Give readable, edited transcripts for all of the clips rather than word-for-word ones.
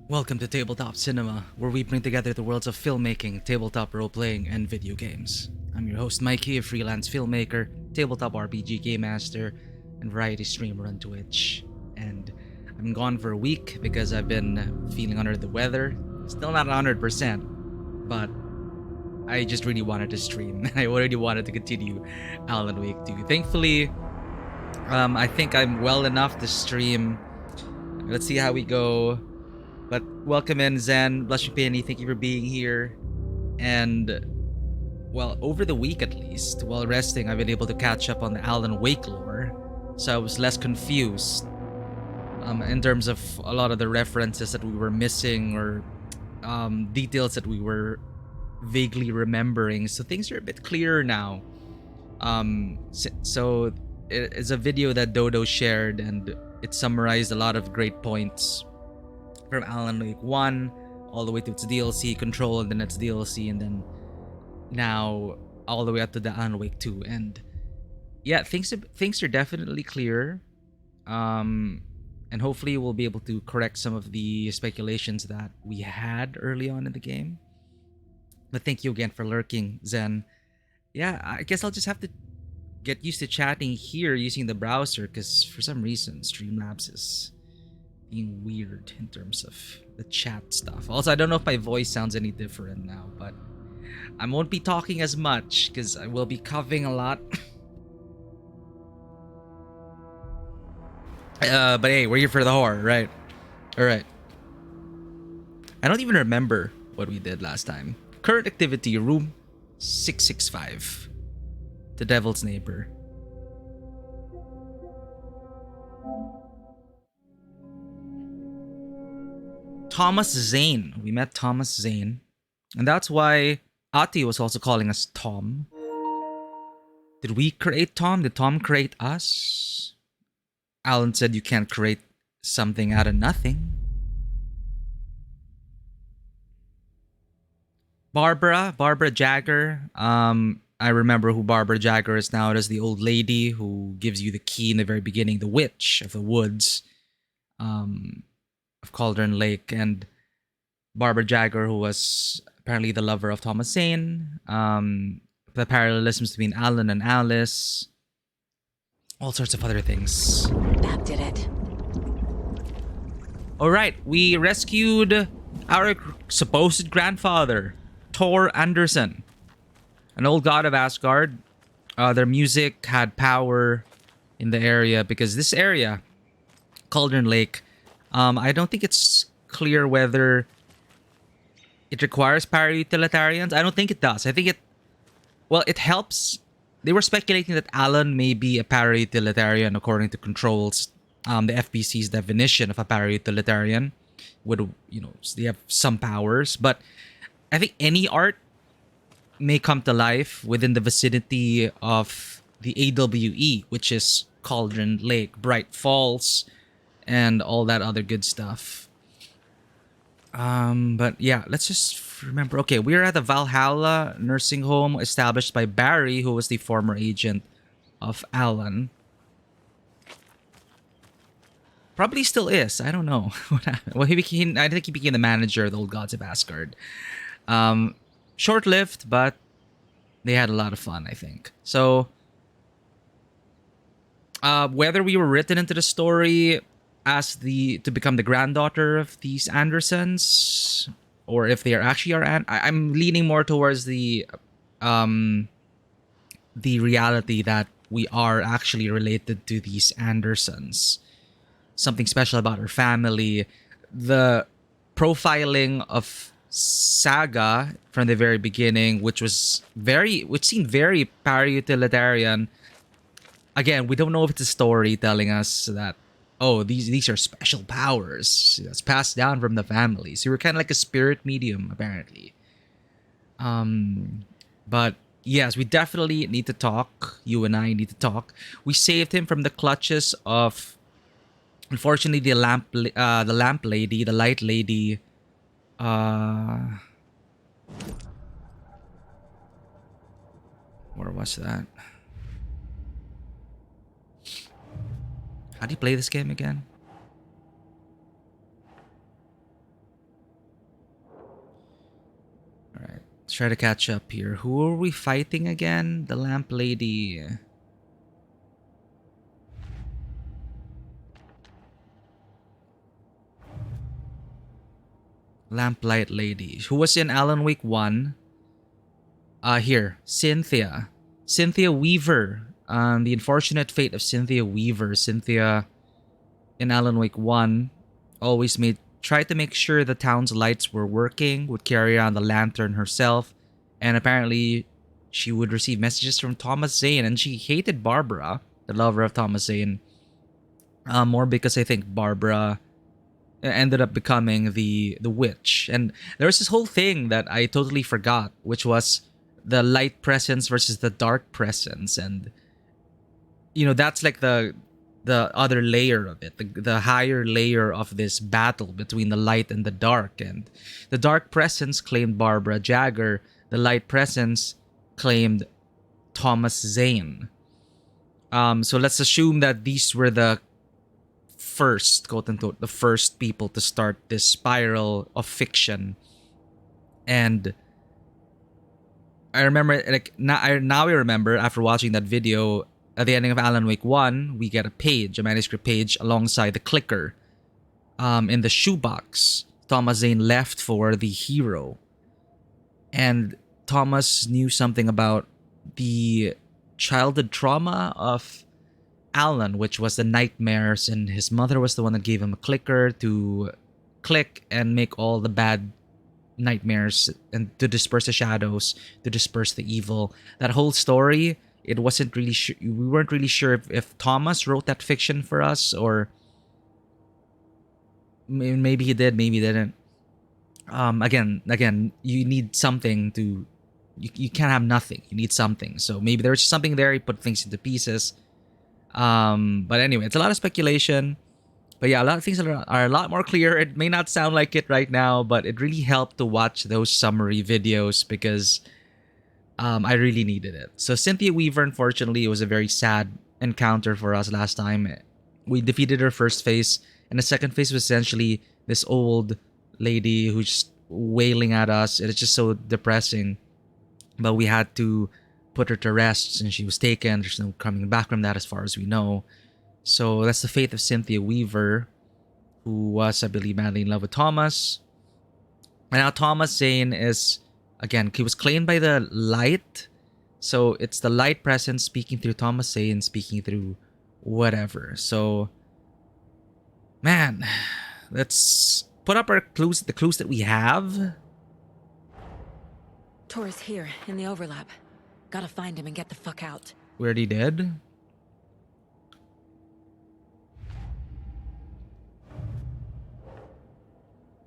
Welcome to Tabletop Cinema, where we bring together the worlds of filmmaking, tabletop role-playing, and video games. I'm your host Mikey, a freelance filmmaker, tabletop RPG game master, and variety streamer on Twitch. And I'm gone for a week because I've been feeling under the weather. Still not 100%, but I just really wanted to stream. I already wanted to continue Alan Wake 2. Thankfully, I think I'm well enough to stream. Let's see how we go. But welcome in, Zen, Blush Penny, thank you for being here. And, well, over the week at least, while resting, I've been able to catch up on the Alan Wake lore. So I was less confused in terms of a lot of the references that we were missing or details that we were vaguely remembering. So things are a bit clearer now. So it's a video that Dodo shared, and it summarized a lot of great points from Alan Wake 1 all the way to its DLC, Control, and then its DLC, and then now all the way up to the Alan Wake 2. And yeah, things are definitely clear. And hopefully we'll be able to correct some of the speculations that we had early on in the game. But thank you again for lurking, Zen. Yeah, I guess I'll just have to get used to chatting here using the browser, because for some reason Streamlabs is being weird in terms of the chat stuff. Also, I don't know if my voice sounds any different now, but I won't be talking as much because I will be coughing a lot. But hey, we're here for the horror, right? Alright. I don't even remember what we did last time. Current activity, room 665. The Devil's Neighbor. Thomas Zane. We met Thomas Zane. And that's why Ati was also calling us Tom. Did we create Tom? Did Tom create us? Alan said you can't create something out of nothing. Barbara Jagger. I remember who Barbara Jagger is now. It is the old lady who gives you the key in the very beginning, the witch of the woods of Cauldron Lake. And Barbara Jagger, who was apparently the lover of Thomas Zane. The parallelisms between Alan and Alice. All sorts of other things. That did it. Alright, we rescued our supposed grandfather, Thor Anderson, an old god of Asgard. Their music had power in the area because this area, Cauldron Lake, I don't think it's clear whether it requires para-utilitarians. I don't think it does. I think it helps. They were speculating that Alan may be a para-utilitarian according to Control's, the FBC's definition of a para-utilitarian. They have some powers, but I think any art may come to life within the vicinity of the AWE, which is Cauldron Lake, Bright Falls, and all that other good stuff. But yeah, let's just remember. Okay, we're at the Valhalla nursing home established by Barry, who was the former agent of Alan. Probably still is. I don't know what happened. Well, I think he became the manager of the Old Gods of Asgard. Short-lived, but they had a lot of fun, I think. So, whether we were written into the story as to become the granddaughter of these Andersons, or if they are actually I'm leaning more towards the reality that we are actually related to these Andersons. Something special about her family. The profiling of Saga from the very beginning, which seemed very para-utilitarian. Again, we don't know if it's a story telling us that, oh, these are special powers that's passed down from the family. So we're kind of like a spirit medium, apparently. But yes, we definitely need to talk. You and I need to talk. We saved him from the clutches of, unfortunately, the lamp lady, the light lady. Where was that? How do you play this game again? Let's try to catch up here. Who are we fighting again? The lamp lady. Lamplight lady. Who was in Alan Wake 1? Here. Cynthia. Cynthia Weaver. The unfortunate fate of Cynthia Weaver. Cynthia in Alan Wake 1 always tried to make sure the town's lights were working, would carry around the lantern herself, and apparently she would receive messages from Thomas Zane, and she hated Barbara, the lover of Thomas Zane, more because I think Barbara ended up becoming the witch. And there was this whole thing that I totally forgot, which was the light presence versus the dark presence, and that's like the other layer of it, the higher layer of this battle between the light and the dark. And the dark presence claimed Barbara Jagger, the light presence claimed Thomas Zane. So let's assume that these were the first, quote unquote, the first people to start this spiral of fiction. And I remember, like, now I remember, after watching that video, at the ending of Alan Wake 1, we get a manuscript page alongside the clicker. In the shoebox, Thomas Zane left for the hero. And Thomas knew something about the childhood trauma of Alan, which was the nightmares, and his mother was the one that gave him a clicker to click and make all the bad nightmares and to disperse the shadows, to disperse the evil. That whole story, it wasn't really we weren't really sure if Thomas wrote that fiction for us, or maybe he did, maybe he didn't. Again, you need something to, you can't have nothing. You need something. So maybe there was something there. He put things into pieces. But anyway, it's a lot of speculation. But yeah, a lot of things are a lot more clear. It may not sound like it right now, but it really helped to watch those summary videos because I really needed it. So Cynthia Weaver, unfortunately, it was a very sad encounter for us last time. We defeated her first phase, and the second phase was essentially this old lady who's just wailing at us. It's just so depressing. But we had to put her to rest since she was taken. There's no coming back from that as far as we know. So that's the fate of Cynthia Weaver, who was, I believe, madly in love with Thomas. And now Thomas Zane is, again, he was claimed by the light. So it's the light presence speaking through Thomas Zane, speaking through whatever. So, man, let's put up our clues, the clues that we have. Tor's here, in the overlap. Gotta find him and get the fuck out. We already did.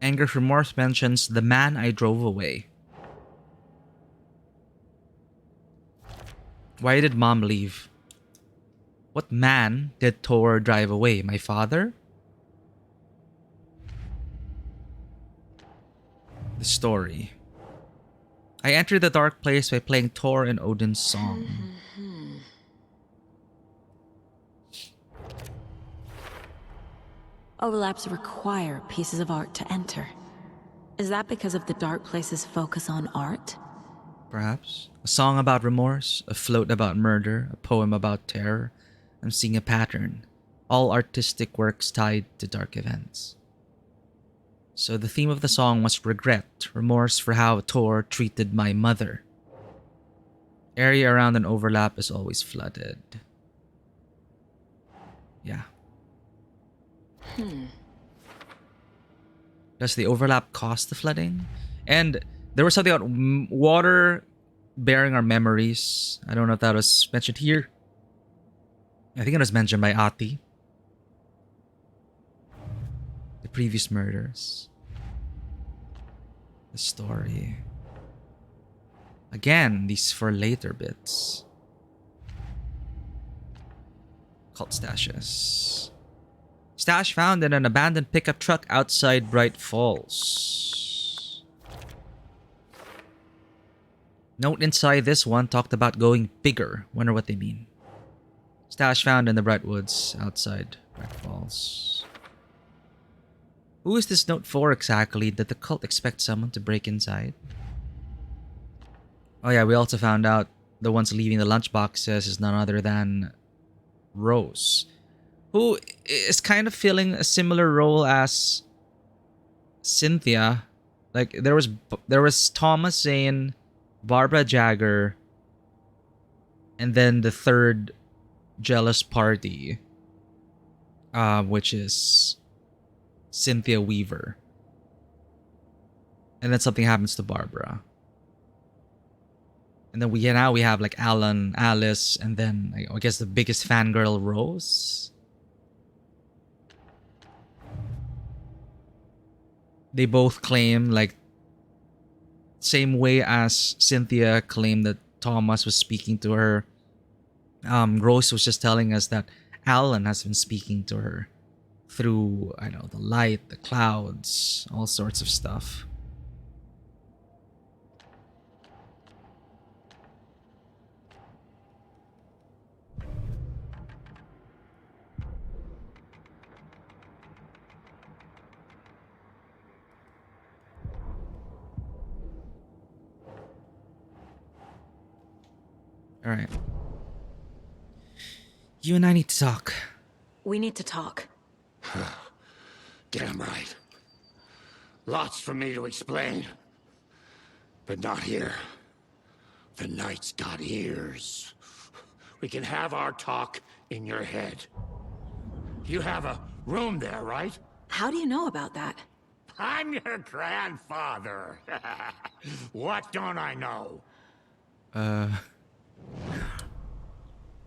Anger Remorse mentions the man I drove away. Why did Mom leave? What man did Tor drive away? My father? The story. I entered the dark place by playing Tor and Odin's song. Overlaps require pieces of art to enter. Is that because of the dark place's focus on art? Perhaps. A song about remorse, a float about murder, a poem about terror. I'm seeing a pattern. All artistic works tied to dark events. So the theme of the song was regret, remorse for how Tor treated my mother. Area around an overlap is always flooded. Yeah. Does the overlap cause the flooding? And there was something about water bearing our memories. I don't know if that was mentioned here. I think it was mentioned by Ati. The previous murders. The story. Again, these for later bits. Cult stashes. Stash found in an abandoned pickup truck outside Bright Falls. Note inside this one talked about going bigger. Wonder what they mean. Stash found in the Bright Woods outside Bright Falls. Who is this note for exactly? Did the cult expect someone to break inside? Oh yeah, we also found out the ones leaving the lunchboxes is none other than Rose, who is kind of filling a similar role as Cynthia. Like there was Thomas Zane, Barbara Jagger, and then the third jealous party, which is Cynthia Weaver. And then something happens to Barbara. And then we have like Alan, Alice, and then I guess the biggest fangirl, Rose. They both claim, like, same way as Cynthia claimed that Thomas was speaking to her. Rose was just telling us that Alan has been speaking to her through, I don't know, the light, the clouds, all sorts of stuff. All right. You and I need to talk. We need to talk. Damn right. Lots for me to explain. But not here. The night's got ears. We can have our talk in your head. You have a room there, right? How do you know about that? I'm your grandfather. What don't I know?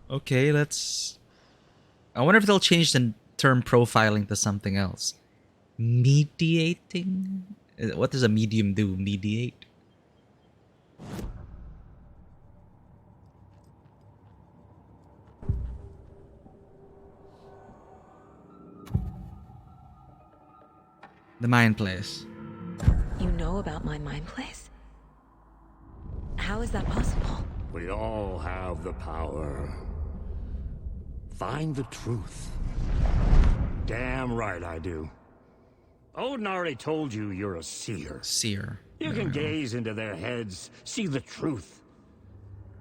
Okay, I wonder if they'll change the term profiling to something else. Mediating? What does a medium do? Mediate? The Mind Place. You know about my mind place? How is that possible? We all have the power. Find the truth. Damn right I do. Odin already told you you're a seer. Seer. You can gaze into their heads, see the truth.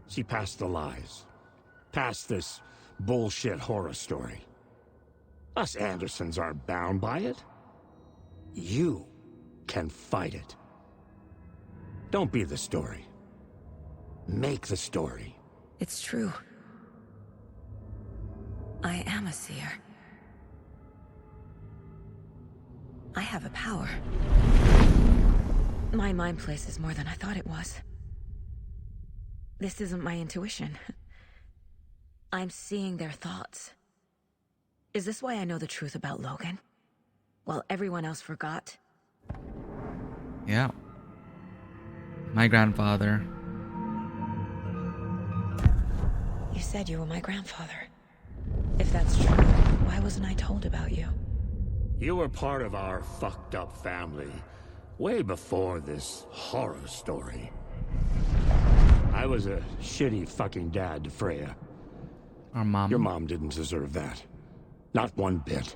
See past the lies. Past this bullshit horror story. Us Andersons aren't bound by it. You can fight it. Don't be the story. Make the story. It's true. I am a seer. I have a power. My mind place is more than I thought it was. This isn't my intuition. I'm seeing their thoughts. Is this why I know the truth about Logan? While everyone else forgot? Yeah. My grandfather. You said you were my grandfather. If that's true, why wasn't I told about you? You were part of our fucked up family way before this horror story. I was a shitty fucking dad to Freya. Our mom. Your mom didn't deserve that. Not one bit.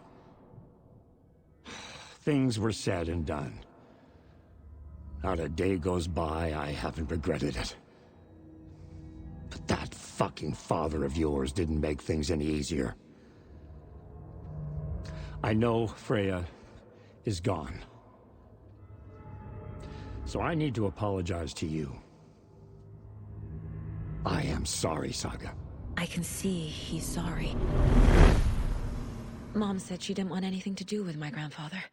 Things were said and done. Not a day goes by I haven't regretted it. But that fucking father of yours didn't make things any easier. I know Freya is gone. So I need to apologize to you. I am sorry, Saga. I can see he's sorry. Mom said she didn't want anything to do with my grandfather.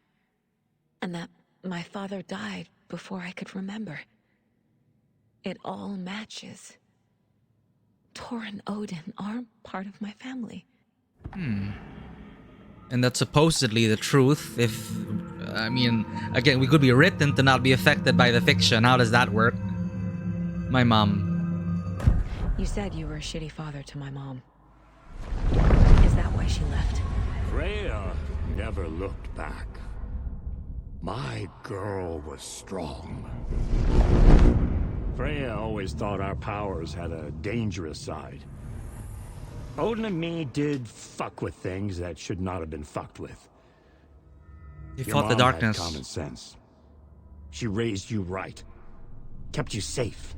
And that my father died before I could remember. It all matches. Tor and Odin are part of my family. And that's supposedly the truth. If, I mean, again, we could be written to not be affected by the fiction. How does that work? My mom. You said you were a shitty father to my mom. Is that why she left? Freya never looked back. My girl was strong. Freya always thought our powers had a dangerous side. Odin and me did fuck with things that should not have been fucked with. You Your fought the mom had darkness. common sense. She raised you right. Kept you safe.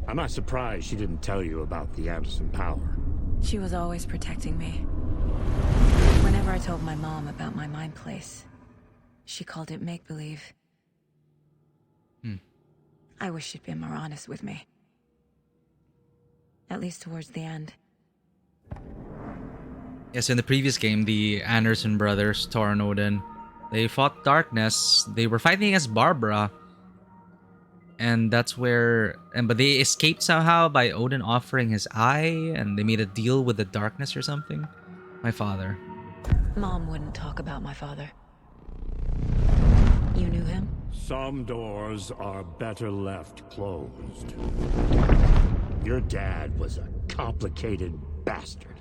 I'm not surprised she didn't tell you about the Anderson power. She was always protecting me. Whenever I told my mom about my mind place, she called it make-believe. I wish she'd been more honest with me. At least towards the end. Yes, in the previous game, the Anderson brothers, Thor and Odin, they fought darkness. They were fighting against Barbara. And that's where... but they escaped somehow by Odin offering his eye, and they made a deal with the darkness or something. My father. Mom wouldn't talk about my father. You knew him? Some doors are better left closed. Your dad was a complicated bastard.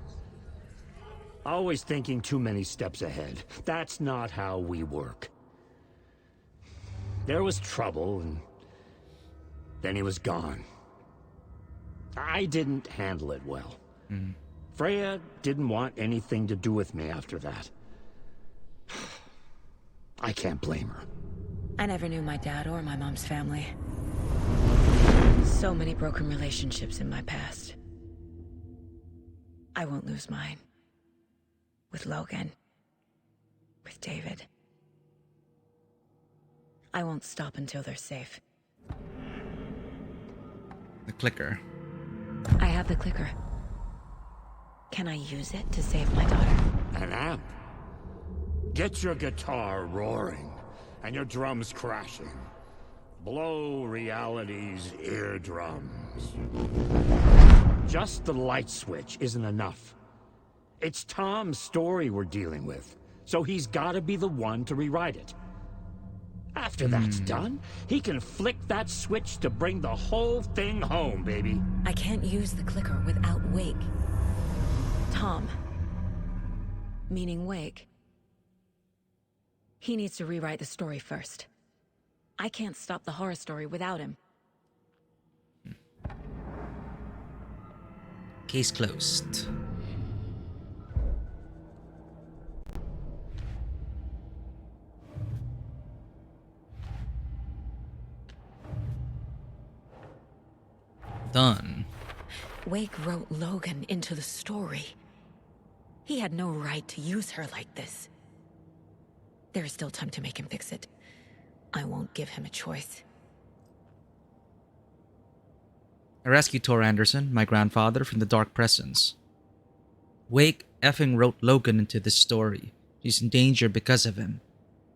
Always thinking too many steps ahead. That's not how we work. There was trouble, and then he was gone. I didn't handle it well. Freya didn't want anything to do with me after that. I can't blame her. I never knew my dad or my mom's family. So many broken relationships in my past. I won't lose mine. With Logan. With David. I won't stop until they're safe. The clicker. I have the clicker. Can I use it to save my daughter? An amp. Get your guitar roaring and your drums crashing. Blow reality's eardrums. Just the light switch isn't enough. It's Tom's story we're dealing with, so he's gotta be the one to rewrite it. After that's done, he can flick that switch to bring the whole thing home, baby. I can't use the clicker without Wake. Tom. Meaning Wake. He needs to rewrite the story first. I can't stop the horror story without him. Case closed. Done. Wake wrote Logan into the story. He had no right to use her like this. There is still time to make him fix it. I won't give him a choice. I rescued Tor Anderson, my grandfather, from the dark presence. Wake effing wrote Logan into this story. She's in danger because of him.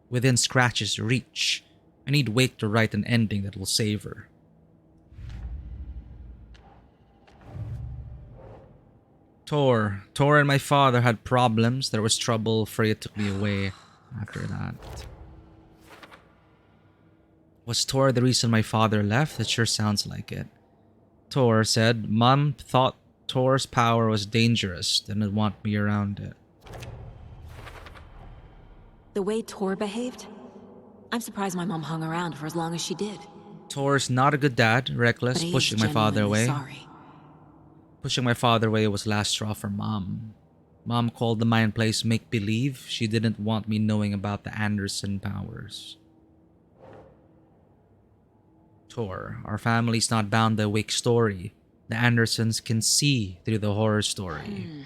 Within Scratch's reach. I need Wake to write an ending that will save her. Tor and my father had problems. There was trouble. Freya took me away after that. Was Tor the reason my father left? It sure sounds like it. Tor said, Mom thought Tor's power was dangerous, didn't want me around it. The way Tor behaved? I'm surprised my mom hung around for as long as she did. Tor's not a good dad, reckless, But pushing my father away. Sorry. Pushing my father away was last straw for Mom. Mom called the mind place make-believe. She didn't want me knowing about the Anderson powers. Tor, our family's not bound by a Wake story. The Andersons can see through the horror story.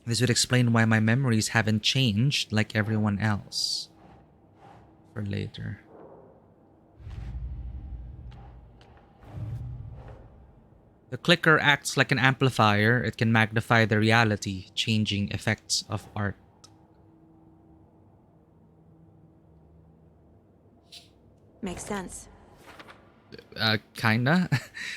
This would explain why my memories haven't changed like everyone else. For later. The clicker acts like an amplifier. It can magnify the reality, changing effects of art. Makes sense. Kinda.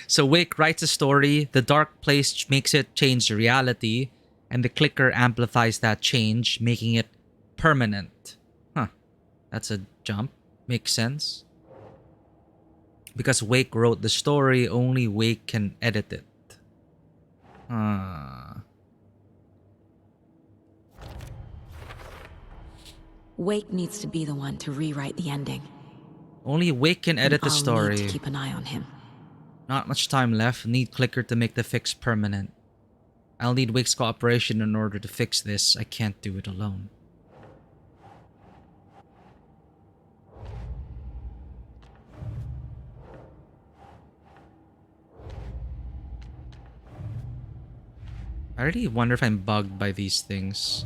So Wake writes a story, the dark place makes it change the reality, and the clicker amplifies that change, making it permanent. Huh. That's a jump. Makes sense. Because Wake wrote the story, only Wake can edit it. Wake needs to be the one to rewrite the ending. Only Wake can edit the I'll story. need to keep an eye on him. Not much time left. Need clicker to make the fix permanent. I'll need Wake's cooperation in order to fix this. I can't do it alone. I really wonder if I'm bugged by these things.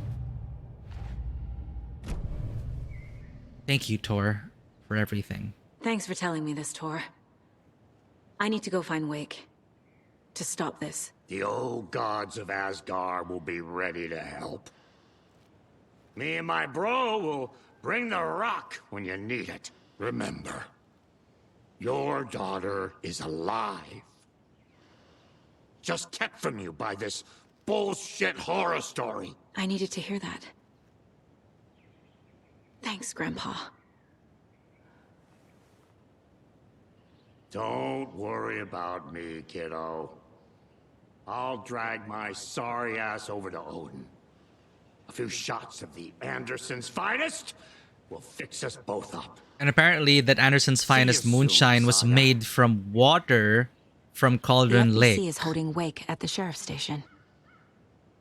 Thank you, Tor, for everything. Thanks for telling me this, Tor. I need to go find Wake. To stop this. The old gods of Asgard will be ready to help. Me and my bro will bring the rock when you need it. Remember, your daughter is alive. Just kept from you by this bullshit horror story. I needed to hear that. Thanks, Grandpa. Don't worry about me, kiddo. I'll drag my sorry ass over to Odin. A few shots of the Andersons' finest will fix us both up. And apparently that Anderson's finest soon, moonshine was Saga. made from water from Cauldron The Lake. FBC is holding Wake at the sheriff's station.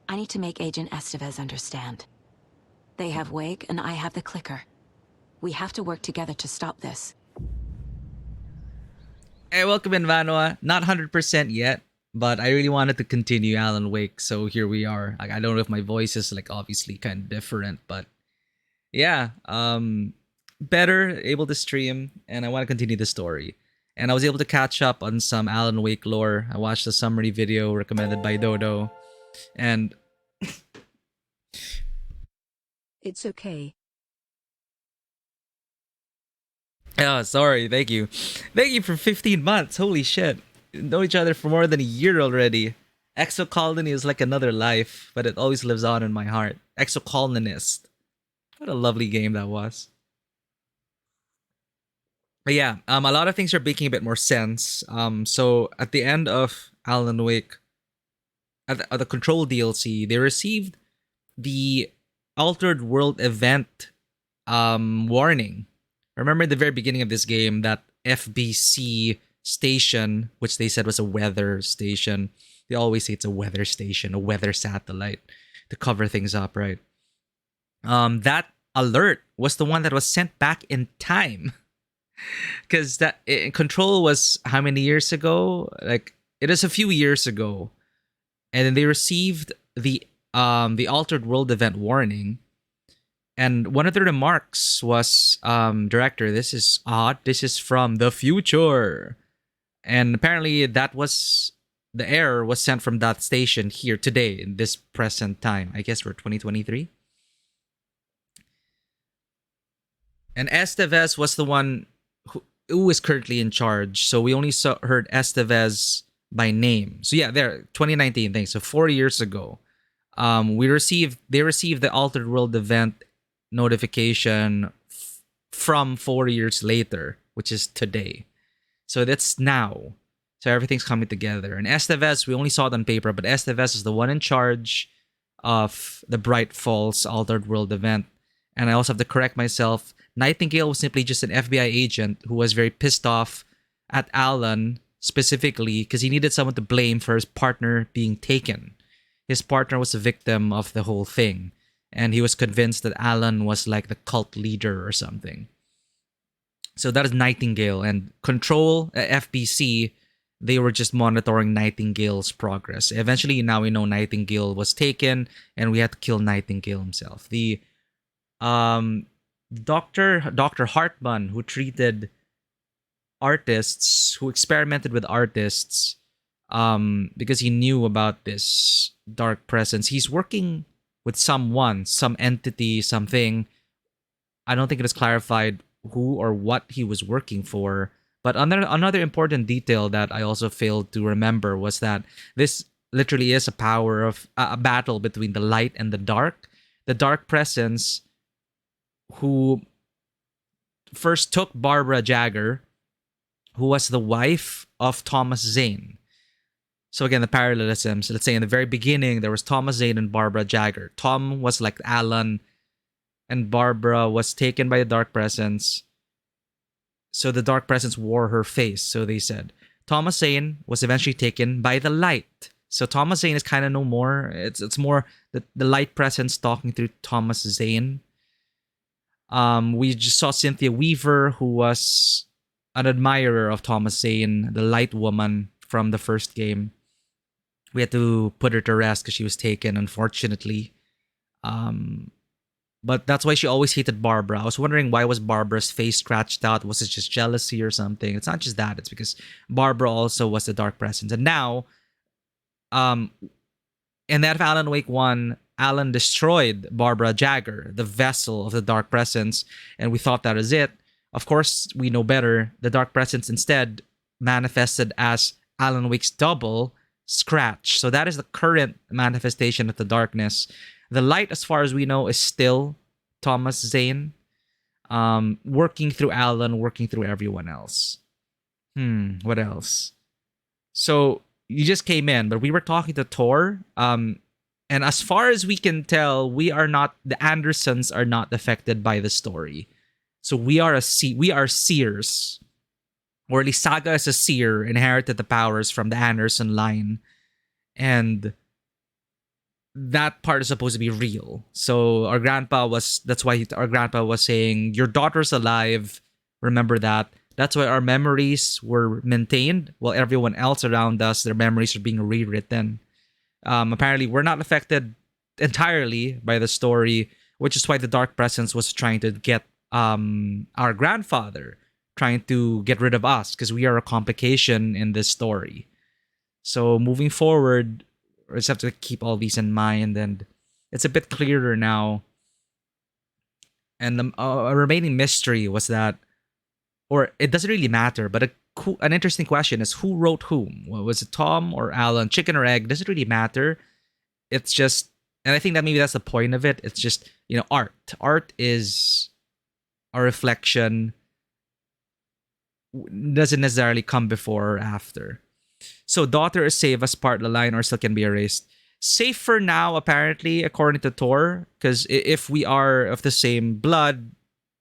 I need to make Agent Estevez understand. They have Wake and I have the clicker. We have to work together to stop this. Hey, welcome in, Vanoa. Not 100% yet, but I really wanted to continue Alan Wake, so here we are. Like, I don't know if my voice is like obviously kind of different, but yeah, better able to stream, and I want to continue the story. And I was able to catch up on some Alan Wake lore. I watched a summary video recommended by Dodo, and It's okay. oh, sorry. Thank you. Thank you for 15 months. Holy shit. Know each other for more than a year already. Exocolony is like another life, but it always lives on in my heart. Exocolonist. What a lovely game that was. But yeah, a lot of things are making a bit more sense. So at the end of Alan Wake, at the Control DLC, they received the Altered World event warning. Remember at the very beginning of this game, that FBC station, which they said was a weather station. They always say it's a weather station, a weather satellite to cover things up, right? That alert was the one that was sent back in time. Because Control was how many years ago? Like, it is a few years ago. And then they received the Altered World event warning. And one of the remarks was, director, this is odd. This is from the future. And apparently that was, the error was sent from that station here today in this present time. I guess we're 2023. And Estevez was the one who is currently in charge. So we only heard Estevez by name. So yeah, there, 2019 thing. So 4 years ago, they received the Altered World event notification from 4 years later, which is today. So that's now. So everything's coming together. And Estevez, we only saw it on paper, but Estevez is the one in charge of the Bright Falls Altered World event. And I also have to correct myself. Nightingale was simply just an FBI agent who was very pissed off at Alan specifically because he needed someone to blame for his partner being taken. His partner was a victim of the whole thing. And he was convinced that Alan was like the cult leader or something. So that is Nightingale. And Control, FBC, they were just monitoring Nightingale's progress. Eventually, now we know Nightingale was taken, and we had to kill Nightingale himself. The Dr. Hartman, who treated artists, who experimented with artists, because he knew about this dark presence. He's working with someone, some entity, something. I don't think it is clarified who or what he was working for. But another important detail that I also failed to remember was that this literally is a battle between the light and the dark. The dark presence, who first took Barbara Jagger, who was the wife of Thomas Zane. So again, the parallelisms. Let's say in the very beginning, there was Thomas Zane and Barbara Jagger. Tom was like Alan, and Barbara was taken by the dark presence. So the dark presence wore her face, so they said. Thomas Zane was eventually taken by the light. So Thomas Zane is kind of no more. It's more the light presence talking through Thomas Zane. We just saw Cynthia Weaver, who was an admirer of Thomas Zane, the light woman from the first game. We had to put her to rest because she was taken, unfortunately. But that's why she always hated Barbara. I was wondering, why was Barbara's face scratched out? Was it just jealousy or something? It's not just that. It's because Barbara also was the dark presence. And now, in that of Alan Wake 1, Alan destroyed Barbara Jagger, the vessel of the dark presence, and we thought that was it. Of course, we know better. The dark presence instead manifested as Alan Wake's double, Scratch. So that is the current manifestation of the darkness. The light, as far as we know, is still Thomas Zane, working through Alan, working through everyone else. What else? So you just came in, but we were talking to Tor. And as far as we can tell, the Andersons are not affected by the story. So we are seers. Or at least Saga as a seer inherited the powers from the Anderson line. And that part is supposed to be real. So our grandpa was saying, your daughter's alive. Remember that. That's why our memories were maintained while everyone else around us, their memories are being rewritten. Apparently, we're not affected entirely by the story, which is why the Dark Presence was trying to get our grandfather, trying to get rid of us, because we are a complication in this story. So moving forward, we just have to keep all these in mind, and it's a bit clearer now. And the remaining mystery was that, or it doesn't really matter, but an interesting question is, who wrote whom? Was it Tom or Alan? Chicken or egg? Doesn't really matter. It's just, and I think that maybe that's the point of it. It's just, art. Art is a reflection, doesn't necessarily come before or after. So daughter is safe as part of the line, or still can be erased. Safe for now, apparently, according to Tor, because if we are of the same blood,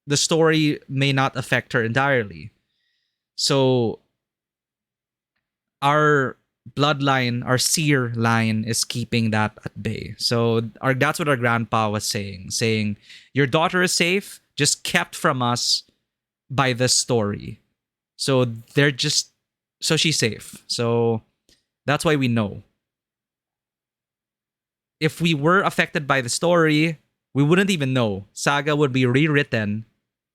the story may not affect her entirely. So our bloodline, our seer line, is keeping that at bay. So that's what our grandpa was saying, your daughter is safe, just kept from us by this story. So she's safe. So that's why we know. If we were affected by the story, we wouldn't even know. Saga would be rewritten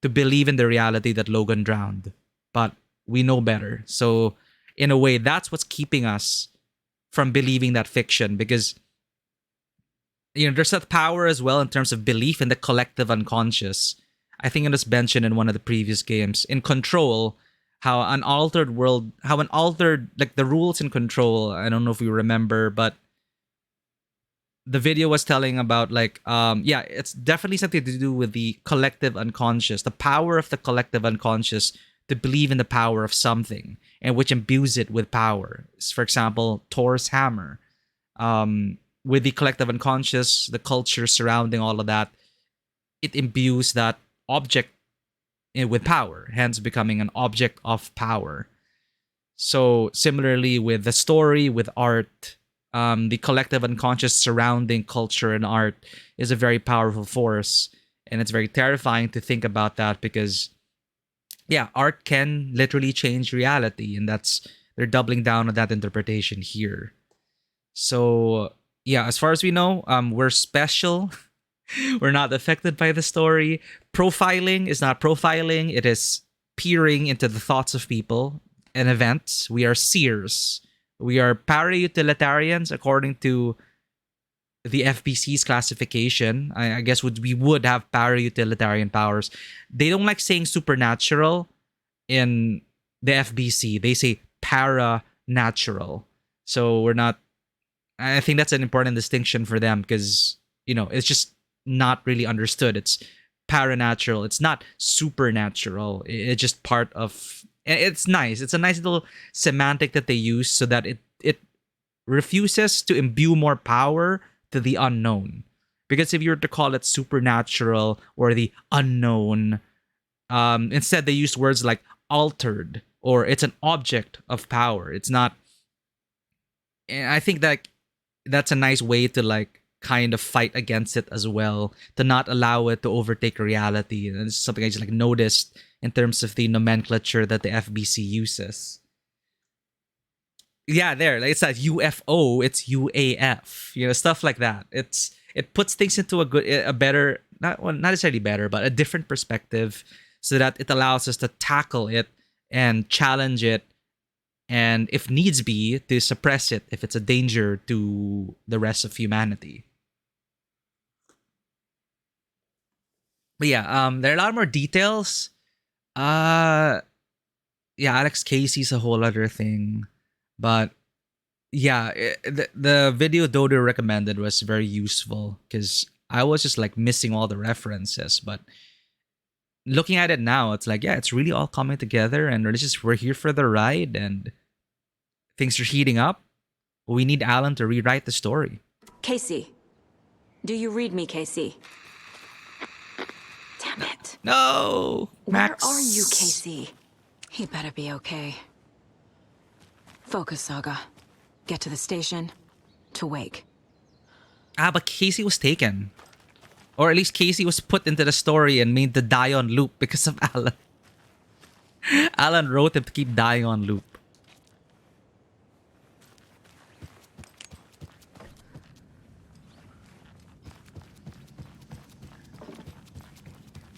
to believe in the reality that Logan drowned. But we know better. So in a way, that's what's keeping us from believing that fiction, because there's that power as well in terms of belief in the collective unconscious. I think it was mentioned in one of the previous games. In Control, how like the rules in Control, I don't know if you remember, but the video was telling about it's definitely something to do with the collective unconscious, the power of the collective unconscious to believe in the power of something, and which imbues it with power. For example, Thor's hammer. With the collective unconscious, the culture surrounding all of that, it imbues that object with power, hence becoming an object of power. So similarly with the story, with art, the collective unconscious surrounding culture and art is a very powerful force. And it's very terrifying to think about that, because art can literally change reality, and they're doubling down on that interpretation here. So as far as we know, we're special. We're not affected by the story. Profiling is not profiling. It is peering into the thoughts of people and events. We are seers. We are para-utilitarians according to the FBC's classification. I guess we would have para-utilitarian powers. They don't like saying supernatural in the FBC. They say para-natural. So we're not... I think that's an important distinction for them, because, it's just not really understood. It's paranatural. It's not supernatural. It's just part of... It's nice. It's a nice little semantic that they use so that it refuses to imbue more power to the unknown. Because if you were to call it supernatural or the unknown, instead they use words like altered, or it's an object of power. It's not And I think that that's a nice way to like kind of fight against it as well, to not allow it to overtake reality. And it's something I just like noticed in terms of the nomenclature that the FBC uses. Yeah, there. Like, it's not UFO, it's UAF. You know, stuff like that. It puts things into a better, not well, not necessarily better, but a different perspective, so that it allows us to tackle it and challenge it, and if needs be, to suppress it if it's a danger to the rest of humanity. But yeah, there are a lot more details. Uh yeah, Alex Casey's a whole other thing. But yeah, the video Dodo recommended was very useful because I was just like missing all the references. But looking at it now, it's like, yeah, it's really all coming together, and we're here for the ride, and things are heating up. We need Alan to rewrite the story. Casey. Do you read me, Casey? Damn it. No, Max. Where are you, Casey? He better be okay. Focus, Saga. Get to the station. To Wake. But Casey was taken. Or at least Casey was put into the story and made to die on loop because of Alan. Alan wrote him to keep dying on loop.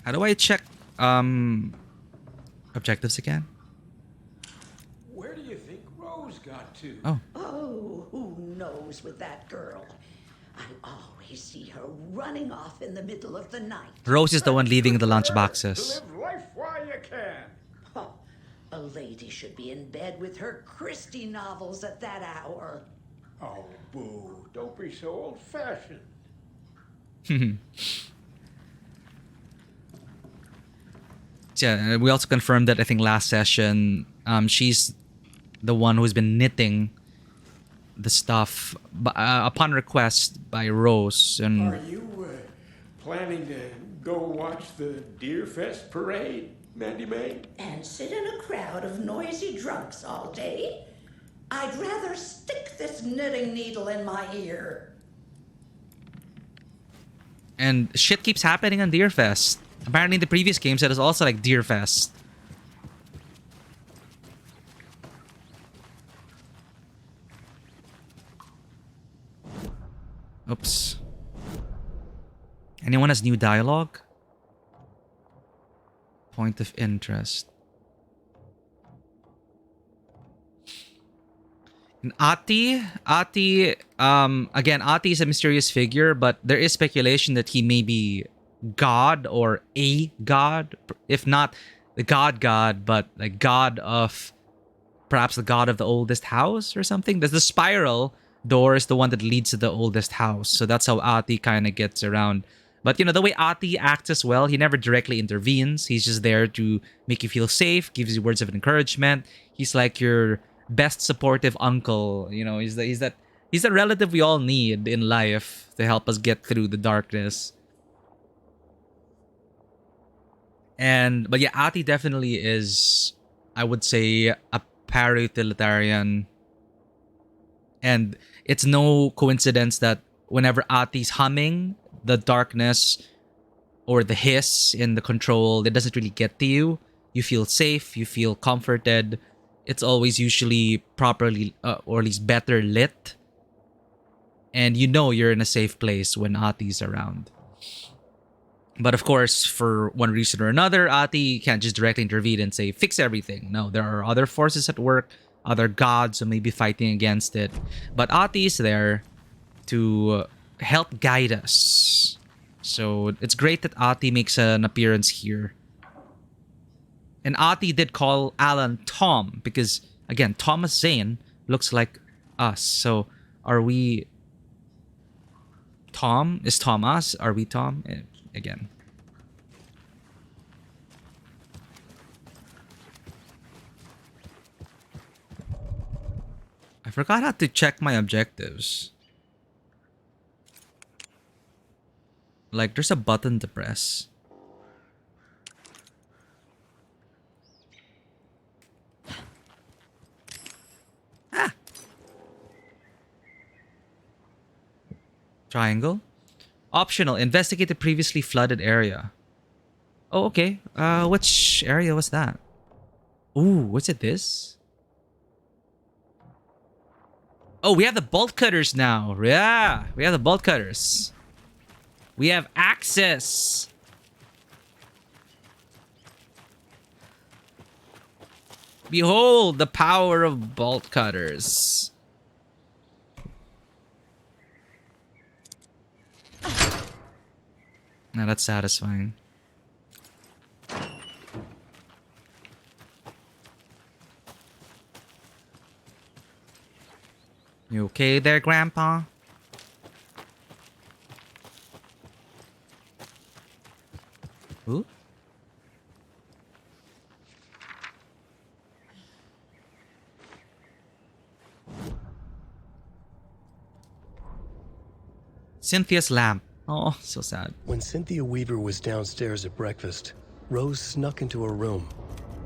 How do I check objectives again? Where do you think Rose got to? Oh, who knows with that girl? I always see her running off in the middle of the night. Rose is the one leaving the lunch To boxes. live life while you can. Huh. A lady should be in bed with her Christie novels at that hour. Oh, boo. Don't be so old-fashioned. Yeah, we also confirmed that I think last session, she's the one who's been knitting the stuff upon request by Rose. Are And you planning to go watch the Deer Fest parade, Mandy May? And sit in a crowd of noisy drunks all day? I'd rather stick this knitting needle in my ear. and shit keeps happening on Deerfest. Apparently in the previous games it is also like Deerfest. Oops. Anyone has new dialogue? Point of interest. And Ati, again, Ati is a mysterious figure, but there is speculation that he may be God or a god, if not the god, but like god of, perhaps the god of the oldest house or something. There's the spiral door is the one that leads to the oldest house, so that's how Ati kind of gets around. But you know, the way Ati acts as well, he never directly intervenes. He's just there to make you feel safe, gives you words of encouragement. He's like your best supportive uncle. You know, he's that relative we all need in life to help us get through the darkness. But yeah, Ati definitely is, I would say, a para-utilitarian. And it's no coincidence that whenever Ati's humming, the darkness or the hiss in the control, it doesn't really get to you. You feel safe, you feel comforted. It's always usually properly, or at least better lit. And you know you're in a safe place when Ati's around. But of course, for one reason or another, Ati can't just directly intervene and say, fix everything. No, there are other forces at work, other gods who may be fighting against it. But Ati is there to help guide us. So it's great that Ati makes an appearance here. And Ati did call Alan Tom because, again, Thomas Zane looks like us. So are we Tom? Is Tom us? Are we Tom? Again. I forgot how to check my objectives. Like, there's a button to press. Ah! Triangle. Optional. Investigate the previously flooded area. Oh, okay. Which area was that? Ooh, what's it this? Oh, we have the bolt cutters now. Yeah, we have the bolt cutters. We have access. Behold the power of bolt cutters. Now that's satisfying. You okay there, Grandpa? Ooh. Cynthia's lamp. Oh, so sad. When Cynthia Weaver was downstairs at breakfast, Rose snuck into her room.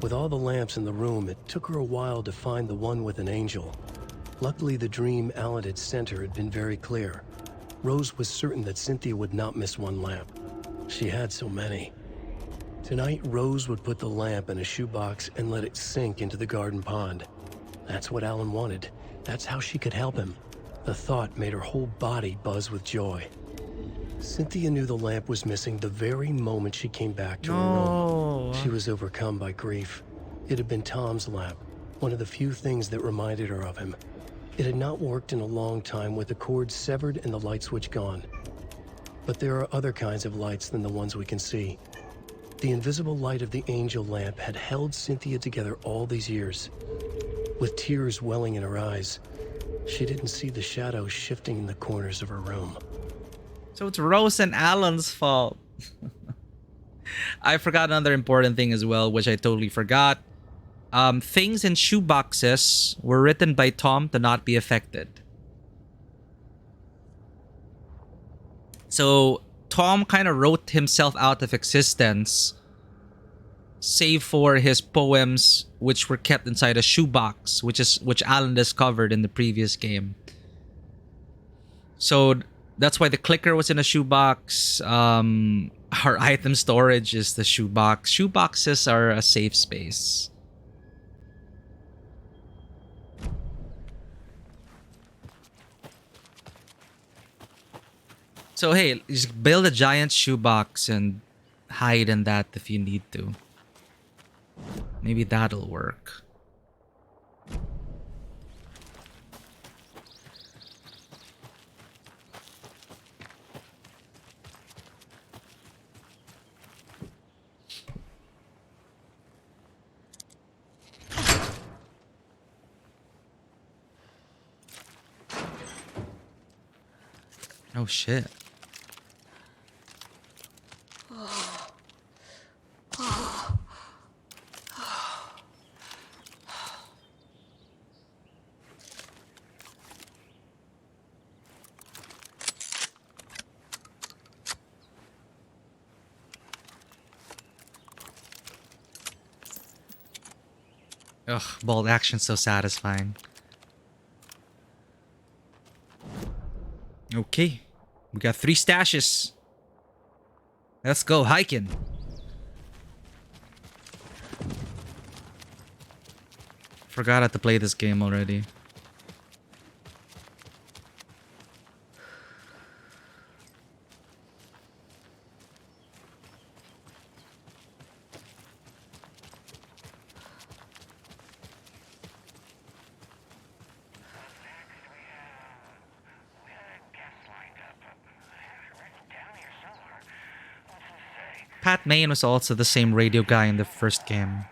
With all the lamps in the room, it took her a while to find the one with an angel. Luckily, the dream Alan had sent her had been very clear. Rose was certain that Cynthia would not miss one lamp. She had so many. Tonight, Rose would put the lamp in a shoebox and let it sink into the garden pond. That's what Alan wanted. That's how she could help him. The thought made her whole body buzz with joy. Cynthia knew the lamp was missing the very moment she came back to her room. She was overcome by grief. It had been Tom's lamp, one of the few things that reminded her of him. It had not worked in a long time with the cord severed and the light switch gone. But there are other kinds of lights than the ones we can see. The invisible light of the angel lamp had held Cynthia together all these years. With tears welling in her eyes, she didn't see the shadows shifting in the corners of her room. So it's Rose and Alan's fault. I forgot another important thing as well, which I totally forgot. Things in shoeboxes were written by Tom to not be affected. So Tom kind of wrote himself out of existence, save for his poems, which were kept inside a shoebox, which Alan discovered in the previous game. So that's why the clicker was in a shoebox. Our item storage is the shoebox. Shoeboxes are a safe space. So hey, just build a giant shoebox and hide in that if you need to. Maybe that'll work. Oh shit. Ugh, bold action so satisfying. Okay. We got 3 stashes. Let's go hiking. Forgot how to play this game already. Pat Mayen was also the same radio guy in the first game.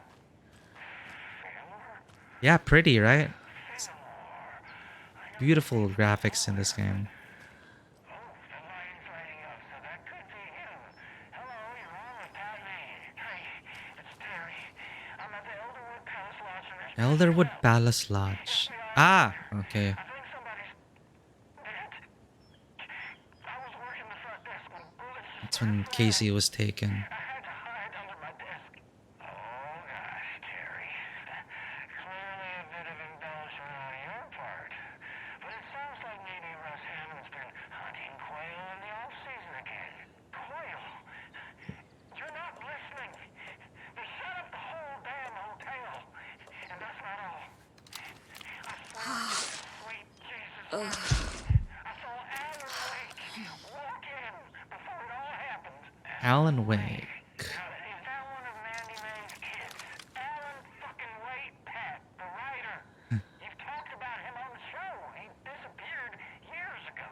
Yeah, pretty, right? Beautiful graphics in this game. Elderwood Palace Lodge. Ah, okay. That's when Casey was taken. I saw Alan Wake walk in before it all happened. Alan Wake. Now, is that one of Mandy Mae's kids? Alan fucking Wake, Pat, the writer. You've talked about him on the show. He disappeared years ago.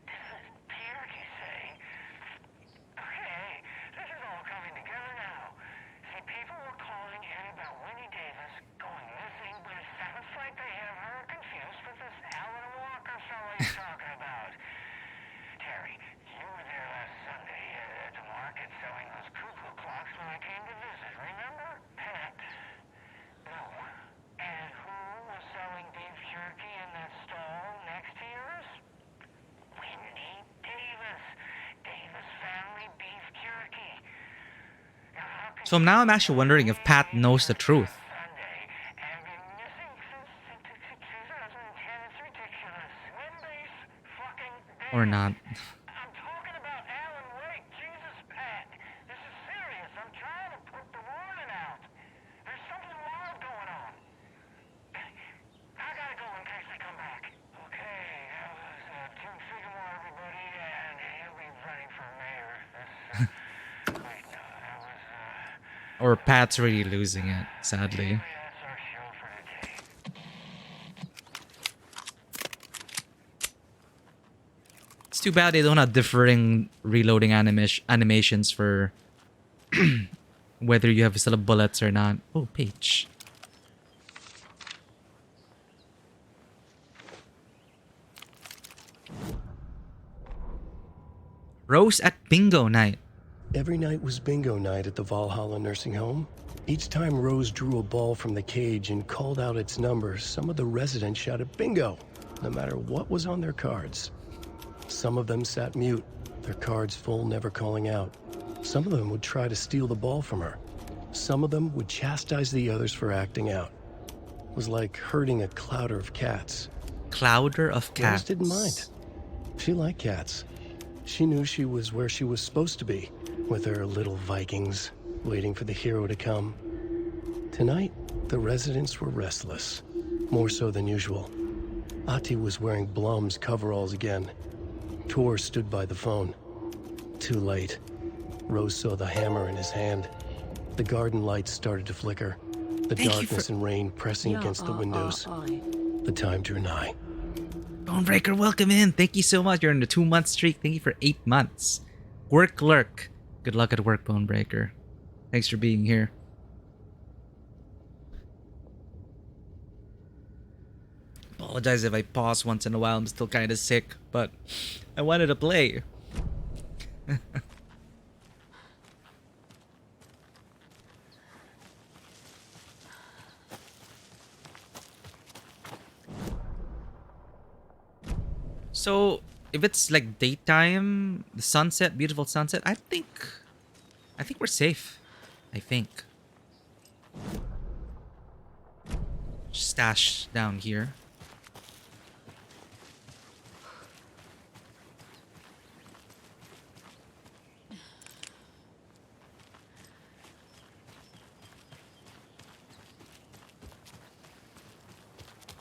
Disappeared, you say? Okay, this is all coming together now. See, people were calling in about Winnie Davis going missing, but it sounds like they have her confused with this Alan Walker fellow you're talking about. Terry, you were there last Sunday at the market selling those cuckoo clocks when I came to visit, remember? Pat? No. And who was selling beef jerky in that stall next to yours? Winnie Davis. Davis Family Beef Jerky. So now I'm actually wondering if Pat knows the truth. Sunday, and been missing since 2010. It's ridiculous. Wendy's fucking Davis. Or not. I'm talking about Alan Wake. Jesus, Pat. This is serious. I'm trying to put the warning out. There's something wild going on. I gotta go in case they come back. Okay, that was Tim Figmore, everybody, and he'll be running for mayor. Wait, no, that was, Or Pat's really losing it, sadly. that's our show for today. It's too bad they don't have differing reloading animations for whether you have still have bullets or not. Oh, page. Rose at bingo night. Every night was bingo night at the Valhalla nursing home. Each time Rose drew a ball from the cage and called out its number, some of the residents shouted bingo, no matter what was on their cards. Some of them sat mute, their cards full, never calling out. Some of them would try to steal the ball from her. Some of them would chastise the others for acting out. It was like herding a clouder of cats. Clouder of Rose cats. didn't mind. She liked cats. She knew she was where she was supposed to be, with her little Vikings, waiting for the hero to come. Tonight, the residents were restless, more so than usual. Ati was wearing Blum's coveralls again. Tor stood by the phone. Too late. Rose saw the hammer in his hand. The garden lights started to flicker, the Thank you darkness and rain pressing against the windows. The time drew nigh. Bonebreaker, welcome in. Thank you so much. You're in the 2-month streak. Thank you for 8 months. Work lurk. Good luck at work, Bonebreaker. Thanks for being here. Apologize if I pause once in a while. I'm still kind of sick, but I wanted to play. So, if it's like daytime, the sunset, beautiful sunset, I think we're safe. I think. Stash down here.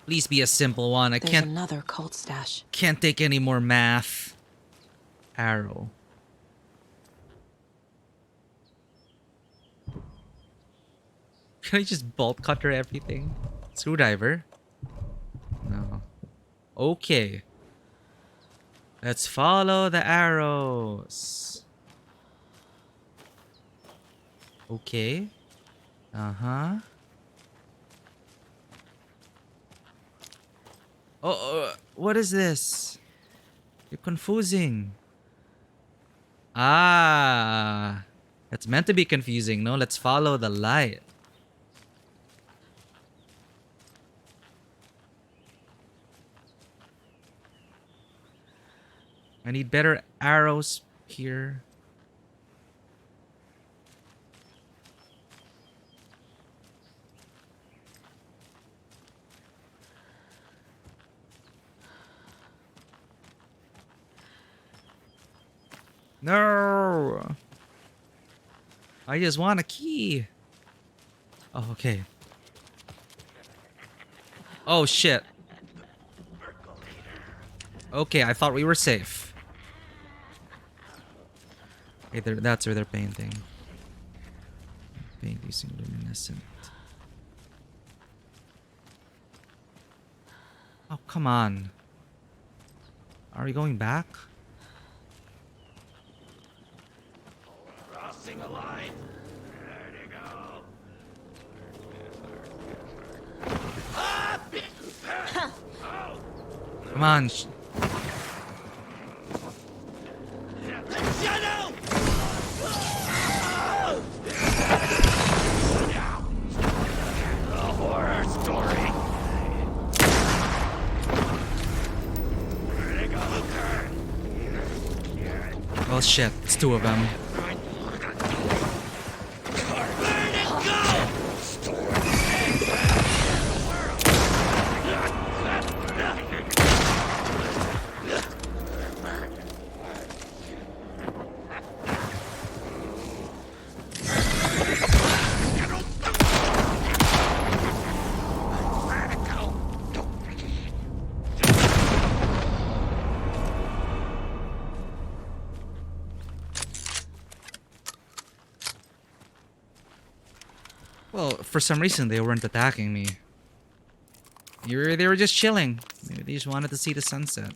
Please be a simple one. I There's can't another cult stash. Can't take any more math. Arrow. Can I just bolt cutter everything? Screwdriver? No. Okay. Let's follow the arrows. Okay. Uh-huh. Oh, what is this? You're confusing. Ah. It's meant to be confusing, no? Let's follow the light. I need better arrows here. No! I just want a key. Oh, okay. Oh, shit. Okay, I thought we were safe. Okay, that's where they're painting. Paint using luminescent. Oh, come on. Are we going back? Crossing a line. There you go. Come on. Shadow! A horror story. There you go, Luker. Oh shit, it's two of them. Well, for some reason they weren't attacking me. They were just chilling. Maybe they just wanted to see the sunset.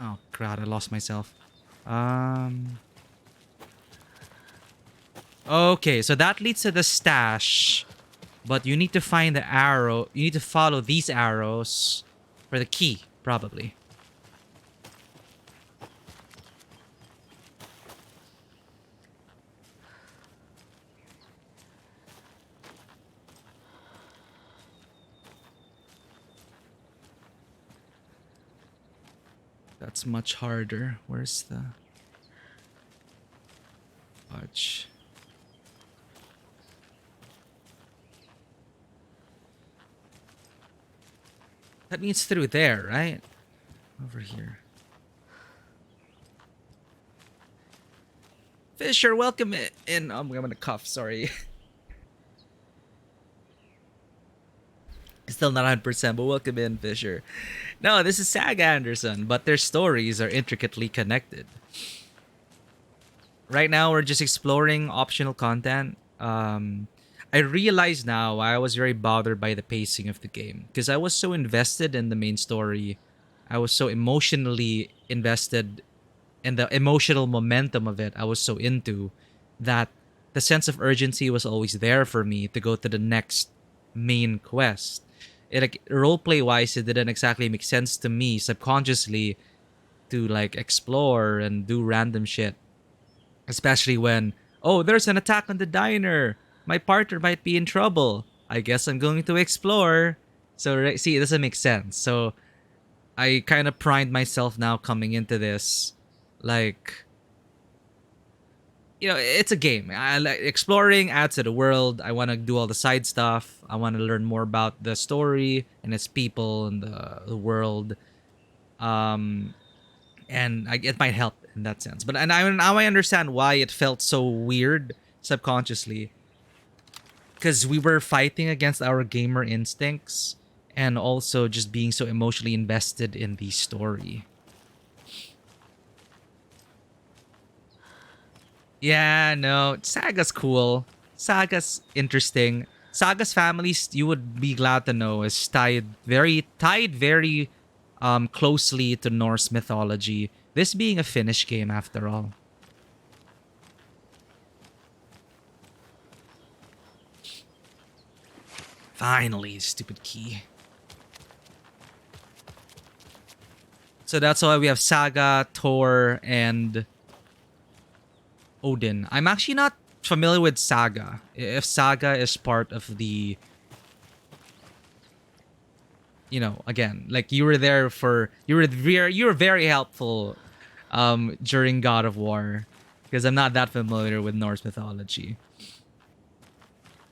Oh crap, I lost myself. Okay, so that leads to the stash. But you need to find the arrow. You need to follow these arrows for the key, probably. That's much harder. Where's the fudge? That means through there, right? Over here. Fisher, welcome in. I'm gonna cough, sorry. Still not 100%, but welcome in, Fisher. No, this is Saga Anderson, but their stories are intricately connected. Right now, we're just exploring optional content. I realize now why I was very bothered by the pacing of the game. Because I was so invested in the main story. I was so emotionally invested in the emotional momentum of it. I was so into that the sense of urgency was always there for me to go to the next main quest. Like roleplay wise, it didn't exactly make sense to me subconsciously to like explore and do random shit. Especially when, oh, there's an attack on the diner. My partner might be in trouble. I guess I'm going to explore. So, see, it doesn't make sense. So, I kind of primed myself now coming into this. Like, you know, it's a game. I like exploring, adds to the world. I want to do all the side stuff. I want to learn more about the story and its people and the world. And it might help in that sense. But now I understand why it felt so weird subconsciously. Because we were fighting against our gamer instincts and also just being so emotionally invested in the story. Yeah, no, Saga's cool. Saga's interesting. Saga's family, you would be glad to know, is tied very closely to Norse mythology. This being a Finnish game, after all. Finally, stupid key. So that's why we have Saga, Thor, and Odin. I'm actually not familiar with Saga. If Saga is part of the... You know, again, like you were there for... You were very helpful during God of War. Because I'm not that familiar with Norse mythology.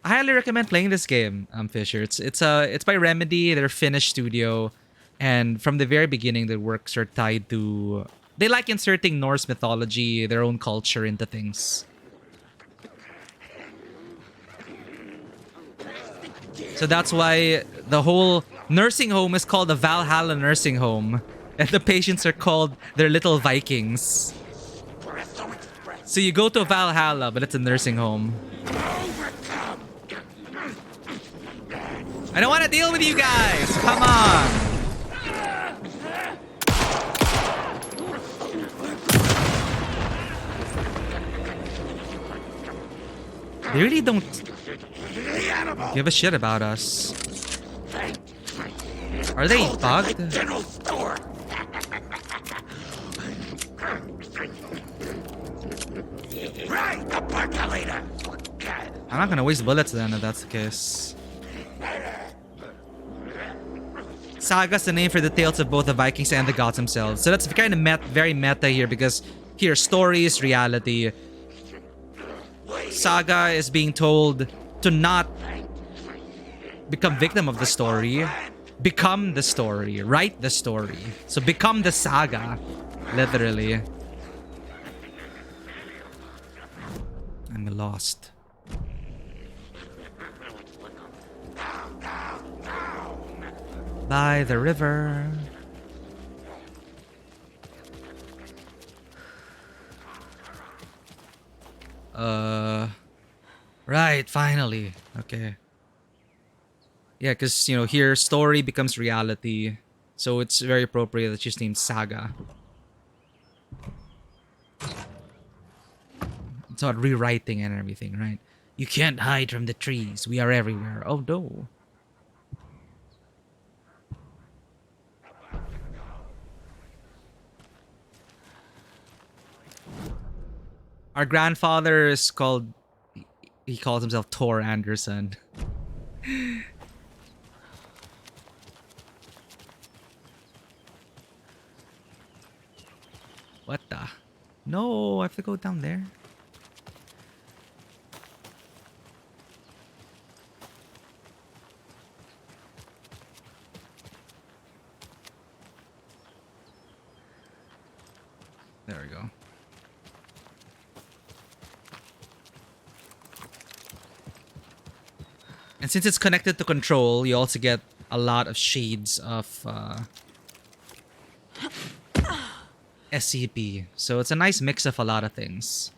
I highly recommend playing this game, Fisher. It's by Remedy, their Finnish studio, and from the very beginning, their works are tied to. They like inserting Norse mythology, their own culture into things. So that's why the whole nursing home is called a Valhalla nursing home. And the patients are called their little Vikings. So you go to Valhalla, but it's a nursing home. I don't want to deal with you guys. Come on. They really don't give a shit about us. Are they bugged? I'm not gonna waste bullets then if that's the case. Saga's the name for the tales of both the Vikings and the gods themselves. So that's kind of very meta here because here, story is reality. Saga is being told to not become victim of the story. Become the story. Write the story. So become the saga. Literally. I'm lost. By the river. Right, finally. Okay. Yeah, because, you know, here story becomes reality. So it's very appropriate that she's named Saga. It's not rewriting and everything, right? You can't hide from the trees. We are everywhere. Oh, no. Our grandfather is called... He calls himself Thor Anderson. What the? No, I have to go down there. There we go. And since it's connected to control, you also get a lot of shades of SCP. So it's a nice mix of a lot of things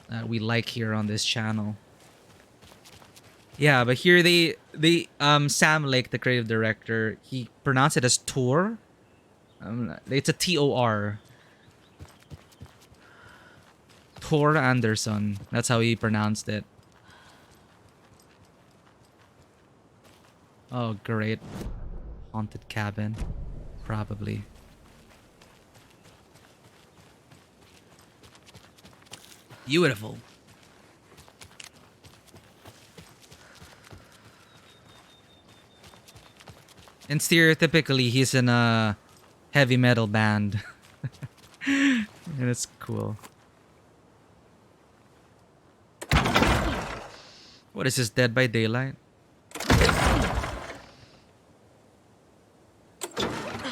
that we like here on this channel. Yeah, but here Sam Lake, the creative director, he pronounced it as Tor. It's a T-O-R. Tor Anderson. That's how he pronounced it. Oh, great. Haunted cabin. Probably. Beautiful. And stereotypically, he's in a heavy metal band. And it's cool. What is this, Dead by Daylight?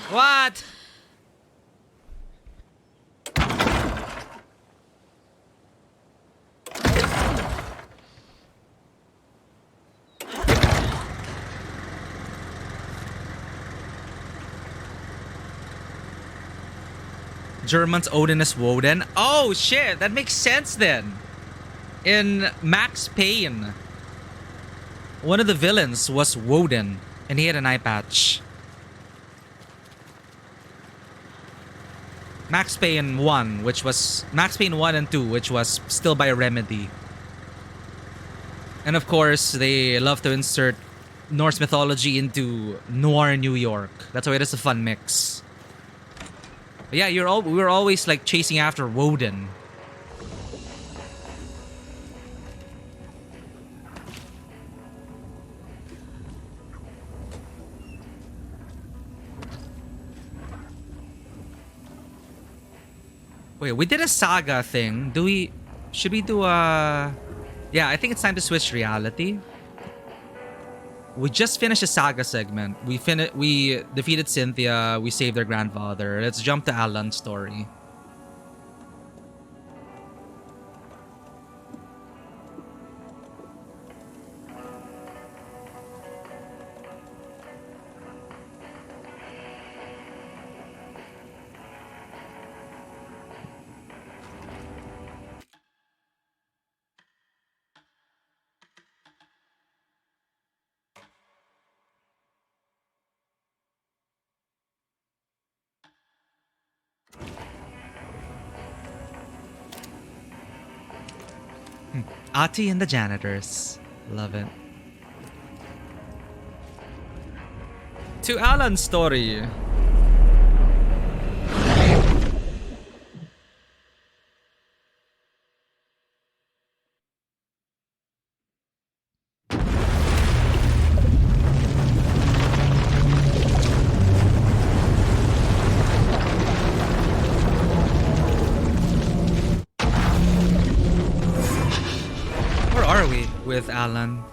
What? German's Odin is Woden. Oh shit, that makes sense then. In Max Payne, one of the villains was Woden, and he had an eye patch. Max Payne 1, which was Max Payne 1 and 2, which was still by Remedy. And of course, they love to insert Norse mythology into noir New York. That's why it is a fun mix. But yeah, we were always like chasing after Woden. Wait, we did a saga thing. Should we do a... Yeah, I think it's time to switch reality. We just finished a saga segment. We defeated Cynthia. We saved their grandfather. Let's jump to Alan's story. Ati and the janitors. Love it. To Alan's story. Where are we with Alan?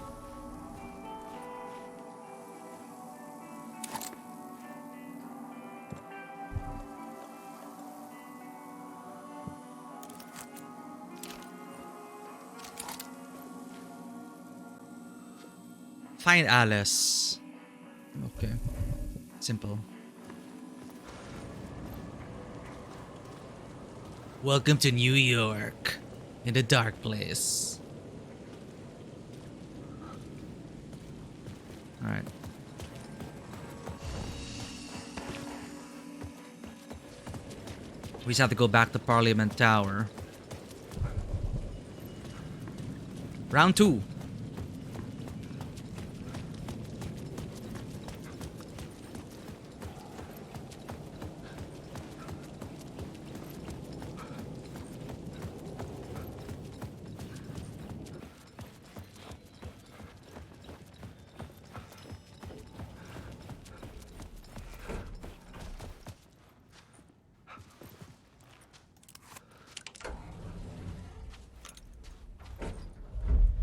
Find Alice. Okay. Simple. Welcome to New York. In the dark place. Alright. We just have to go back to Parliament Tower. Round 2.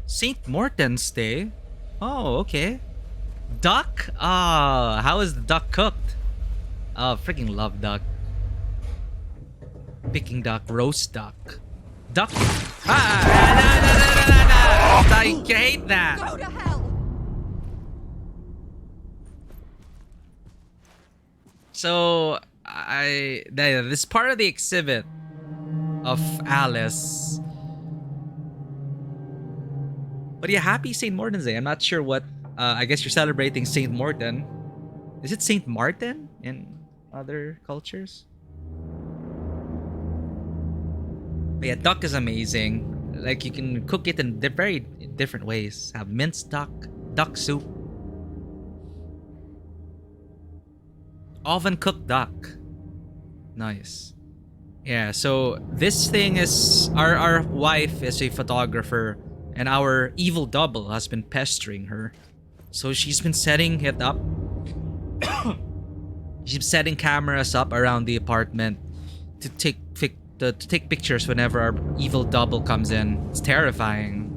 St. Morton's Day? Oh, okay. Duck? Ah, how is the duck cooked? Oh, freaking love duck. Picking duck, roast duck. Duck. Ah, no. I hate that. Go to hell! So, this part of the exhibit of Alice. But yeah, happy St. Morton's Day. I'm not sure what, I guess you're celebrating St. Morton. Is it St. Martin in other cultures? But yeah, duck is amazing. Like, you can cook it in very different ways. Have minced duck, duck soup, oven cooked duck. Nice. Yeah, so this thing is, our wife is a photographer. And our evil double has been pestering her. So she's been setting it up. She's setting cameras up around the apartment to take pictures whenever our evil double comes in. It's terrifying.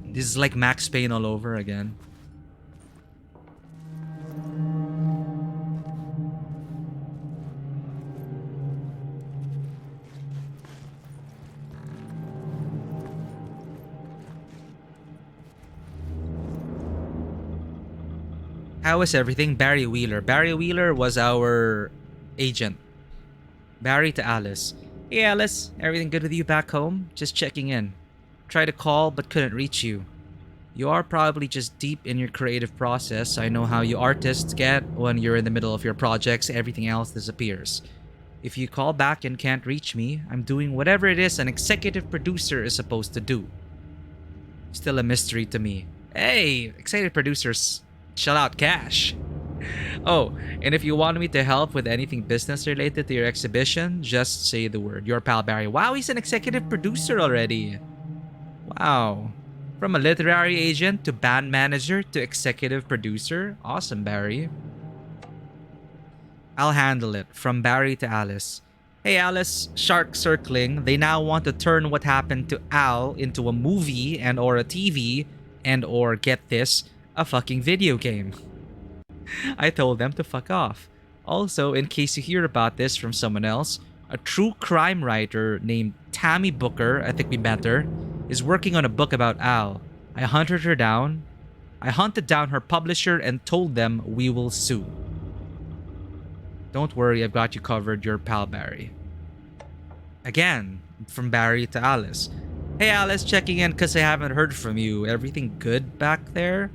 This is like Max Payne all over again. How is everything? Barry Wheeler. Barry Wheeler was our agent. Barry to Alice. Hey Alice, everything good with you back home? Just checking in. Tried to call but couldn't reach you. You are probably just deep in your creative process. I know how you artists get when you're in the middle of your projects, everything else disappears. If you call back and can't reach me, I'm doing whatever it is an executive producer is supposed to do. Still a mystery to me. Hey, executive producers shell out cash. Oh, and if you want me to help with anything business related to your exhibition, just say the word. Your pal Barry. Wow, he's an executive producer already. Wow. From a literary agent to band manager to executive producer. Awesome, Barry. I'll handle it. From Barry to Alice. Hey Alice, shark circling. They now want to turn what happened to Al into a movie and or a TV and or, get this, a fucking video game. I told them to fuck off. Also, in case you hear about this from someone else, a true crime writer named Tammy Booker, I think we met her, is working on a book about Al. I hunted down her publisher and told them we will sue. Don't worry, I've got you covered, your pal Barry. Again, from Barry to Alice. Hey Alice, checking in because I haven't heard from you. Everything good back there?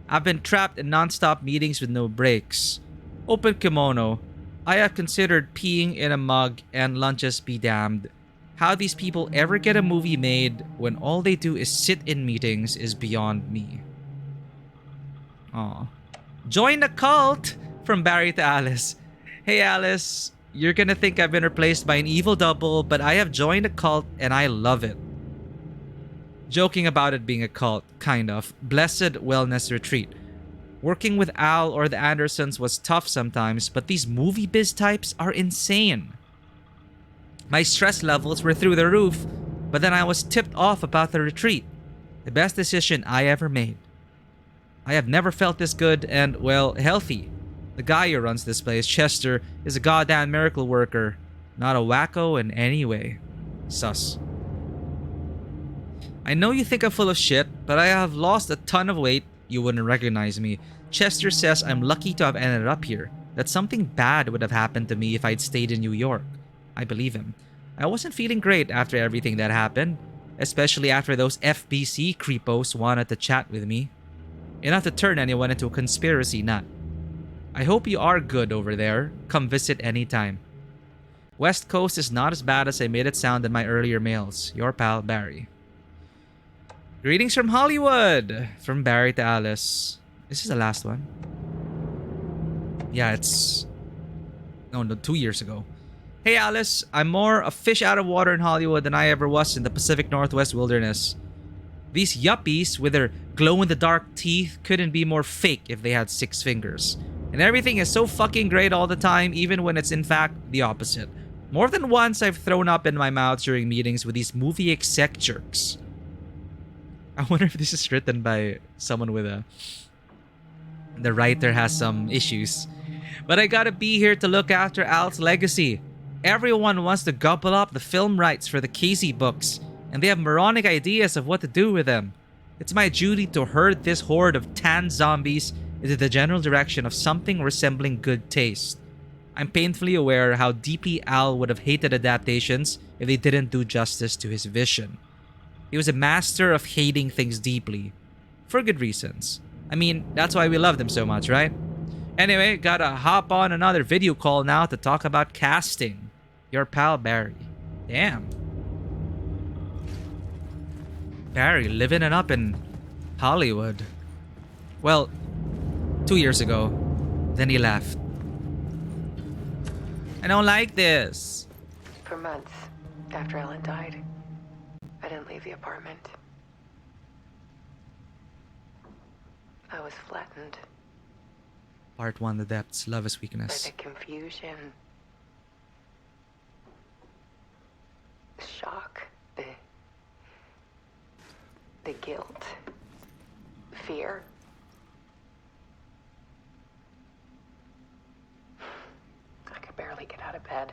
I've been trapped in non-stop meetings with no breaks. Open kimono. I have considered peeing in a mug and lunches be damned. How these people ever get a movie made when all they do is sit in meetings is beyond me. Aw. Join the cult! From Barry to Alice. Hey Alice, you're gonna think I've been replaced by an evil double, but I have joined a cult and I love it. Joking about it being a cult, kind of. Blessed wellness retreat. Working with Al or the Andersons was tough sometimes, but these movie biz types are insane. My stress levels were through the roof, but then I was tipped off about the retreat. The best decision I ever made. I have never felt this good and, well, healthy. The guy who runs this place, Chester, is a goddamn miracle worker. Not a wacko in any way. Sus. I know you think I'm full of shit, but I have lost a ton of weight. You wouldn't recognize me. Chester says I'm lucky to have ended up here. That something bad would have happened to me if I'd stayed in New York. I believe him. I wasn't feeling great after everything that happened. Especially after those FBC creepos wanted to chat with me. Enough to turn anyone into a conspiracy nut. I hope you are good over there. Come visit anytime. West Coast is not as bad as I made it sound in my earlier mails. Your pal, Barry. Greetings from Hollywood! From Barry to Alice. This is the last one. Yeah, it's... No, 2 years ago. Hey Alice, I'm more a fish out of water in Hollywood than I ever was in the Pacific Northwest wilderness. These yuppies with their glow-in-the-dark teeth couldn't be more fake if they had 6 fingers. And everything is so fucking great all the time, even when it's in fact the opposite. More than once I've thrown up in my mouth during meetings with these movie exec jerks. I wonder if this is written by someone with a... The writer has some issues. But I gotta be here to look after Al's legacy. Everyone wants to gobble up the film rights for the Casey books, and they have moronic ideas of what to do with them. It's my duty to herd this horde of tan zombies into the general direction of something resembling good taste. I'm painfully aware how deeply Al would have hated adaptations if they didn't do justice to his vision. He was a master of hating things deeply. For good reasons. I mean, that's why we loved him so much, right? Anyway, gotta hop on another video call now to talk about casting. Your pal Barry. Damn. Barry living it up in Hollywood. Well, 2 years ago. Then he left. I don't like this. For months after Ellen died, I didn't leave the apartment. I was flattened Part 1, The Depths, Love is by Weakness. the confusion, the shock, the guilt, fear. I could barely get out of bed.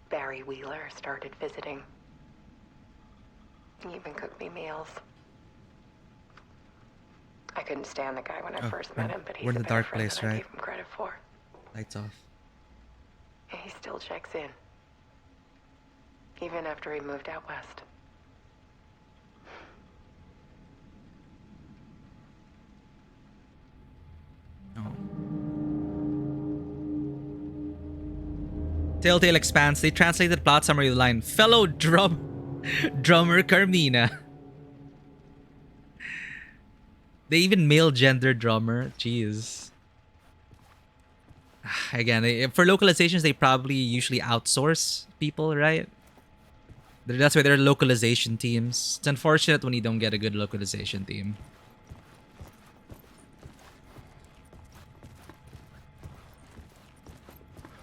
Barry Wheeler started visiting. He even cooked me meals. I couldn't stand the guy when I first met him, but he's we're in a the better dark friend place, than I right? gave him credit for. Lights off. And he still checks in. Even after he moved out west. Oh. Telltale Expanse, they translated plot summary of the line, fellow drummer Carmina. They even male gender drummer. Jeez. Again, for localizations, they probably usually outsource people, right? That's why they're localization teams. It's unfortunate when you don't get a good localization team.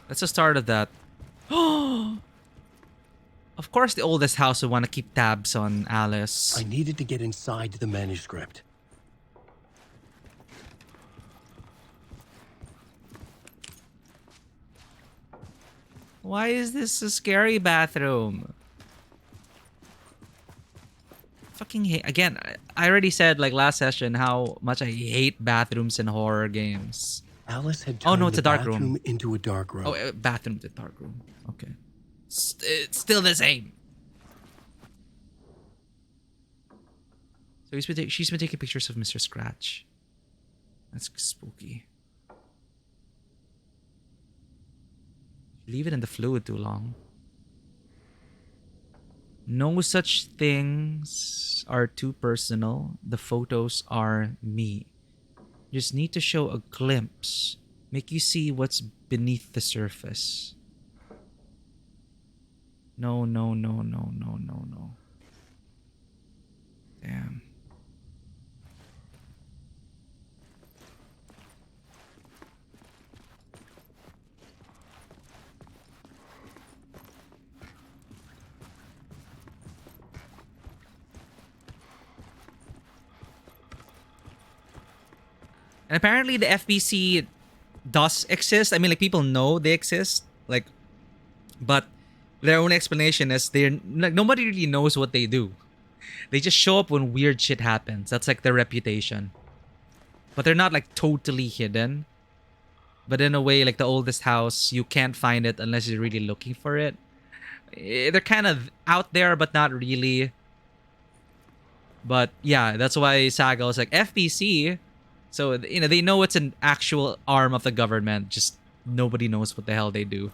That's the start of that. Of course the oldest house would want to keep tabs on Alice. I needed to get inside the manuscript. Why is this a scary bathroom? Fucking hate. Again, I already said like last session how much I hate bathrooms in horror games. Alice had Oh, turned no, it's the a dark bathroom room. into a dark room. Oh, bathroom to dark room. Okay. It's still the same. So she's been taking pictures of Mr. Scratch. That's spooky. Leave it in the fluid too long. No such things are too personal. The photos are me. Just need to show a glimpse. Make you see what's beneath the surface. No, no, no, no, no, no, no. Damn. And apparently the FBC does exist. I mean, like, people know they exist. Like, but their own explanation is they're like, nobody really knows what they do. They just show up when weird shit happens. That's like their reputation. But they're not like totally hidden. But in a way, like the oldest house, you can't find it unless you're really looking for it. They're kind of out there, but not really. But yeah, that's why Saga was like, FBC. So, you know, they know it's an actual arm of the government. Just nobody knows what the hell they do.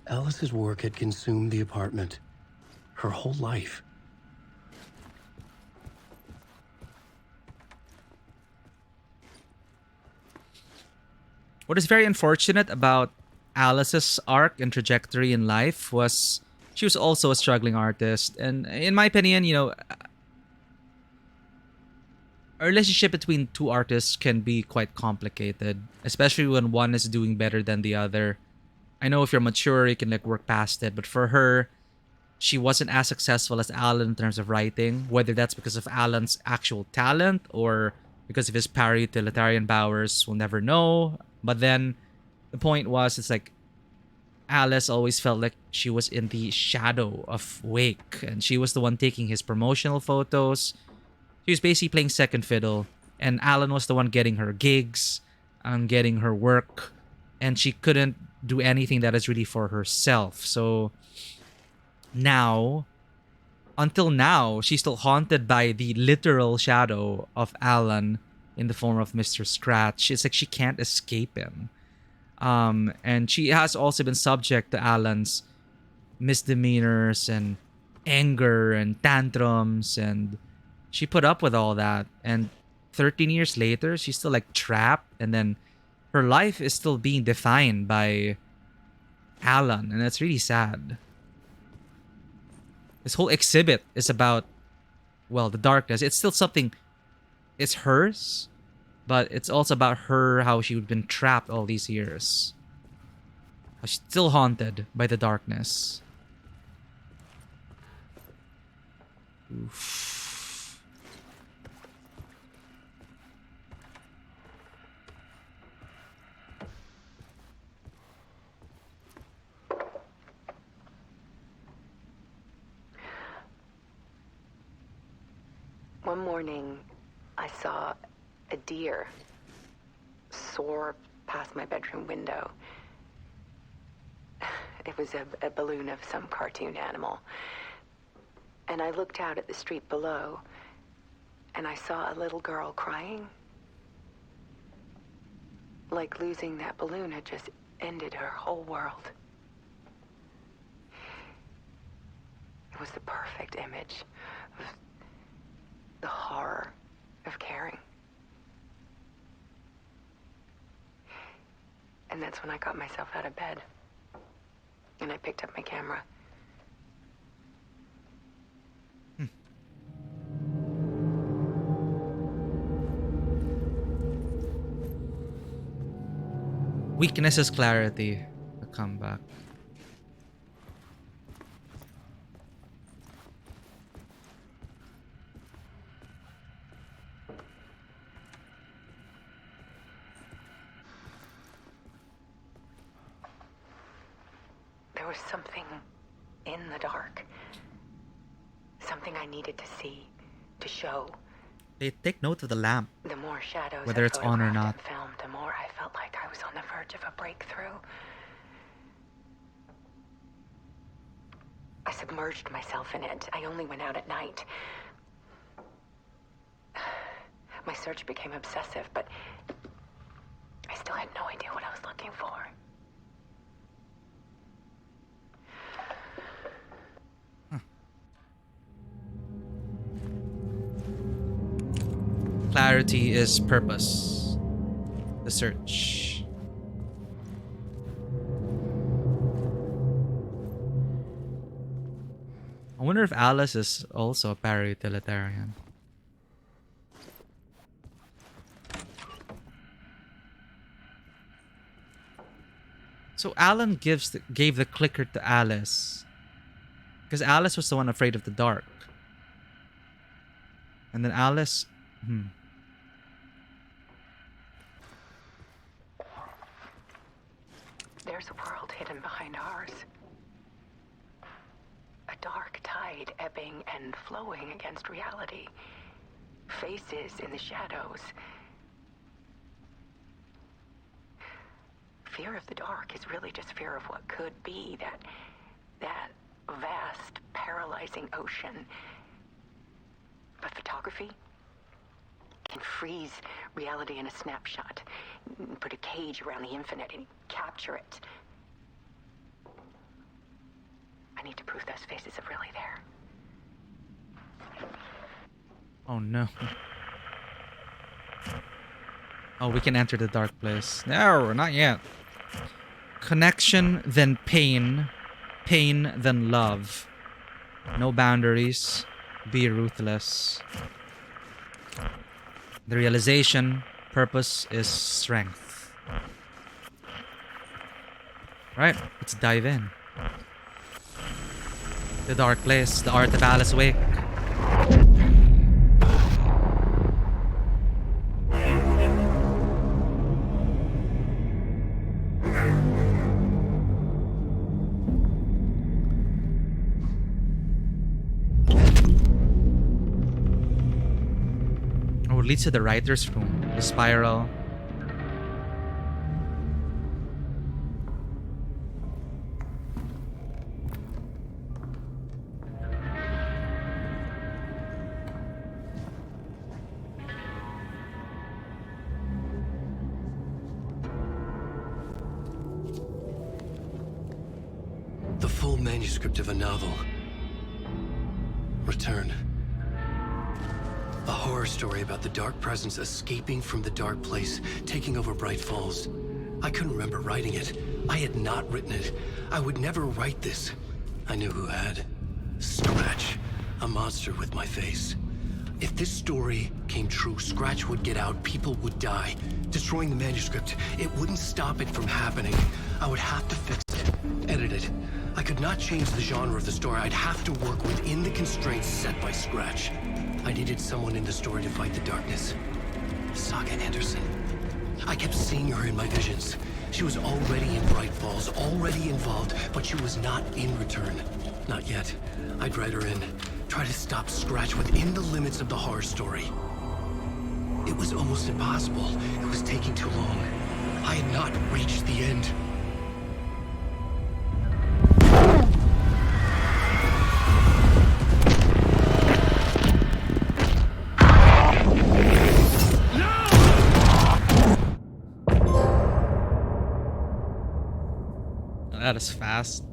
Alice's work had consumed the apartment. Her whole life. What is very unfortunate about Alice's arc and trajectory in life was she was also a struggling artist. And in my opinion, you know, a relationship between two artists can be quite complicated, especially when one is doing better than the other. I know if you're mature, you can like work past it, but for her, she wasn't as successful as Alan in terms of writing, whether that's because of Alan's actual talent or because of his para-utilitarian powers, we'll never know. But then the point was, it's like Alice always felt like she was in the shadow of Wake, and she was the one taking his promotional photos. She was basically playing second fiddle, and Alan was the one getting her gigs and getting her work, and she couldn't do anything that is really for herself. So now, until now, she's still haunted by the literal shadow of Alan in the form of Mr. Scratch. It's like she can't escape him. And she has also been subject to Alan's misdemeanors and anger and tantrums, and she put up with all that. And 13 years later, she's still like trapped, and then her life is still being defined by Alan, and it's really sad. This whole exhibit is about, well, the darkness. It's still something, it's hers, but it's also about her, how she'd been trapped all these years. How she's still haunted by the darkness. Oof. One morning, I saw a deer soar past my bedroom window. It was a balloon of some cartoon animal. And I looked out at the street below, and I saw a little girl crying. Like losing that balloon had just ended her whole world. It was the perfect image of the horror of caring. And that's when I got myself out of bed. And I picked up my camera. Weakness is clarity. A comeback. There was something in the dark. Something I needed to see, to show. They take note of the lamp, The more shadows whether I it's on or photographed not. and filmed, the more I felt like I was on the verge of a breakthrough. I submerged myself in it. I only went out at night. My search became obsessive, but I still had no idea what I was looking for. Clarity is purpose. The search. I wonder if Alice is also a para-utilitarian. So Alan gave the clicker to Alice because Alice was the one afraid of the dark. And then Alice... There's a world hidden behind ours. A dark tide ebbing and flowing against reality. Faces in the shadows. Fear of the dark is really just fear of what could be, that vast, paralyzing ocean. But photography can freeze reality in a snapshot, put a cage around the infinite and capture it. I need to prove those faces are really there. Oh no. Oh, we can enter the dark place. No, not yet. Connection, then pain. Pain, then love. No boundaries. Be ruthless. The realization, purpose is strength. Right, let's dive in. The dark place, the art of Alice Wake. Oh, it leads to the writer's room, the spiral. The full manuscript of a novel. Return. A horror story about the dark presence escaping from the dark place, taking over Bright Falls. I couldn't remember writing it. I had not written it. I would never write this. I knew who had. Scratch. A monster with my face. If this story came true, Scratch would get out, people would die. Destroying the manuscript, it wouldn't stop it from happening. I would have to fix it, edit it. I could not change the genre of the story. I'd have to work within the constraints set by Scratch. I needed someone in the story to fight the darkness. Saga Anderson. I kept seeing her in my visions. She was already in Bright Falls, already involved, but she was not in Return. Not yet. I'd write her in. Try to stop Scratch within the limits of the horror story. It was almost impossible. It was taking too long. I had not reached the end. That is fast.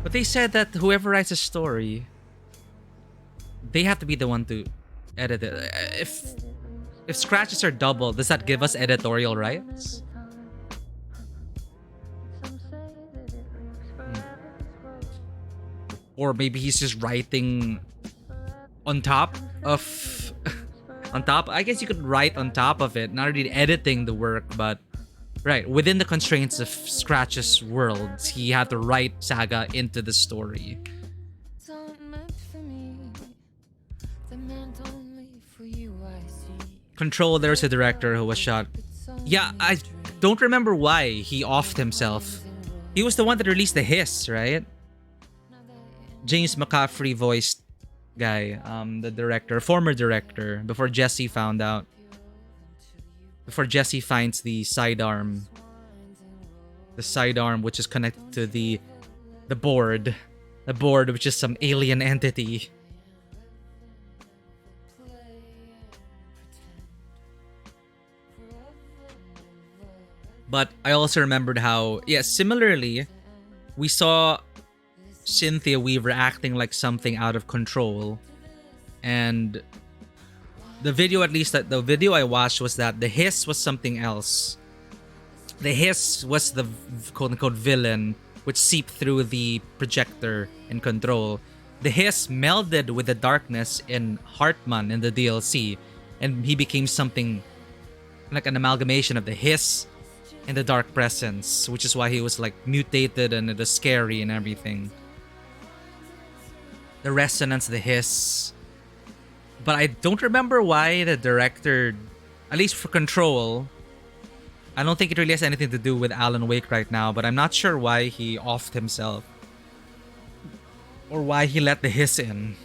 But they said that whoever writes a story, they have to be the one to edit it. If scratches are double, does that give us editorial rights? Or maybe he's just writing on top of on top. I guess you could write on top of it, not really editing the work, but right within the constraints of Scratch's world, he had to write Saga into the story. Control, there's a director who was shot. Yeah, I don't remember why he offed himself. He was the one that released the hiss, right? James McCaffrey voiced guy, the director, former director, before Jesse found out. Before Jesse finds the sidearm the sidearm, which is connected to the board. The board, which is some alien entity. But I also remembered how, yeah, similarly, we saw Cynthia Weaver acting like something out of control. And the video, at least the video I watched, was that the hiss was something else. The hiss was the quote-unquote villain, which seeped through the projector and control. The hiss melded with the darkness in Hartman in the DLC, and he became something like an amalgamation of the hiss and the dark presence, which is why he was like mutated and it was scary and everything. The resonance, the hiss. But I don't remember why the director, at least for Control, I don't think it really has anything to do with Alan Wake right now, but I'm not sure why he offed himself. Or why he let the hiss in.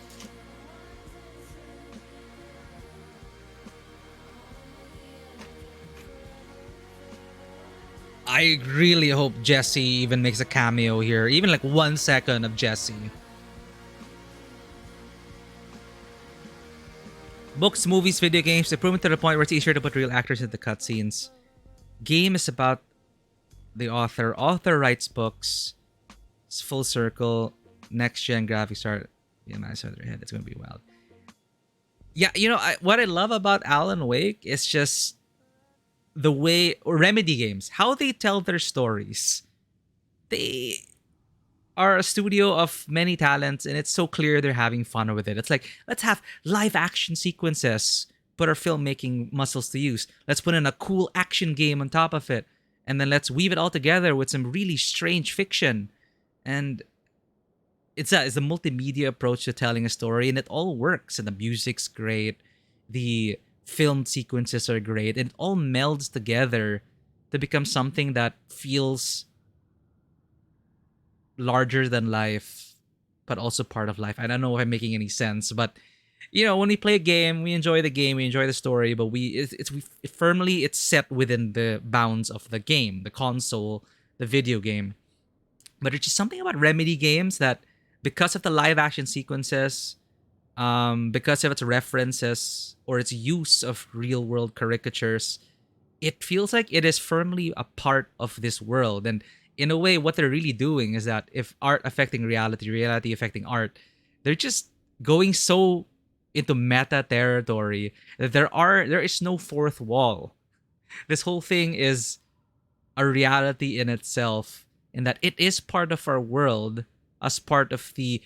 I really hope Jesse even makes a cameo here. Even like 1 second of Jesse. Books, movies, video games, improvement to the point where it's easier to put real actors into cutscenes. Game is about the author. Author writes books. It's full circle. Next gen graphics art. Yeah, man, I saw their head. It's gonna be wild. Yeah, you know what I love about Alan Wake is just the way, or Remedy games, how they tell their stories. They are a studio of many talents, and it's so clear they're having fun with it. It's like, let's have live action sequences, put our filmmaking muscles to use. Let's put in a cool action game on top of it, and then let's weave it all together with some really strange fiction. And it's a multimedia approach to telling a story, and it all works. And the music's great, the filmed sequences are great, and it all melds together to become something that feels larger than life, but also part of life. I don't know if I'm making any sense, but you know, when we play a game, we enjoy the game, we enjoy the story, but it's set within the bounds of the game, the console, the video game. But it's just something about Remedy games that, because of the live action sequences, because of its references or its use of real world caricatures, it feels like it is firmly a part of this world. And in a way, what they're really doing is that if art affecting reality, reality affecting art, they're just going so into meta territory that there is no fourth wall. This whole thing is a reality in itself, in that it is part of our world as part of the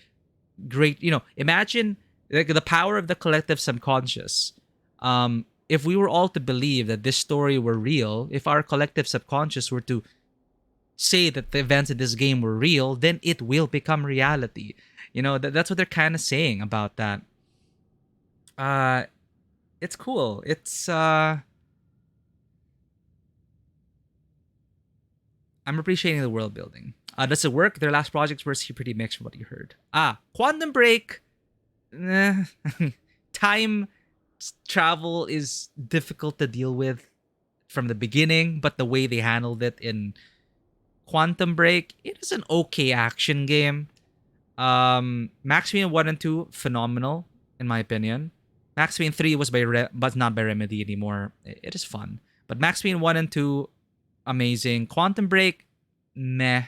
great, imagine like the power of the collective subconscious. If we were all to believe that this story were real, if our collective subconscious were to say that the events in this game were real, then it will become reality. That's what they're kind of saying about that. It's cool. I'm appreciating the world building. Does it work? Their last projects were pretty mixed from what you heard. Quantum Break. Time travel is difficult to deal with from the beginning, but the way they handled it in Quantum Break, it is an okay action game. Max Payne 1 and 2, phenomenal, in my opinion. Max Payne 3 was but not by Remedy anymore. It is fun. But Max Payne 1 and 2, amazing. Quantum Break, meh.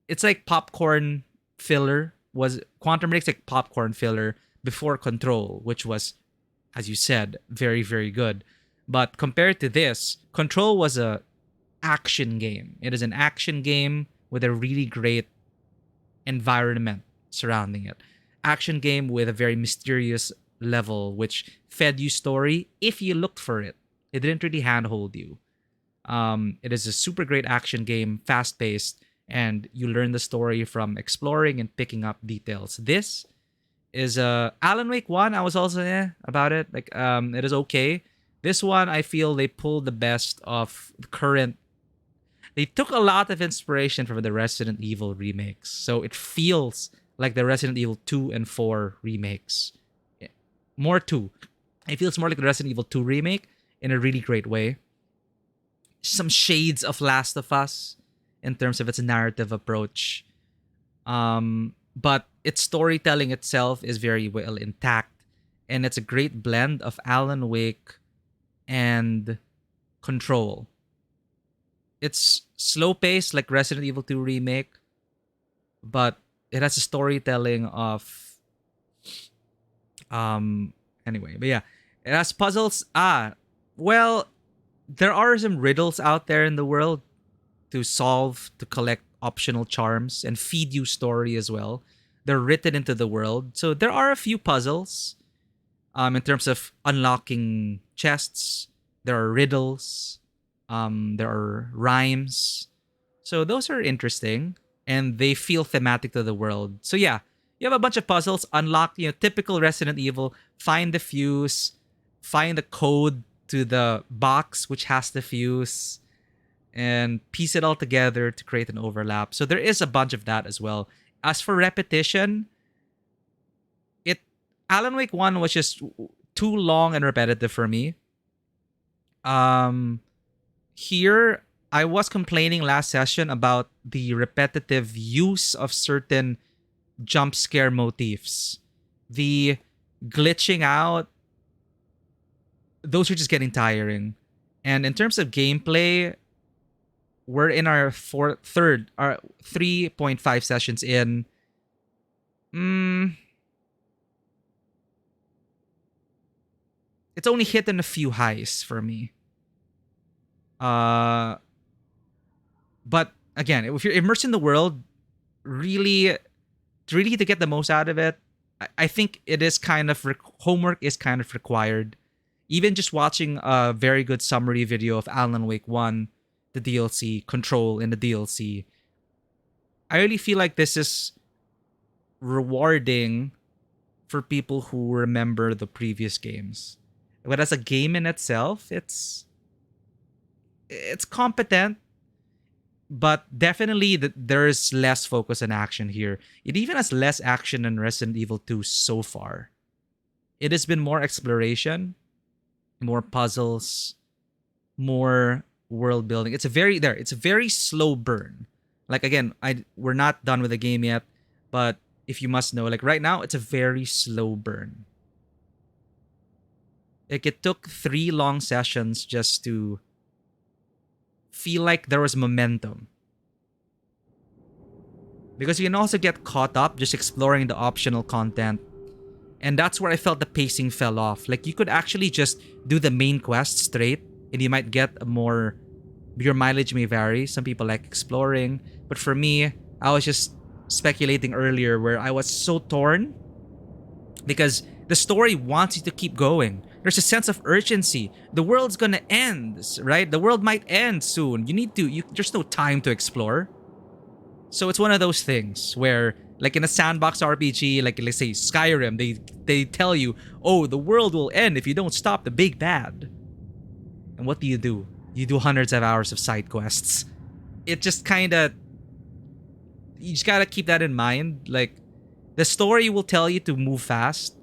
It's like popcorn filler. Quantum Break's like popcorn filler before Control, which was, as you said, very, very good. But compared to this, Control was a action game. It is an action game with a really great environment surrounding it. Action game with a very mysterious level, which fed you story if you looked for it. It didn't really handhold you. It is a super great action game, fast-paced, and you learn the story from exploring and picking up details. This is Alan Wake 1. I was also about it. Like, it is okay. This one, I feel they pulled the best of the current. They took a lot of inspiration from the Resident Evil remakes, so it feels like the Resident Evil 2 and 4 remakes. More 2. It feels more like the Resident Evil 2 remake in a really great way. some shades of Last of Us in terms of its narrative approach. But its storytelling itself is very well intact, and it's a great blend of Alan Wake and Control. It's slow paced like Resident Evil 2 Remake, but it has a storytelling of anyway, but yeah, it has puzzles. Well, there are some riddles out there in the world to solve, to collect optional charms and feed you story as well. They're written into the world. So there are a few puzzles in terms of unlocking chests. There are riddles. There are rhymes. So those are interesting and they feel thematic to the world. So yeah, you have a bunch of puzzles, unlock, typical Resident Evil, find the fuse, find the code to the box which has the fuse, and piece it all together to create an overlap. So there is a bunch of that as well. As for repetition, Alan Wake 1 was just too long and repetitive for me. Here, I was complaining last session about the repetitive use of certain jump scare motifs. The glitching out, those are just getting tiring. And in terms of gameplay, we're in our 3.5 sessions in. It's only hitting a few highs for me. But again, if you're immersed in the world, really to get the most out of it, I think it is kind of homework is kind of required. Even just watching a very good summary video of Alan Wake 1, the DLC, Control in the DLC, I really feel like this is rewarding for people who remember the previous games. But as a game in itself, it's competent, but definitely there's less focus on action here. It even has less action than Resident Evil 2 so far. It has been more exploration, more puzzles, more world building. It's a very slow burn. Like again, we're not done with the game yet, but if you must know, like right now, it's a very slow burn. Like it took 3 long sessions just to feel like there was momentum. Because you can also get caught up just exploring the optional content. And that's where I felt the pacing fell off. Like you could actually just do the main quest straight and you might get your mileage may vary. Some people like exploring. But for me, I was just speculating earlier where I was so torn because the story wants you to keep going. There's a sense of urgency. The world's gonna end, right? The world might end soon. There's no time to explore. So it's one of those things where, like in a sandbox RPG, like let's say Skyrim, they tell you, oh, the world will end if you don't stop the big bad. And what do? You do hundreds of hours of side quests. It just kind of, you just gotta keep that in mind. Like, the story will tell you to move fast,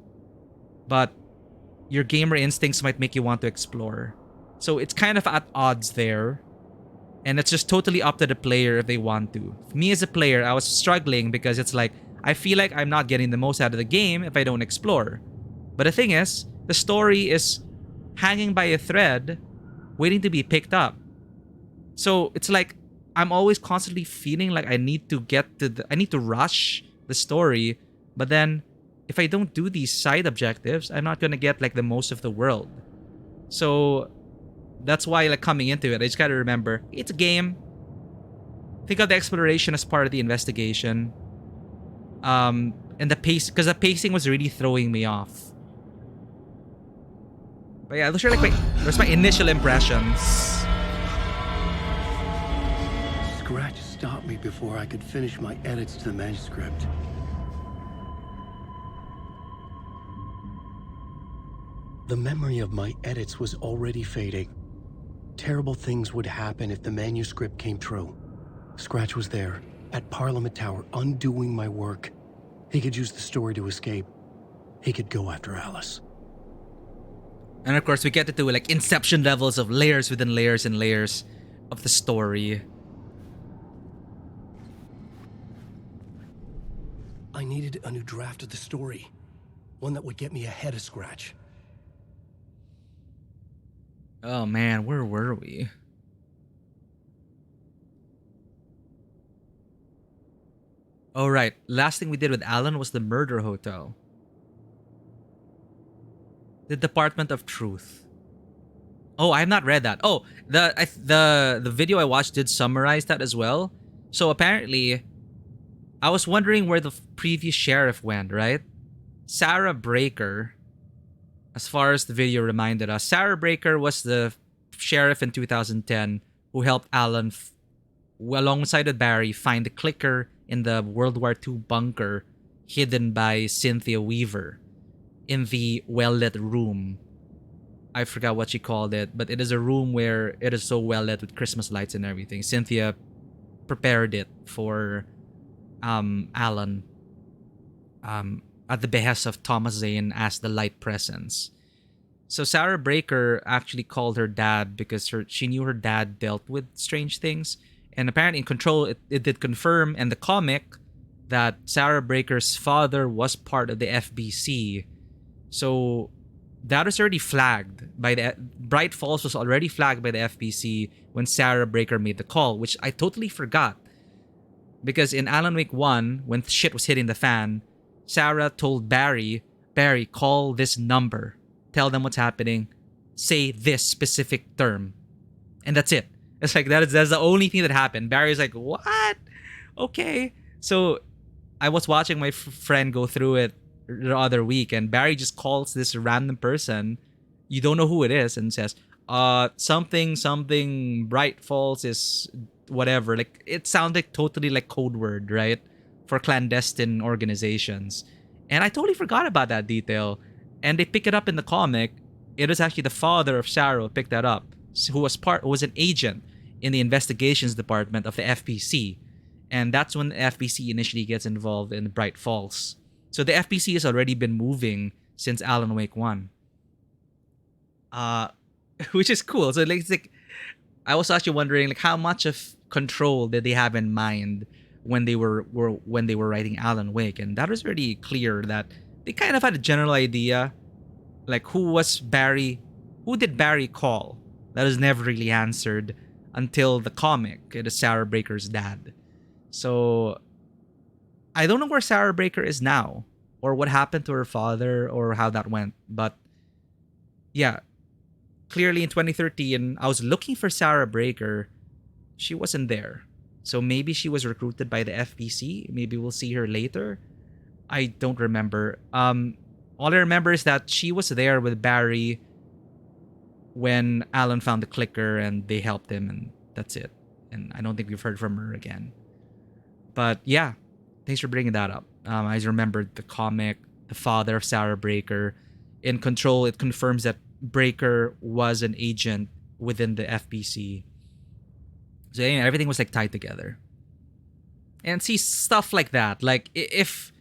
but your gamer instincts might make you want to explore. So it's kind of at odds there. And it's just totally up to the player if they want to. Me as a player, I was struggling because it's like, I feel like I'm not getting the most out of the game if I don't explore. But the thing is, the story is hanging by a thread, waiting to be picked up. So it's like, I'm always constantly feeling like I need to rush the story. But then, if I don't do these side objectives, I'm not gonna get like the most of the world. So that's why, like, coming into it, I just gotta remember it's a game. Think of the exploration as part of the investigation. And the pace, because the pacing was really throwing me off. But yeah, those are like my initial impressions. Scratch stopped me before I could finish my edits to the manuscript. The memory of my edits was already fading. Terrible things would happen if the manuscript came true. Scratch was there, at Parliament Tower, undoing my work. He could use the story to escape. He could go after Alice. And of course, we get to do like Inception levels of layers within layers and layers. of the story. I needed a new draft of the story. One that would get me ahead of Scratch. Oh man, where were we? Oh right, last thing we did with Alan was the Murder Hotel. The Department of Truth. Oh, I have not read that. Oh, the video I watched did summarize that as well. So apparently, I was wondering where the previous sheriff went, right? Sarah Breaker, as far as the video reminded us, Sarah Breaker was the sheriff in 2010 who helped Alan, alongside with Barry, find the clicker in the World War II bunker hidden by Cynthia Weaver in the well-lit room. I forgot what she called it, but it is a room where it is so well-lit with Christmas lights and everything. Cynthia prepared it for Alan at the behest of Thomas Zane as the light presence. So Sarah Breaker actually called her dad because she knew her dad dealt with strange things. And apparently in Control, it did confirm in the comic that Sarah Breaker's father was part of the FBC. So that was already flagged by the... Bright Falls was already flagged by the FBC when Sarah Breaker made the call, which I totally forgot. Because in Alan Wake 1, when shit was hitting the fan, Sarah told Barry, call this number. Tell them what's happening. Say this specific term. And that's it. It's like, that's the only thing that happened. Barry's like, what? Okay. So I was watching my friend go through it the other week, and Barry just calls this random person. You don't know who it is, and says, something Bright Falls is whatever. Like, it sounded totally like code word, right? For clandestine organizations. And I totally forgot about that detail. And they pick it up in the comic. It is actually the father of Sarah who picked that up, who was an agent in the investigations department of the FBC. And that's when the FBC initially gets involved in Bright Falls. So the FBC has already been moving since Alan Wake 1. Which is cool. So it's like I was actually wondering, like, how much of Control did they have in mind when they were writing Alan Wake? And that was already clear that they kind of had a general idea, like who did Barry call? That is never really answered until the comic. It is Sarah Breaker's dad. So I don't know where Sarah Breaker is now, or what happened to her father, or how that went. But yeah, clearly in 2013, I was looking for Sarah Breaker. She wasn't there. So maybe she was recruited by the FBC. Maybe we'll see her later. I don't remember. All I remember is that she was there with Barry when Alan found the clicker and they helped him, and that's it. And I don't think we've heard from her again. But yeah, thanks for bringing that up. I remembered the comic, the father of Sarah Breaker. In Control, it confirms that Breaker was an agent within the FBC. So yeah, everything was like tied together. And see, stuff like that. Like if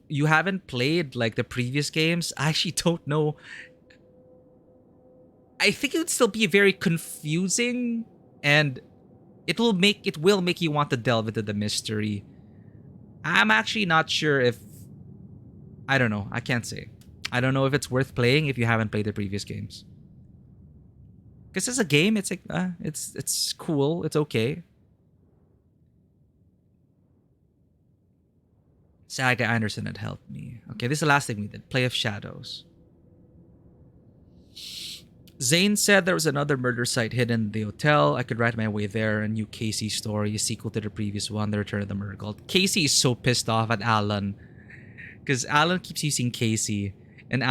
you haven't played like the previous games, I actually don't know. I think it would still be very confusing, and it will make you want to delve into the mystery. I'm actually not sure if... I don't know. I can't say. I don't know if it's worth playing if you haven't played the previous games. Because as a game, it's like it's cool. It's okay. Saga Anderson had helped me. Okay, this is the last thing we did. Play of Shadows. Zane said there was another murder site hidden in the hotel. I could write my way there. A new Casey story, a sequel to the previous one, The Return of the Murder Cult. Casey is so pissed off at Alan. Because Alan keeps using Casey. And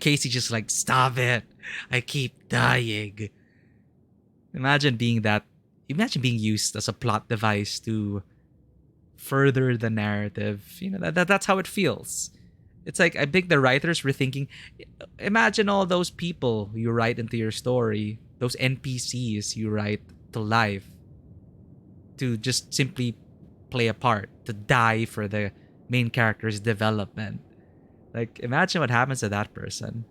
Casey just like, stop it. I keep dying. Imagine being used as a plot device to further the narrative. You know, that's how it feels. It's like, I think the writers were thinking, imagine all those people you write into your story, those NPCs you write to life, to just simply play a part, to die for the main character's development. Like, imagine what happens to that person.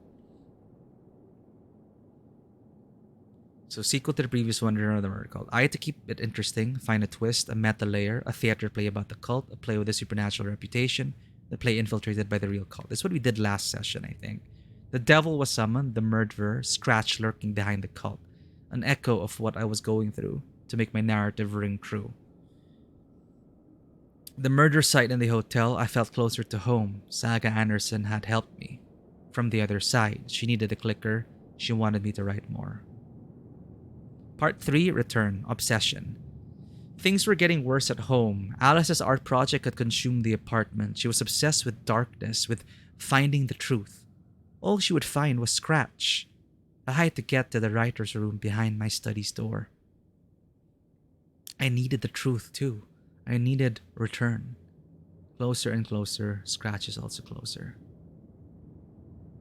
So sequel to the previous one, Return of the Murder Cult. I had to keep it interesting, find a twist, a meta layer, a theater play about the cult, a play with a supernatural reputation, the play infiltrated by the real cult. That's what we did last session, I think. The devil was summoned, the murderer, Scratch lurking behind the cult. An echo of what I was going through to make my narrative ring true. The murder site in the hotel, I felt closer to home. Saga Anderson had helped me. From the other side, she needed a clicker. She wanted me to write more. Part 3, Return, Obsession. Things were getting worse at home. Alice's art project had consumed the apartment. She was obsessed with darkness, with finding the truth. All she would find was Scratch. I had to get to the writer's room behind my study's door. I needed the truth too. I needed return. Closer and closer, Scratch is also closer.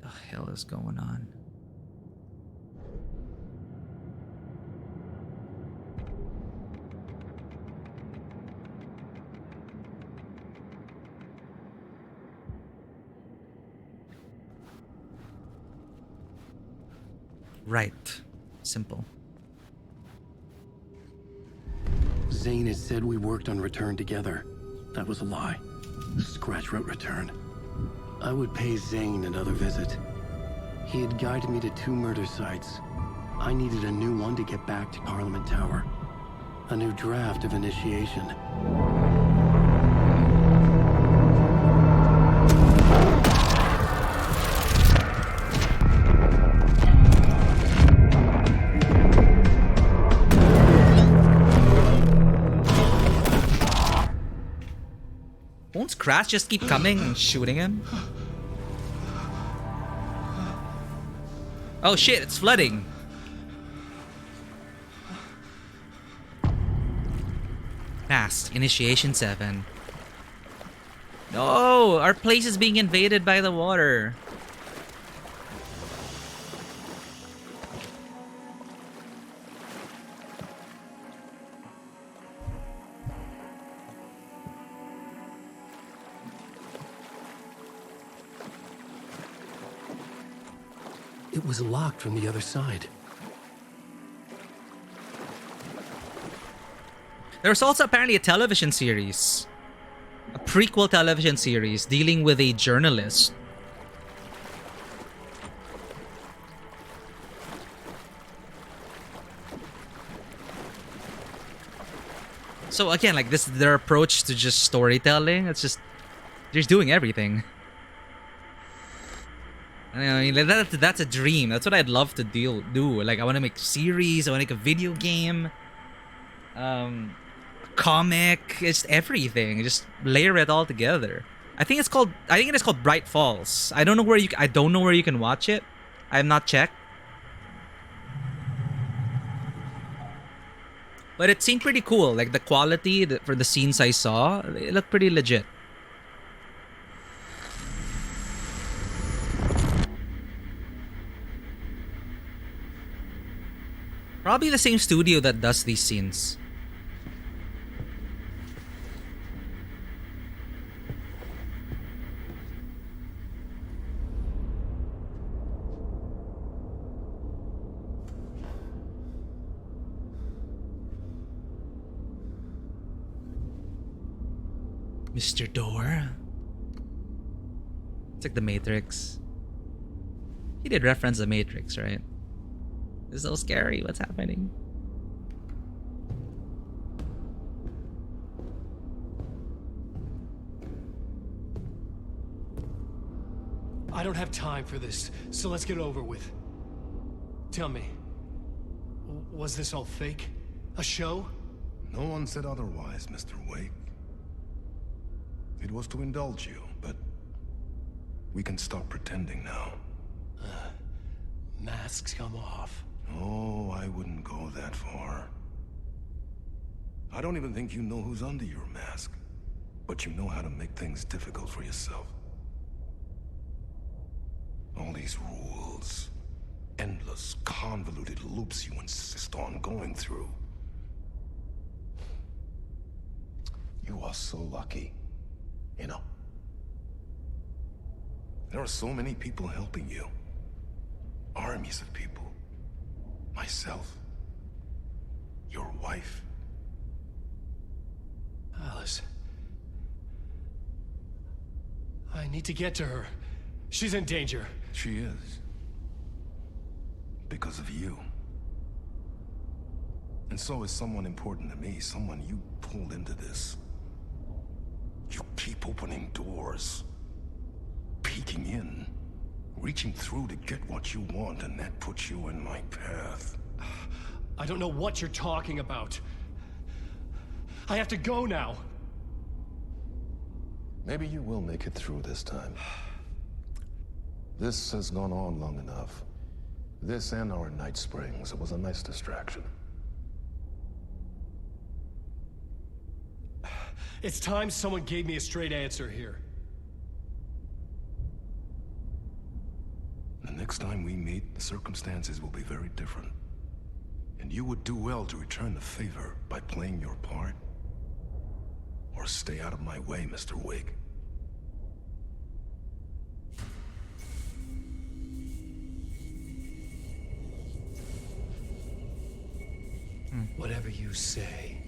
The hell is going on? Right. Simple. Zane had said we worked on Return together. That was a lie. Scratch wrote Return. I would pay Zane another visit. He had guided me to 2 murder sites. I needed a new one to get back to Parliament Tower. A new draft of Initiation. Won't Scratch just keep coming and shooting him? Oh shit, it's flooding. Past Initiation 7. No, our place is being invaded by the water. It was locked from the other side. There was also apparently a television series. A prequel television series dealing with a journalist. So again, like this, their approach to just storytelling, it's just, they're just doing everything. I mean, that's a dream. That's what I'd love to do. Like, I want to make a series. I want to make a video game. Comic. It's everything. Just layer it all together. I think it is called Bright Falls. I don't know where you can watch it. I have not checked. But it seemed pretty cool. Like the quality for the scenes I saw, it looked pretty legit. Probably the same studio that does these scenes. Mr. Door? It's like the Matrix. He did reference the Matrix, right? It's so scary. What's happening? I don't have time for this, so let's get over with. Tell me, was this all fake? A show? No one said otherwise, Mr. Wake. It was to indulge you, but we can stop pretending now. Masks come off. Oh, I wouldn't go that far. I don't even think you know who's under your mask, but you know how to make things difficult for yourself. All these rules, endless, convoluted loops you insist on going through. You are so lucky, you know. There are so many people helping you. Armies of people. Myself. Your wife. Alice. I need to get to her. She's in danger. She is. Because of you. And so is someone important to me, someone you pulled into this. You keep opening doors, peeking in, reaching through to get what you want, and that puts you in my path. I don't know what you're talking about. I have to go now. Maybe you will make it through this time. This has gone on long enough. This and our night springs. It was a nice distraction. It's time someone gave me a straight answer here. The next time we meet, the circumstances will be very different. And you would do well to return the favor by playing your part. Or stay out of my way, Mr. Wig. Whatever you say.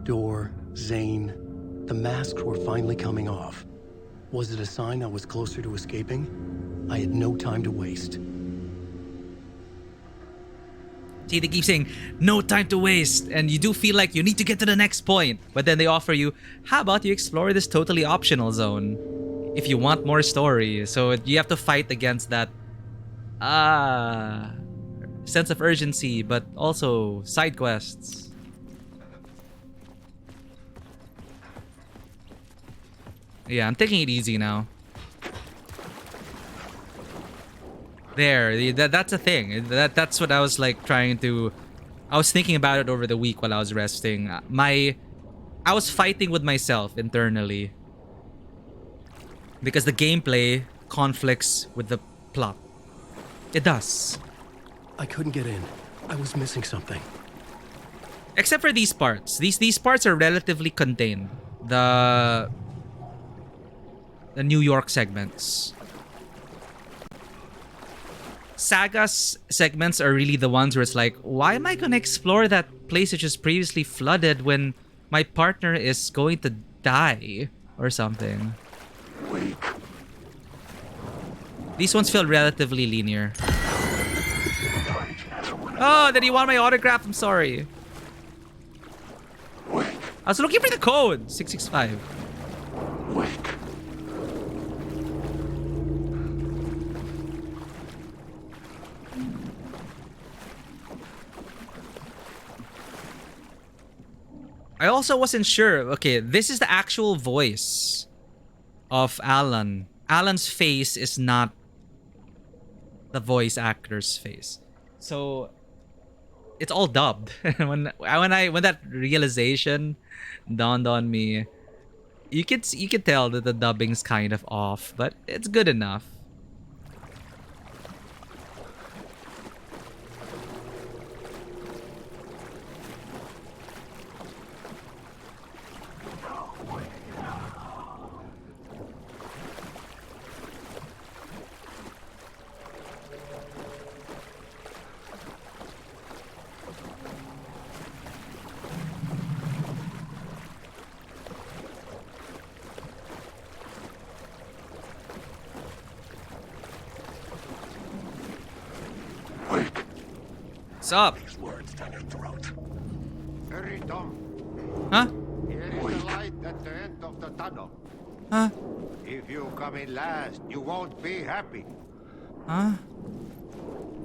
Door, Zane, the masks were finally coming off. Was it a sign I was closer to escaping? I had no time to waste. See, they keep saying, no time to waste, and you do feel like you need to get to the next point. But then they offer you, how about you explore this totally optional zone? If you want more story. So you have to fight against that sense of urgency, but also side quests. Yeah, I'm taking it easy now. There, that's a thing. That's what I was like trying to... I was thinking about it over the week while I was resting. I was fighting with myself internally. Because the gameplay conflicts with the plot. It does. I couldn't get in. I was missing something. Except for these parts. These parts are relatively contained. The New York segments. Saga's segments are really the ones where it's like, why am I gonna explore that place which is previously flooded when my partner is going to die or something? These ones feel relatively linear. Oh, did he want my autograph? I'm sorry. I was looking for the code. 665. I also wasn't sure. Okay, this is the actual voice of Alan. Alan's face is not the voice actor's face. So it's all dubbed. when that realization dawned on me, you could tell that the dubbing's kind of off, but it's good enough. What's up? Words down your throat. Hurry, Tom. Huh? Here is the light at the end of the tunnel. Huh? If you come in last, you won't be happy. Huh?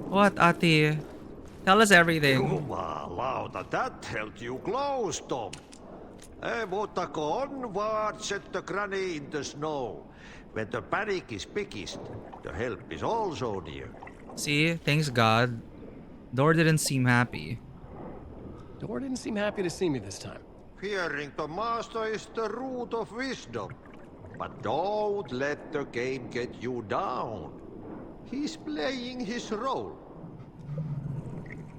What, Ati? Tell us everything. Jumalauta, that held you close, Tom. Mutta go onward, set the granny in the snow. When the panic is biggest, the help is also near. See, thanks God. Dor didn't seem happy. Dor didn't seem happy to see me this time. Fearing the master is the root of wisdom. But don't let the game get you down. He's playing his role.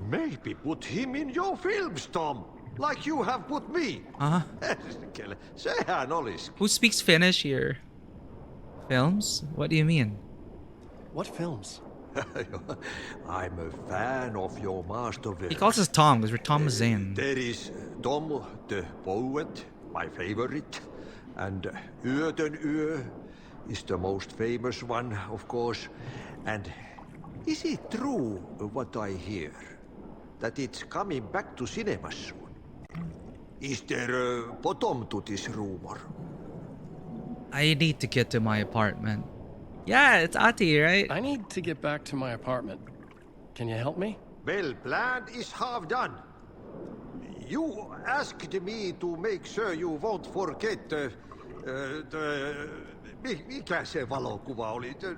Maybe put him in your films, Tom. Like you have put me. Uh-huh. Sehän olisi. Who speaks Finnish here? Films? What do you mean? What films? I'm a fan of your masterwork. He calls us Tom because we're Tom Zane. There is Tom the poet, my favorite, and Öden Ö is the most famous one, of course. And is it true what I hear? That it's coming back to cinemas soon? Is there a bottom to this rumor? I need to get to my apartment. Yeah, it's Ati, right? I need to get back to my apartment. Can you help me? Well, plan is half done. You asked me to make sure you won't forget mikä se valokuva oli? The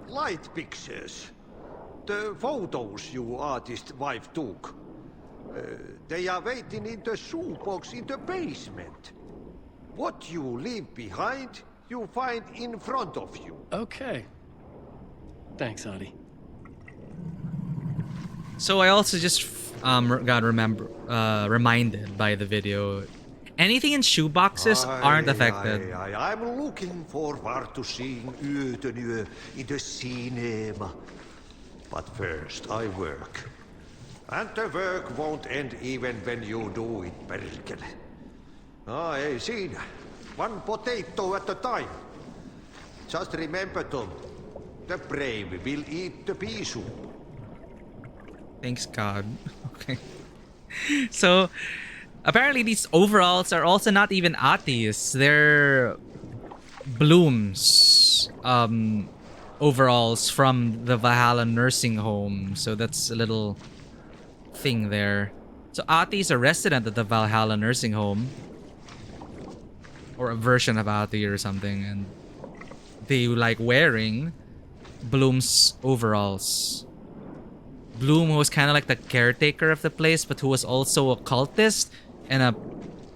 light pictures. The photos your artist wife took. They are waiting in the shoebox in the basement. What you leave behind, you find in front of you. Okay. Thanks, Adi. So I also just got reminded by the video. Anything in shoeboxes aren't affected. I'm looking forward to seeing Öden in the cinema. But first, I work. And the work won't end even when you do it, perkele. Ei siinä. One potato at a time. Just remember, Tom, the brave will eat the pea soup. Thanks God. Okay. So apparently these overalls are also not even Ati's. They're Bloom's overalls from the Valhalla nursing home. So that's a little thing there. So Ati's a resident at the Valhalla nursing home. Or a version of Ati or something. And they like wearing Bloom's overalls. Bloom was kind of like the caretaker of the place, but who was also a cultist and a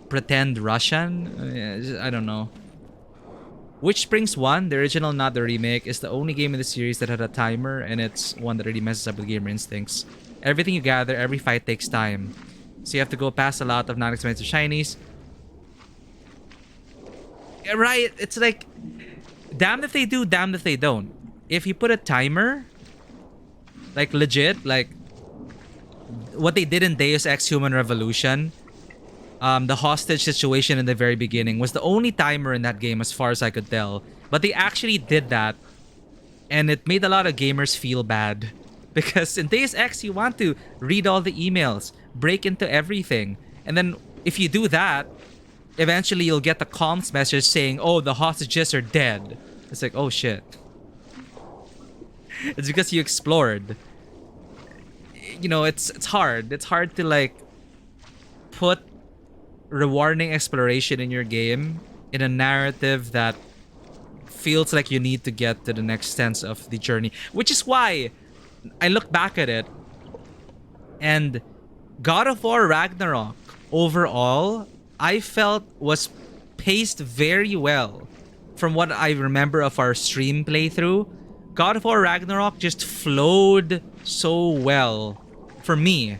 pretend Russian. I don't know. Witch Springs 1, the original, not the remake, is the only game in the series that had a timer, and it's one that really messes up with gamer instincts. Everything you gather, every fight takes time. So you have to go past a lot of non-expensive shinies. Yeah, right, it's like, damned if they do, damned if they don't. If you put a timer, like legit, like what they did in Deus Ex Human Revolution, the hostage situation in the very beginning was the only timer in that game as far as I could tell. But they actually did that, and it made a lot of gamers feel bad. Because in Deus Ex, you want to read all the emails, break into everything. And then if you do that, eventually you'll get the comms message saying, oh, the hostages are dead. It's like, oh shit. It's because you explored. You know, it's hard. It's hard to like put rewarding exploration in your game in a narrative that feels like you need to get to the next sense of the journey. Which is why I look back at it, and God of War Ragnarok overall, I felt was paced very well from what I remember of our stream playthrough. God of War Ragnarok just flowed so well for me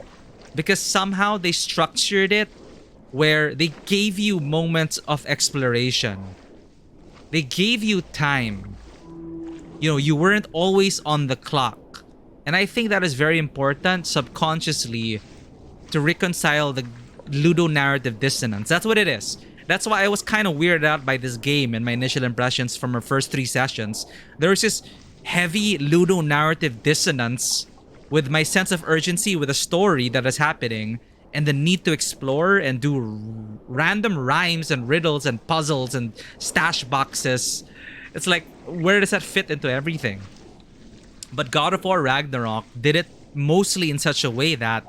because somehow they structured it where they gave you moments of exploration. They gave you time. You know, you weren't always on the clock. And I think that is very important subconsciously to reconcile the ludonarrative dissonance. That's what it is. That's why I was kind of weirded out by this game and my initial impressions from our first 3 sessions. There was this heavy ludonarrative dissonance with my sense of urgency with a story that is happening and the need to explore and do random rhymes and riddles and puzzles and stash boxes. It's like, where does that fit into everything? But God of War Ragnarok did it mostly in such a way that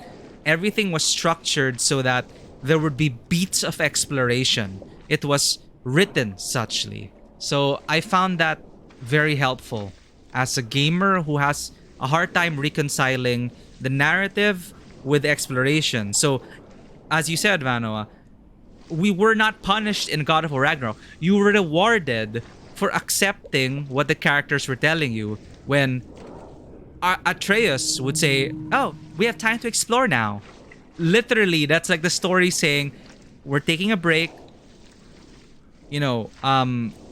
everything was structured so that there would be beats of exploration. It was written suchly. So I found that very helpful as a gamer who has a hard time reconciling the narrative with exploration. So, as you said, Vanoa, we were not punished in God of War Ragnarok. You were rewarded for accepting what the characters were telling you when Atreus would say, oh, we have time to explore now. Literally, that's like the story saying, we're taking a break. You know,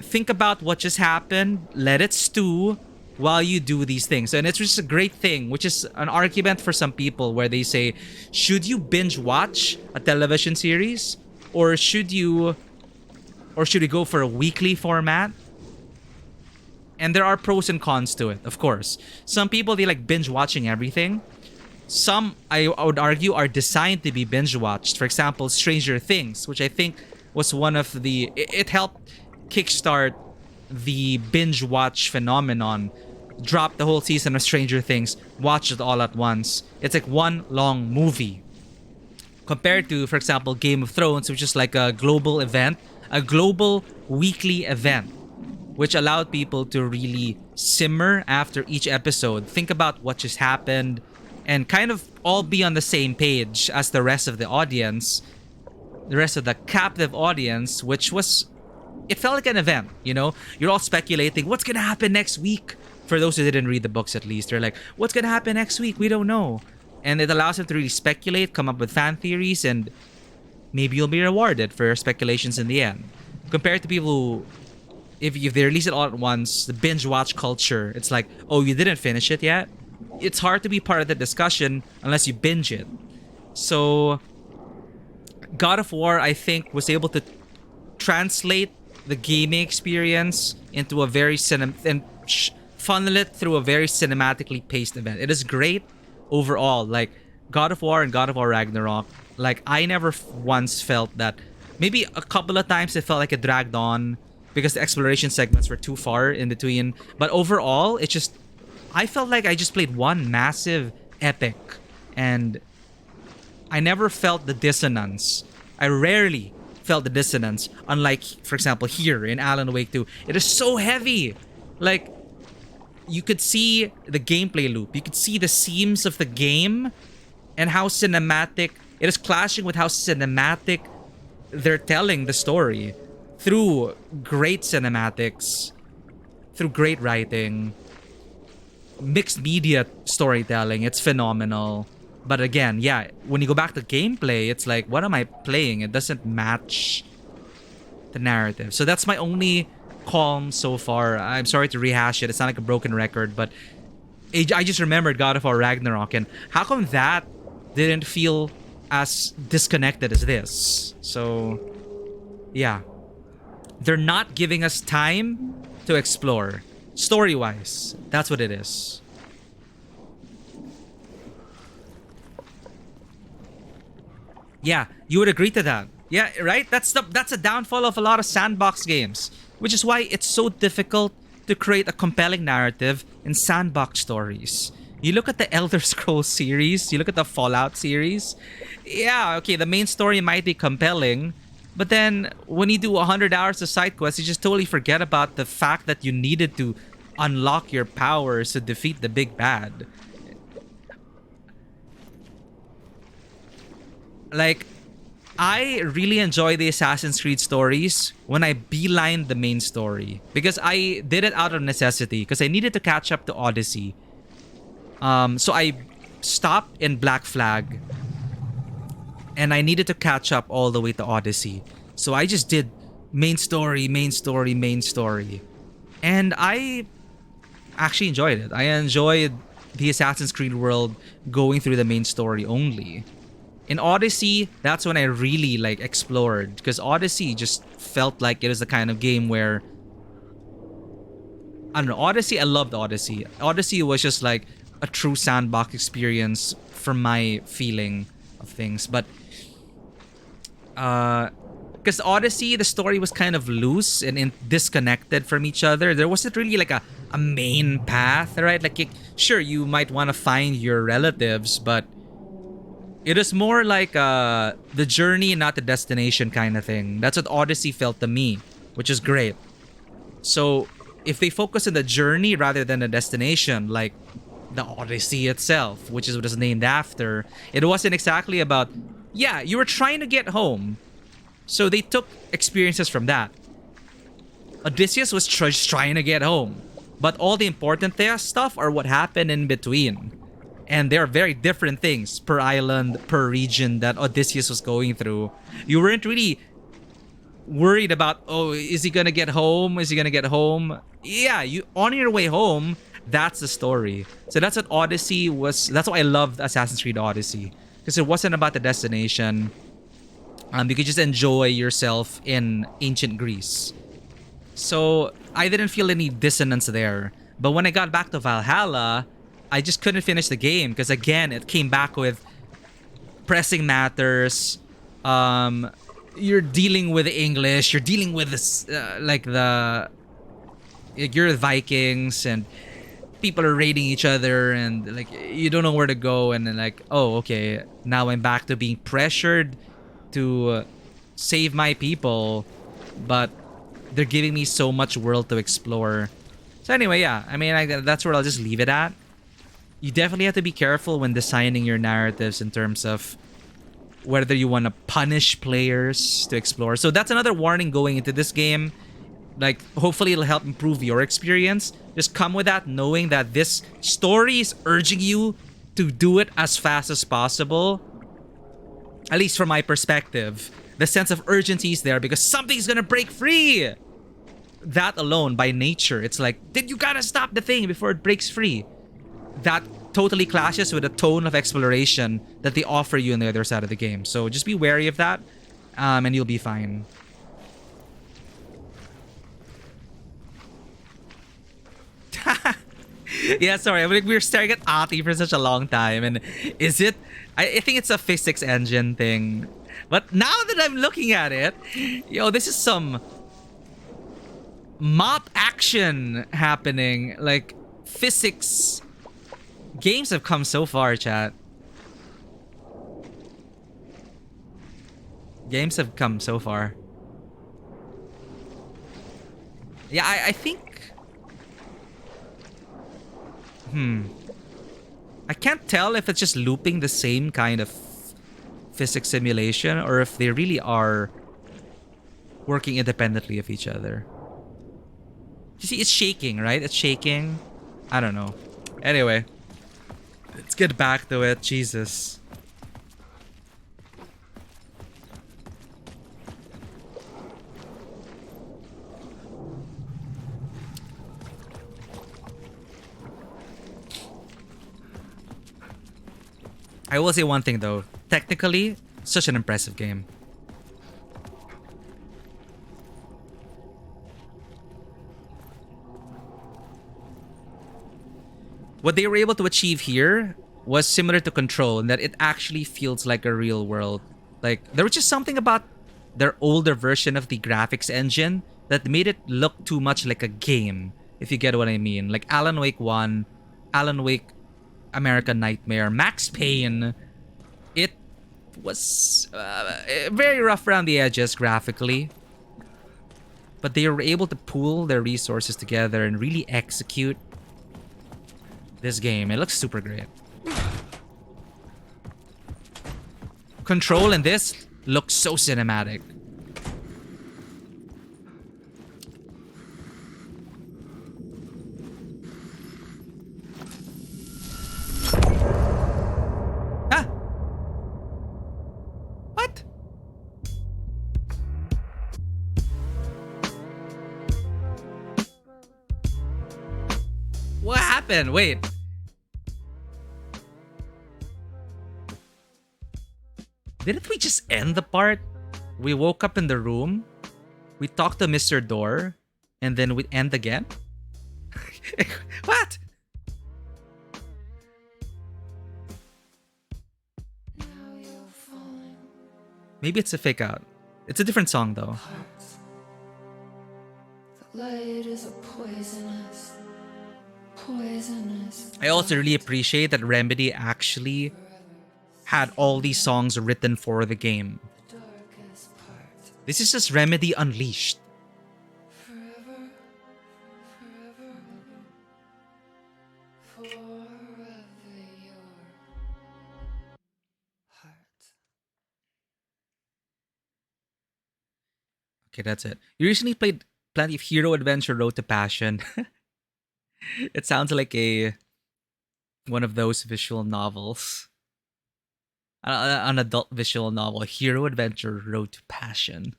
think about what just happened, let it stew while you do these things. And it's just a great thing, which is an argument for some people where they say, should you binge watch a television series, or should you go for a weekly format? And there are pros and cons to it, of course. Some people, they like binge watching everything. Some, I would argue, are designed to be binge watched. For example, Stranger Things, which I think was one of the... It helped kickstart the binge watch phenomenon. Drop the whole season of Stranger Things, watch it all at once. It's like one long movie. Compared to, for example, Game of Thrones, which is like a global event, a global weekly event, which allowed people to really simmer after each episode, think about what just happened, and kind of all be on the same page as the rest of the audience, the rest of the captive audience, which was, it felt like an event, you know? You're all speculating, what's gonna happen next week? For those who didn't read the books at least, they're like, what's gonna happen next week? We don't know. And it allows them to really speculate, come up with fan theories, and maybe you'll be rewarded for your speculations in the end. Compared to people who, if they release it all at once, the binge watch culture, it's like, oh, you didn't finish it yet? It's hard to be part of the discussion unless you binge it. So, God of War, I think, was able to translate the gaming experience into a very funnel it through a very cinematically paced event. It is great overall. Like, God of War and God of War Ragnarok, like, I never once felt that. Maybe a couple of times it felt like it dragged on because the exploration segments were too far in between. But overall, it just... I felt like I just played one massive epic. And I never felt the dissonance. I rarely felt the dissonance. Unlike, for example, here in Alan Wake 2. It is so heavy. Like, you could see the gameplay loop. You could see the seams of the game and how cinematic... It is clashing with how cinematic they're telling the story. Through great cinematics, through great writing, mixed media storytelling, it's phenomenal. But again, yeah, when you go back to gameplay, it's like, what am I playing? It doesn't match the narrative. So that's my only qualm so far. I'm sorry to rehash it. It's not like a broken record, but I just remembered God of War Ragnarok, and how come that didn't feel as disconnected as this? So, yeah. They're not giving us time to explore. Story-wise, that's what it is. Yeah, you would agree to that. Yeah, right? That's a downfall of a lot of sandbox games. Which is why it's so difficult to create a compelling narrative in sandbox stories. You look at the Elder Scrolls series, you look at the Fallout series. Yeah, okay, the main story might be compelling, but then when you do 100 hours of side quests, you just totally forget about the fact that you needed to unlock your powers to defeat the big bad. Like, I really enjoy the Assassin's Creed stories when I beeline the main story. Because I did it out of necessity. Because I needed to catch up to Odyssey. So I stopped in Black Flag. And I needed to catch up all the way to Odyssey. So I just did main story, main story, main story. And I actually enjoyed it. I enjoyed the Assassin's Creed world going through the main story only. In Odyssey, that's when I really like explored, because Odyssey just felt like it was the kind of game where, I don't know, Odyssey, I loved Odyssey. Odyssey was just like a true sandbox experience from my feeling of things. But because Odyssey, the story was kind of loose and disconnected from each other. There wasn't really like a main path, right? Like, sure, you might want to find your relatives, but it is more like the journey, not the destination kind of thing. That's what Odyssey felt to me, which is great. So if they focus on the journey rather than the destination, like the Odyssey itself, which is what it's named after, it wasn't exactly about, yeah, you were trying to get home. So they took experiences from that. Odysseus was just trying to get home. But all the important stuff are what happened in between. And there are very different things per island, per region that Odysseus was going through. You weren't really worried about, oh, is he gonna get home? Is he gonna get home? Yeah, you on your way home, that's the story. So that's what Odyssey was. That's why I loved Assassin's Creed Odyssey, because it wasn't about the destination. You could just enjoy yourself in ancient Greece. So I didn't feel any dissonance there. But when I got back to Valhalla, I just couldn't finish the game because again, it came back with pressing matters. You're dealing with English. You're dealing with this, you're Vikings and people are raiding each other and like you don't know where to go, and then like, oh, okay, now I'm back to being pressured to save my people, but they're giving me so much world to explore. So anyway, yeah, I mean, that's where I'll just leave it at. You definitely have to be careful when designing your narratives in terms of whether you want to punish players to explore. So that's another warning going into this game. Like, hopefully it'll help improve your experience. Just come with that knowing that this story is urging you to do it as fast as possible. At least from my perspective. The sense of urgency is there because something's gonna break free. That alone, by nature, it's like, then you gotta stop the thing before it breaks free. That totally clashes with the tone of exploration that they offer you on the other side of the game. So just be wary of that, and you'll be fine. Yeah, sorry. I mean, we were staring at Ati for such a long time, and is it? I think it's a physics engine thing. But now that I'm looking at it, yo, this is some mop action happening. Like, physics. Games have come so far, chat. Games have come so far. Yeah, I think... I can't tell if it's just looping the same kind of physics simulation or if they really are working independently of each other. You see, it's shaking, right? It's shaking. I don't know. Anyway, let's get back to it. Jesus. I will say one thing though. Technically, such an impressive game. What they were able to achieve here was similar to Control in that it actually feels like a real world. Like, there was just something about their older version of the graphics engine that made it look too much like a game, if you get what I mean. Like Alan Wake 1, Alan Wake American Nightmare, Max Payne. It was very rough around the edges graphically. But they were able to pool their resources together and really execute this game. It looks super great. Control in this looks so cinematic. Ah! What? What happened? Wait. Didn't we just end the part? We woke up in the room, we talked to Mr. Door, and then we end again? What? Maybe it's a fake out. It's a different song though. The light is a poisonous. I also really appreciate that Remedy actually had all these songs written for the game. This is just Remedy Unleashed. Okay, that's it. You recently played plenty of Hero Adventure Road to Passion. It sounds like one of those visual novels. An adult visual novel, Hero Adventure Road to Passion.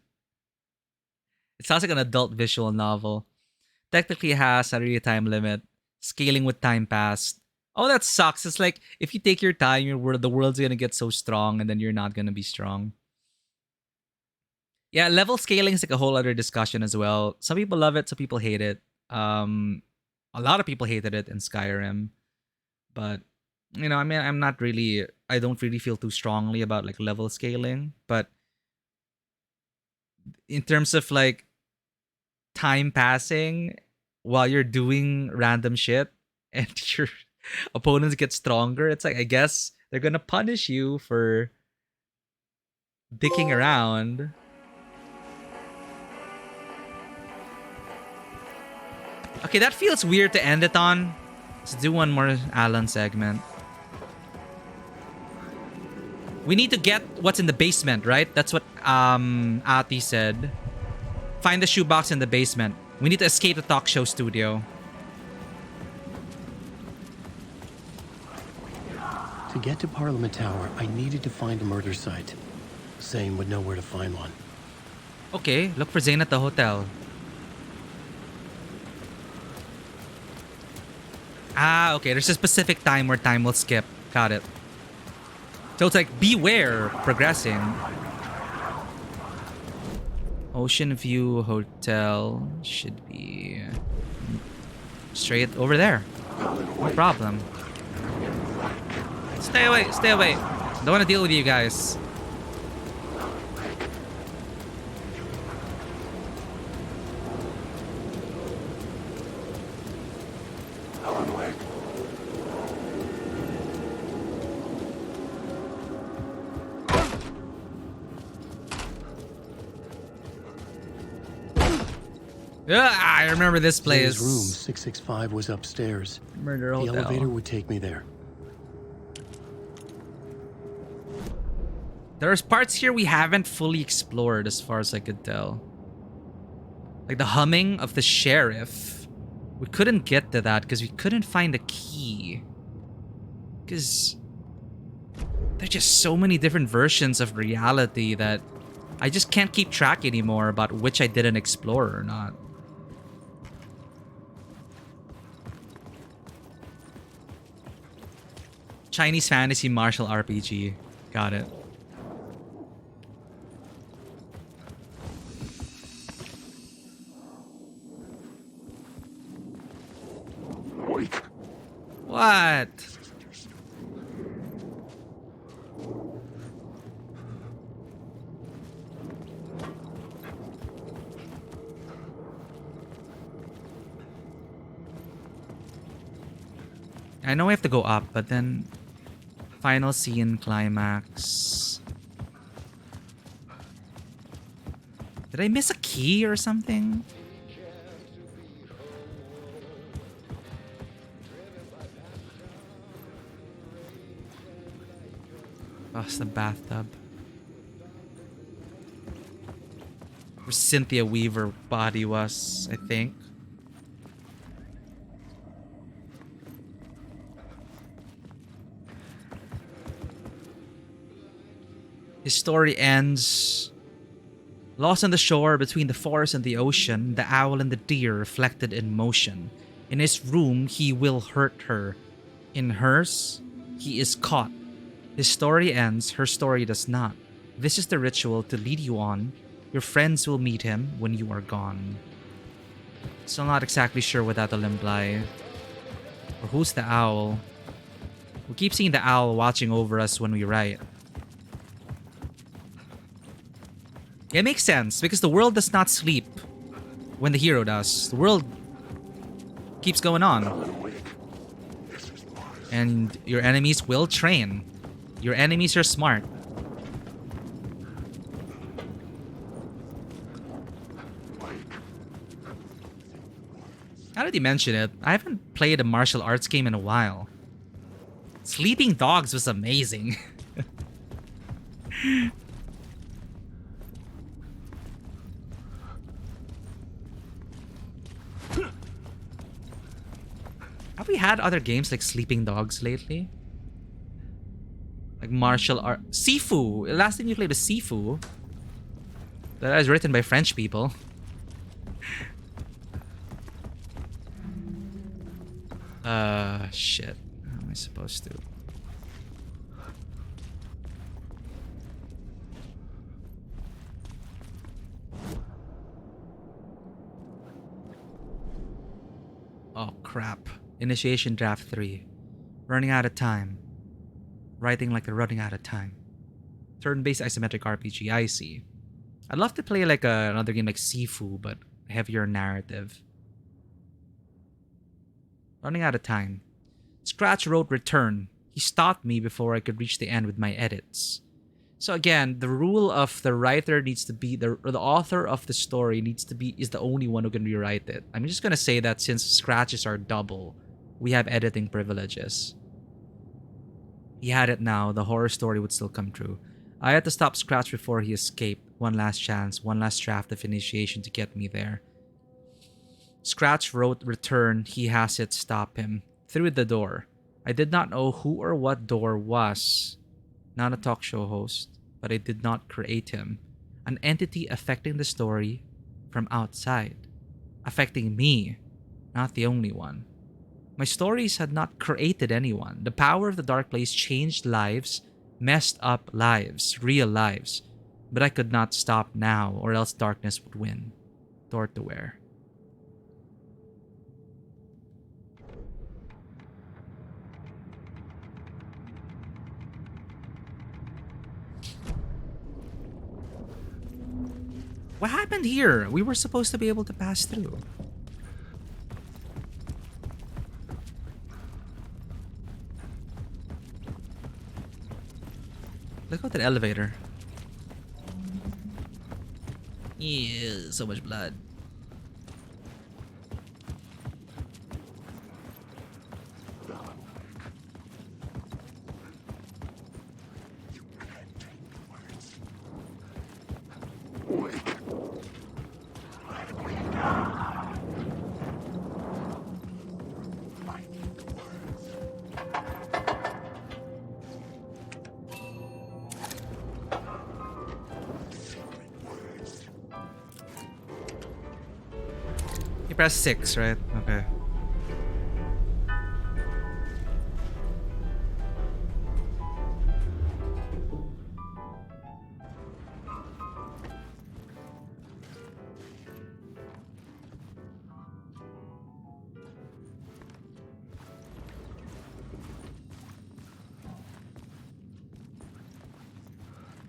It sounds like an adult visual novel. Technically has a really time limit. Scaling with time passed. Oh, that sucks. It's like if you take your time, the world's gonna get so strong, and then you're not gonna be strong. Yeah, level scaling is like a whole other discussion as well. Some people love it, some people hate it. A lot of people hated it in Skyrim, but you know, I mean, I don't really feel too strongly about like level scaling. But in terms of like time passing while you're doing random shit and your opponents get stronger, it's like I guess they're gonna punish you for dicking around. Okay, that feels weird to end it on. Let's do one more Alan segment. We need to get what's in the basement, right? That's what Ati said. Find the shoebox in the basement. We need to escape the talk show studio. To get to Parliament Tower, I needed to find a murder site. Zane would know where to find one. Okay, look for Zane at the hotel. Ah, okay. There's a specific time where time will skip. Got it. So it's like, beware progressing. Ocean View Hotel should be straight over there. No problem. Stay away, stay away. Don't want to deal with you guys. I remember this place. His room 665 was upstairs. Murder The Hotel. elevator would take me there. There's parts here we haven't fully explored as far as I could tell. Like the humming of the sheriff. We couldn't get to that because we couldn't find a key. Because there's just so many different versions of reality that I just can't keep track anymore about which I didn't explore or not. Chinese fantasy martial RPG. Got it. What? I know we have to go up, but then final scene climax. Did I miss a key or something? Oh, it's the bathtub. Where Cynthia Weaver body was, I think. His story ends lost on the shore between the forest and the ocean, the owl and the deer reflected in motion. In his room, he will hurt her. In hers, he is caught. His story ends, her story does not. This is the ritual to lead you on. Your friends will meet him when you are gone. Still not exactly sure what that'll imply. Or who's the owl? We keep seeing the owl watching over us when we write. It makes sense, because the world does not sleep when the hero does. The world keeps going on. And your enemies will train. Your enemies are smart. Now that you mention it, I haven't played a martial arts game in a while. Sleeping Dogs was amazing. Have we had other games like Sleeping Dogs lately? Like martial art. Sifu! Last time you played was Sifu. That was written by French people. Shit. How am I supposed to? Oh, crap. Initiation draft 3. Running out of time. Writing like they're running out of time. Turn-based isometric RPG, I see. I'd love to play like another game like Sifu, but heavier narrative. Running out of time. Scratch wrote return. He stopped me before I could reach the end with my edits. So again, the rule of the writer needs to be, the author of the story needs to be, is the only one who can rewrite it. I'm just gonna say that since scratches are double, we have editing privileges. He had it now, the horror story would still come true. I had to stop Scratch before he escaped. One last chance, one last draft of initiation to get me there. Scratch wrote return, he has it, stop him. Through the door. I did not know who or what door was. Not a talk show host, but I did not create him. An entity affecting the story from outside. Affecting me, not the only one. My stories had not created anyone. The power of the dark place changed lives, messed up lives, real lives. But I could not stop now, or else darkness would win. Door to wear. What happened here? We were supposed to be able to pass through. Let's go to the elevator. Yeah, so much blood. You press 6, right? Okay.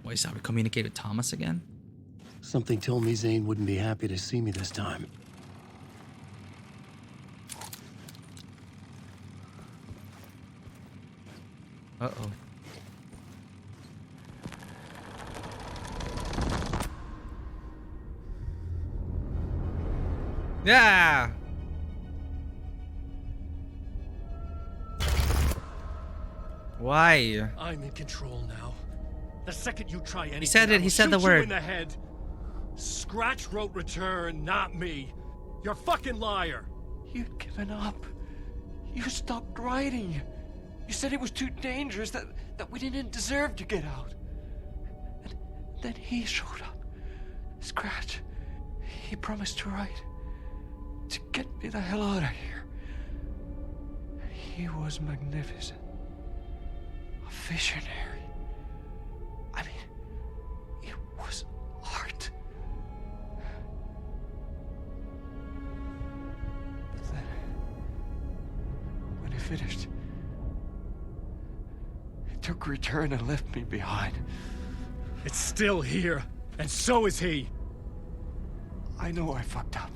Wait, so we communicate with Thomas again? Something told me Zane wouldn't be happy to see me this time. Uh-oh. Yeah! Why? I'm in control now. The second you try anything, He said it, he said the shoot you word. in the head. Scratch wrote return, not me. You're a fucking liar. You'd given up. You stopped writing. You said it was too dangerous, that we didn't deserve to get out. And then he showed up. Scratch. He promised to write. To get me the hell out of here. He was magnificent. A visionary. I mean, it was art. Then, when he finished, he took return and left me behind. It's still here, and so is he. I know I fucked up.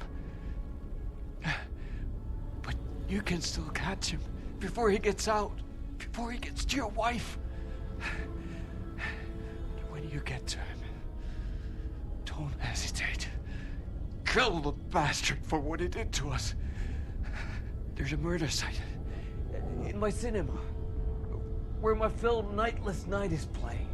But you can still catch him before he gets out, before he gets to your wife. When you get to him, don't hesitate. Kill the bastard for what he did to us. There's a murder site in my cinema where my film Nightless Night is playing.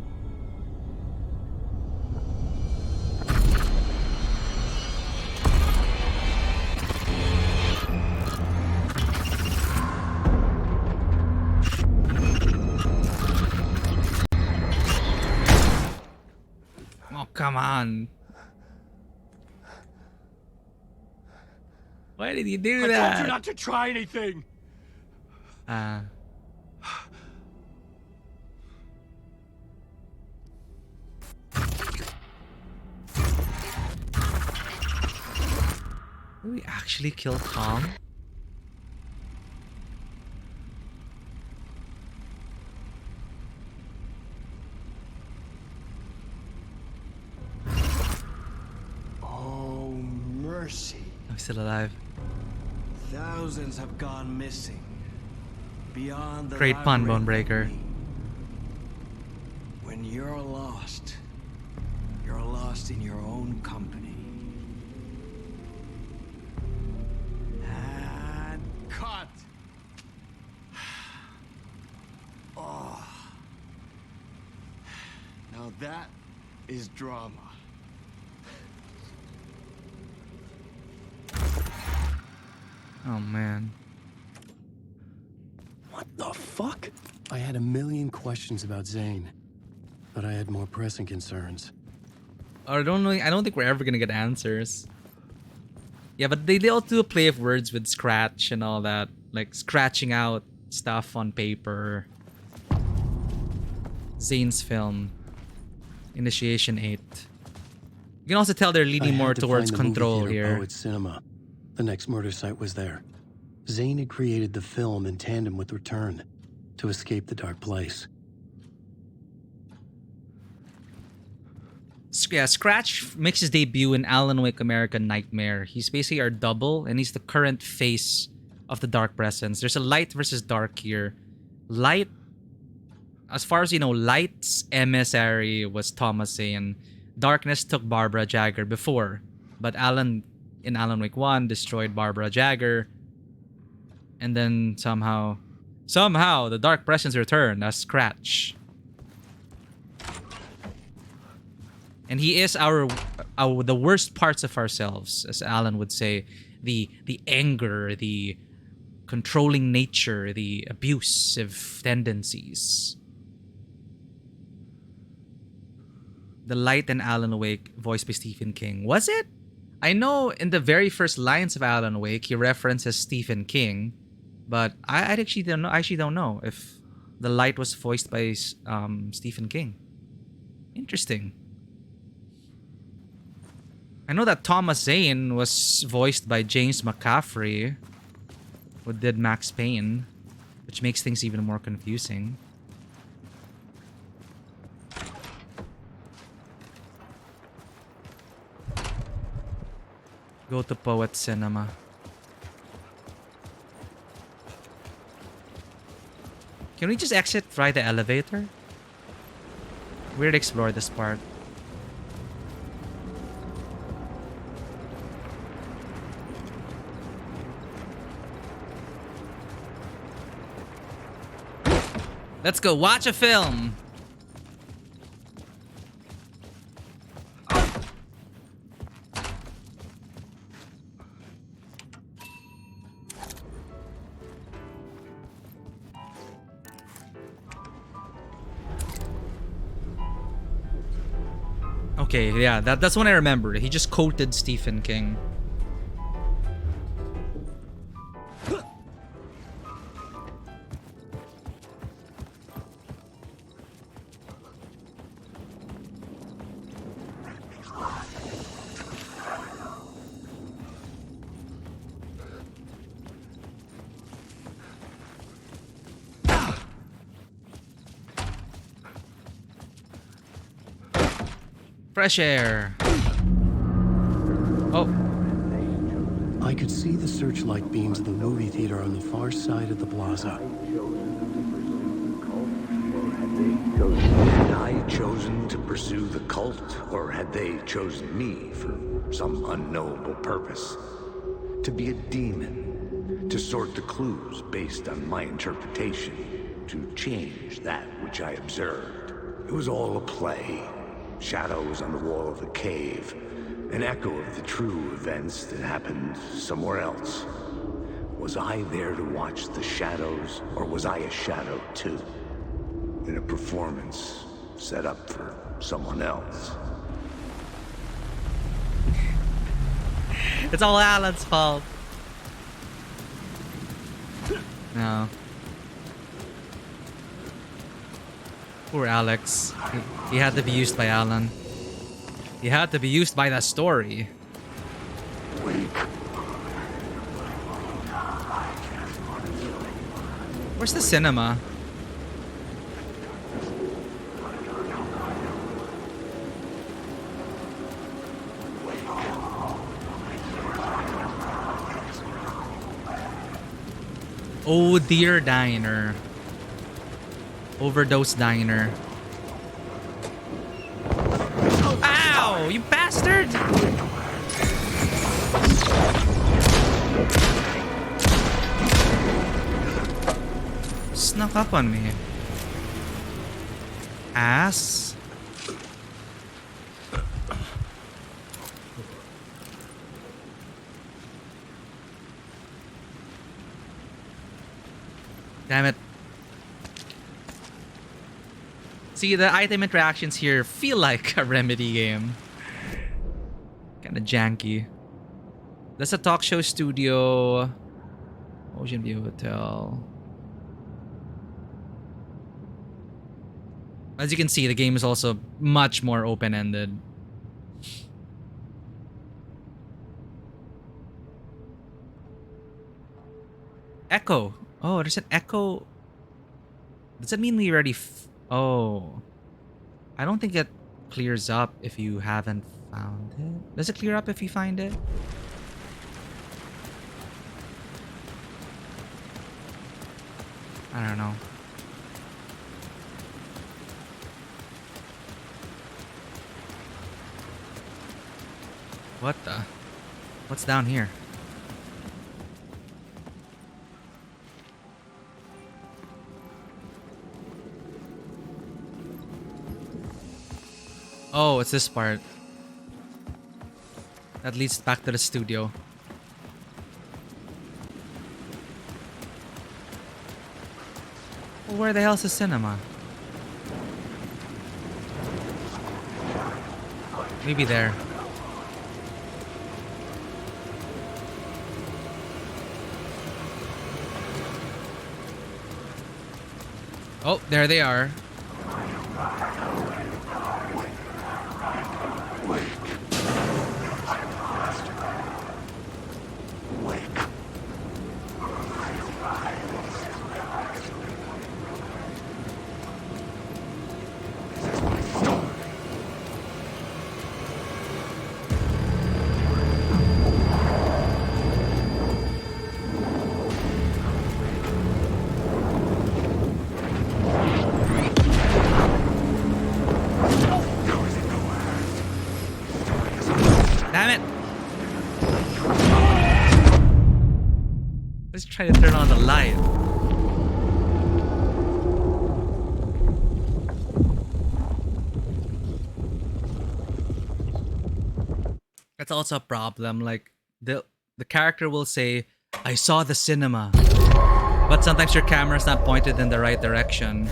Oh, come on. Why did you do I that? told you not to try anything. Did we actually kill Tom? Oh, mercy. I'm still alive. Thousands have gone missing. Beyond the Great pun, labyrinth of Bonebreaker. me. When you're lost in your own company. And cut. Oh. Now that is drama. Oh man. What the fuck? I had a million questions about Zane, but I had more pressing concerns. I don't know. I don't think we're ever gonna get answers. Yeah, but they all do a play of words with scratch and all that, like scratching out stuff on paper. Zane's film, Initiation 8. You can also tell they're leaning more towards Control here. Tabletop Cinema. The next murder site was there. Zane had created the film in tandem with Return to escape the dark place. Yeah, Scratch makes his debut in Alan Wake American Nightmare. He's basically our double, and he's the current face of the Dark Presence. There's a light versus dark here. Light, as far as you know, Light's emissary was Thomas Zane. Darkness took Barbara Jagger before, but Alan, in Alan Wake 1, destroyed Barbara Jagger. And then somehow the Dark Presence returned as Scratch. And he is our the worst parts of ourselves, as Alan would say. The anger, the controlling nature, the abusive tendencies. The Light in Alan Wake, voiced by Stephen King. Was it? I know in the very first lines of Alan Wake, he references Stephen King, but I actually don't know. I actually don't know if the Light was voiced by Stephen King. Interesting. I know that Thomas Zane was voiced by James McCaffrey, who did Max Payne, which makes things even more confusing. Go to Poet Cinema. Can we just exit via the elevator? We'll explore this part. Let's go watch a film. Okay, yeah, that's what I remember. He just quoted Stephen King. Fresh air. Oh. I could see the searchlight beams of the movie theater on the far side of the plaza. Had I chosen to pursue the cult, or had they chosen me for some unknowable purpose? To be a demon, to sort the clues based on my interpretation, to change that which I observed. It was all a play. Shadows on the wall of the cave, an echo of the true events that happened somewhere else. Was I there to watch the shadows, or was I a shadow too? In a performance set up for someone else. It's all Alan's fault. No. Poor Alex. He had to be used by Alan. He had to be used by that story. Where's the cinema? Oh dear diner. Overdose diner. Ow! You bastard! Snuck up on me. Ass. Damn it. See, the item interactions here feel like a Remedy game. Kinda janky. That's a talk show studio. Ocean View Hotel. As you can see, the game is also much more open-ended. Echo. Oh, there's an echo. Does that mean we already... Oh. I don't think it clears up if you haven't found it. Does it clear up if you find it? I don't know. What the? What's down here? Oh, it's this part. That leads back to the studio. Well, where the hell's the cinema? Maybe there. Oh, there they are. Trying to turn on the light. That's also a problem. Like the character will say, "I saw the cinema," but sometimes your camera's not pointed in the right direction.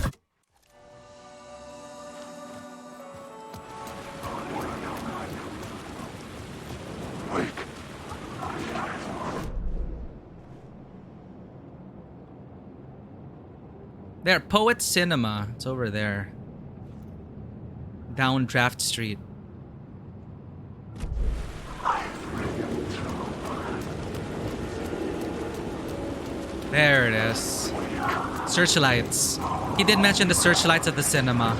There, Poet Cinema. It's over there. Down Draft Street. There it is. Searchlights. He did mention the searchlights at the cinema.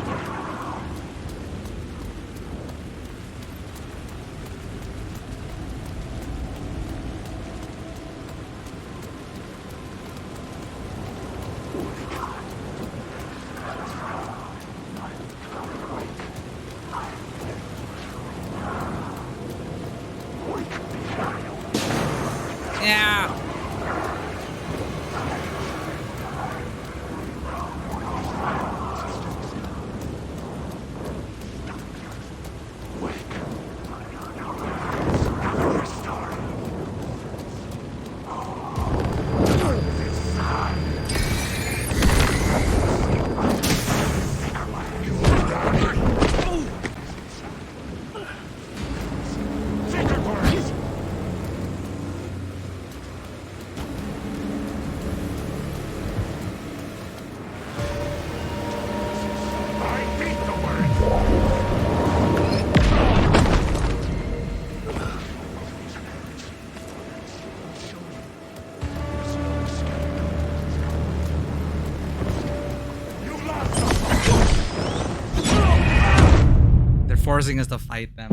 forcing us to fight them.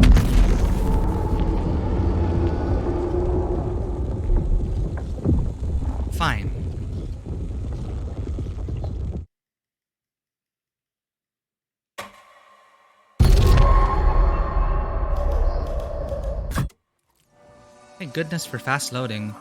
Fine. Thank goodness for fast loading.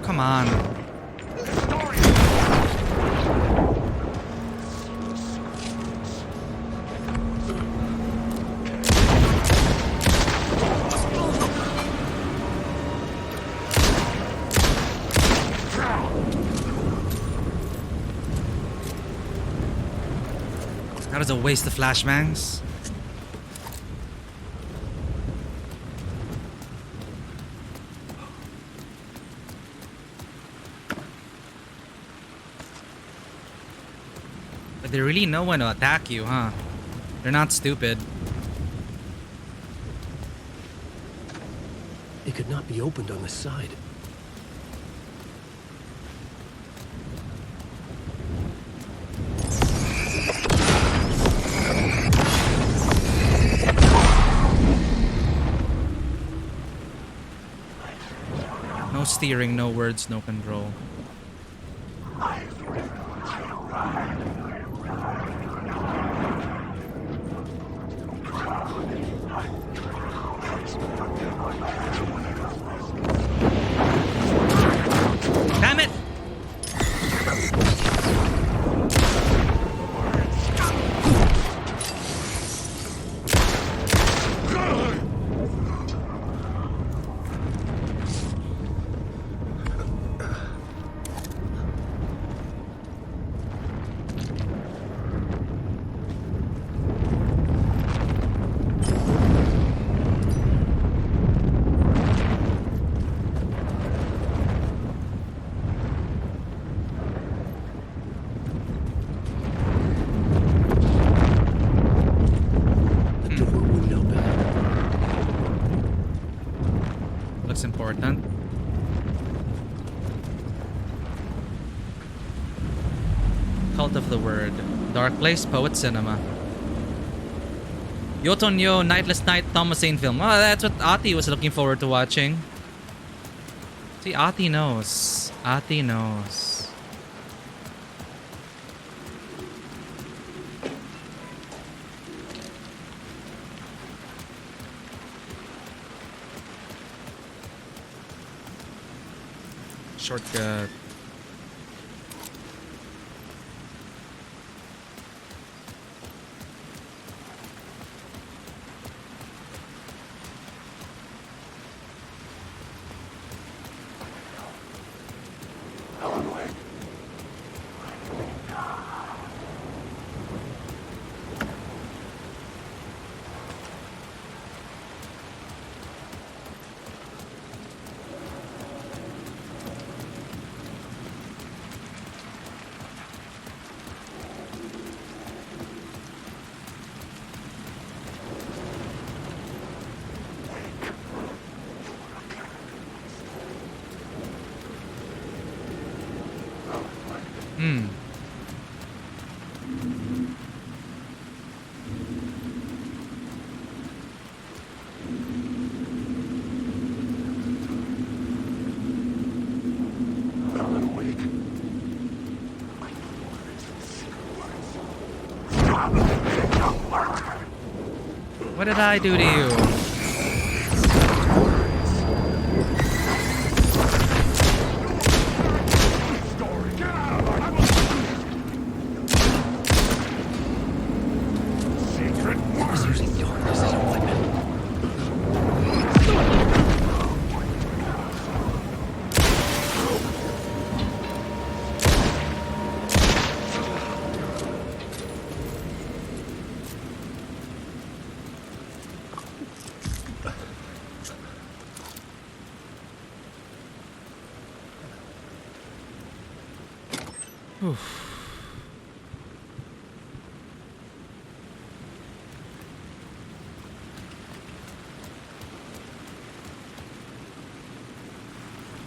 Come on. That is a waste of flashbangs. But they really know when to attack you, huh? They're not stupid. It could not be opened on the side. No steering, no words, no control. Damn it! Looks important. Cult of the Word. Dark Place, Poet Cinema. Yotonyo, Nightless Night, Thomasine film. Oh, that's what Ati was looking forward to watching. See, Ati knows. Ati knows. Shortcut. What did I do to you?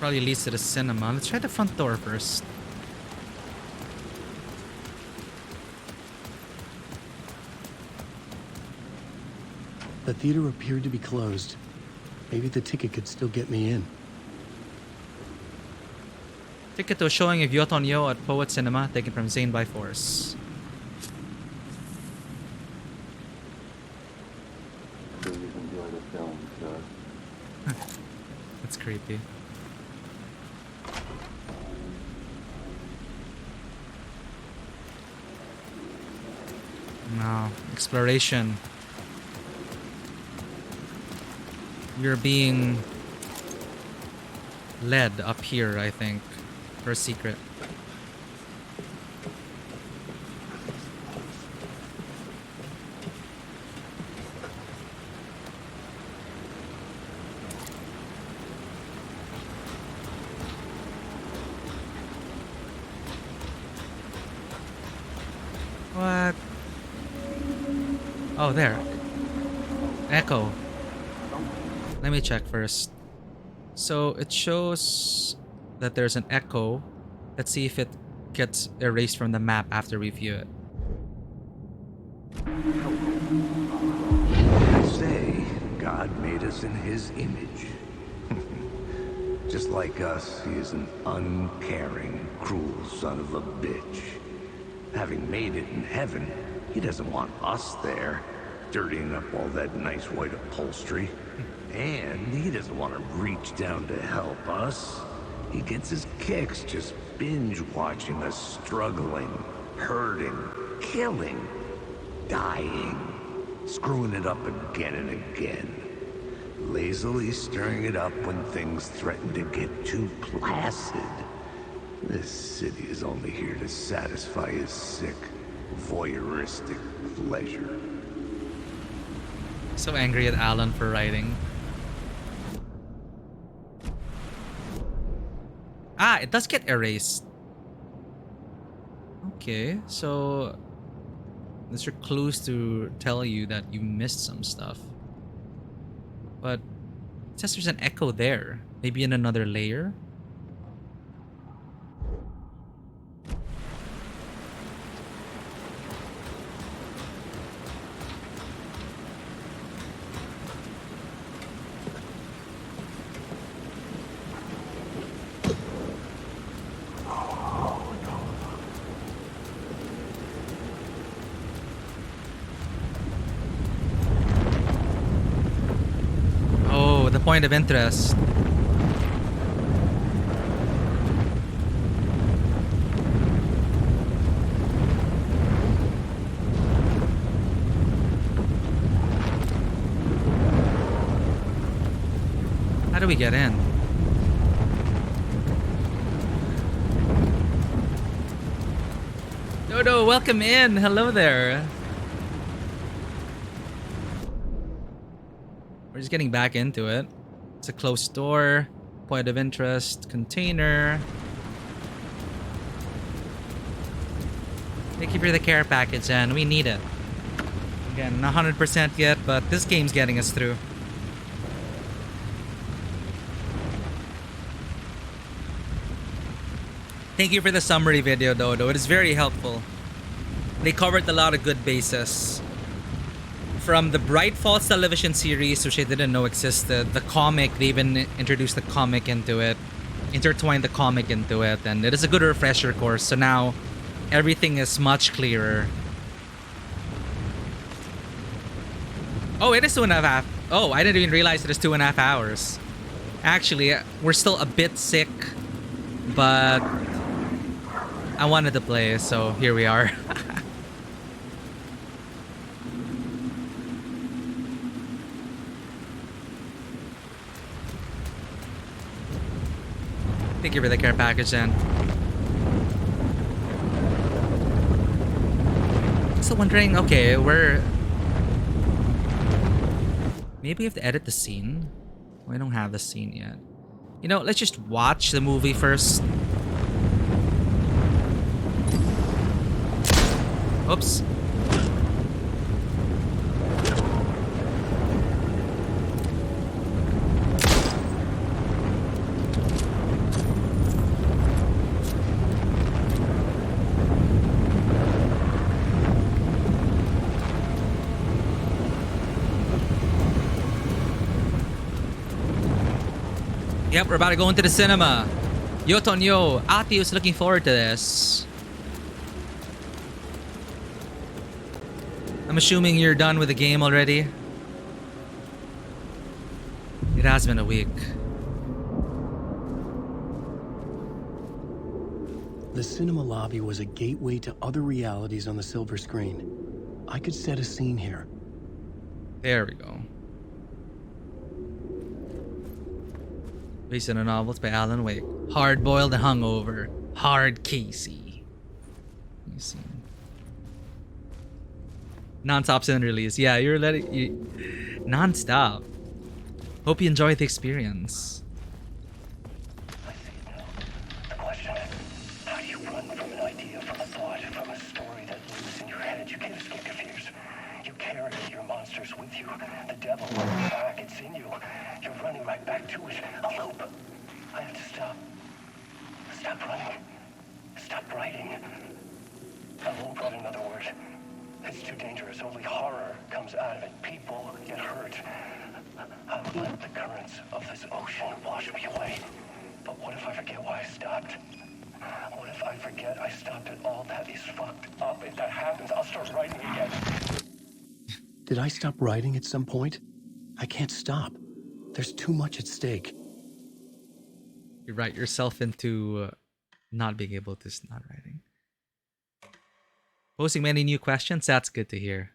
Probably leads to the cinema. Let's try the front door first. The theater appeared to be closed. Maybe the ticket could still get me in. Ticket to a showing of Yotonyo at Poet Cinema, taken from Zane by Force. That's creepy. No, exploration. You're being led up here, I think, for a secret. What? Oh, there. Echo. Let me check first. So it shows that there's an echo. Let's see if it gets erased from the map after we view it. They say God made us in his image. Just like us, he is an uncaring, cruel son of a bitch. Having made it in heaven, he doesn't want us there, dirtying up all that nice white upholstery. And he doesn't want to reach down to help us. He gets his kicks just binge watching us struggling, hurting, killing, dying, screwing it up again and again. Lazily stirring it up when things threaten to get too placid. This city is only here to satisfy his sick, voyeuristic pleasure. So angry at Alan for writing. Ah, it does get erased. Okay, so these are clues to tell you that you missed some stuff. But it says there's an echo there. Maybe in another layer? Point of interest. How do we get in? Dodo, welcome in. Hello there. We're just getting back into it. It's a closed door, point of interest, container. Thank you for the care package, and we need it. Again, not 100% yet, but this game's getting us through. Thank you for the summary video, Dodo. It is very helpful. They covered a lot of good bases. From the Bright Falls television series, which I didn't know existed, the comic, they even introduced the comic into it, intertwined the comic into it, and it is a good refresher course. So now everything is much clearer. Oh, it is 2.5. Oh, I didn't even realize it is 2.5 hours. Actually, we're still a bit sick, but I wanted to play, so here we are. Thank you for the care package, then. Still wondering, okay, maybe we have to edit the scene. We don't have the scene yet. You know, let's just watch the movie first. Oops. Yep, we're about to go into the cinema. Yo, Tonyo, Ati was looking forward to this. I'm assuming you're done with the game already. It has been a week. The cinema lobby was a gateway to other realities on the silver screen. I could set a scene here. There we go. Based on the novels by Alan Wake. Hard-boiled and hungover. Hard Casey. Let me see. Non-stop sound release. Yeah, you're letting non-stop. Hope you enjoy the experience. The question: how do you run from an idea, from a thought, from a story that lives in your head? You can't escape your fears. You carry your monsters with you. The devil on your back, it's in you. You're running right back to it. A loop. I have to stop. Stop running. Stop writing. I won't write another word. It's too dangerous. Only horror comes out of it. People get hurt. I will let the currents of this ocean wash me away. But what if I forget why I stopped? What if I forget I stopped at all? That is fucked up. If that happens, I'll start writing again. Did I stop writing at some point? I can't stop. There's too much at stake. You write yourself into not being able to start writing. Posting many new questions, that's good to hear.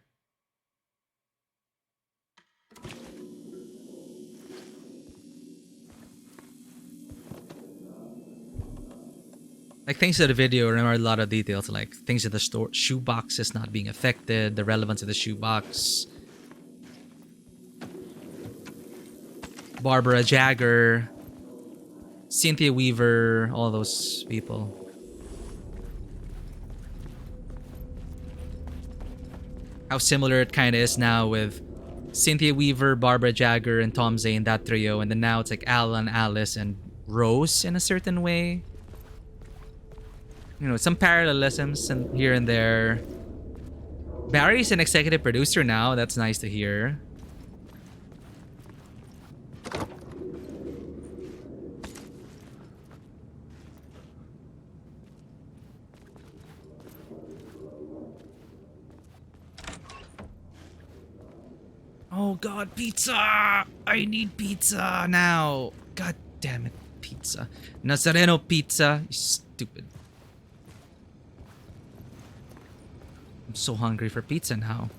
Like, thanks to the video, remember a lot of details, like things in the store, shoebox is not being affected, the relevance of the shoebox. Barbara Jagger, Cynthia Weaver, all those people. How similar it kind of is now with Cynthia Weaver, Barbara Jagger, and Tom Zane, that trio. And then now it's like Alan, Alice, and Rose in a certain way. You know, some parallelisms and here and there. Barry's an executive producer now. That's nice to hear. Oh god, pizza! I need pizza now! God damn it, pizza. Nazareno pizza, you stupid. I'm so hungry for pizza now.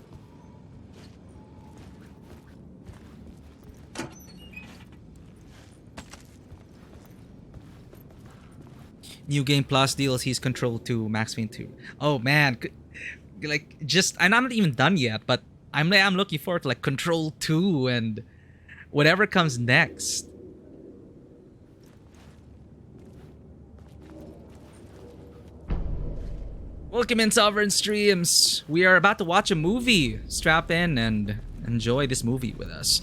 New Game Plus DLC's Control 2, Max Payne 2. Oh man, like, just, I'm not even done yet, but I'm looking forward to like Control 2 and whatever comes next. Welcome in, Sovereign Streams. We are about to watch a movie. Strap in and enjoy this movie with us.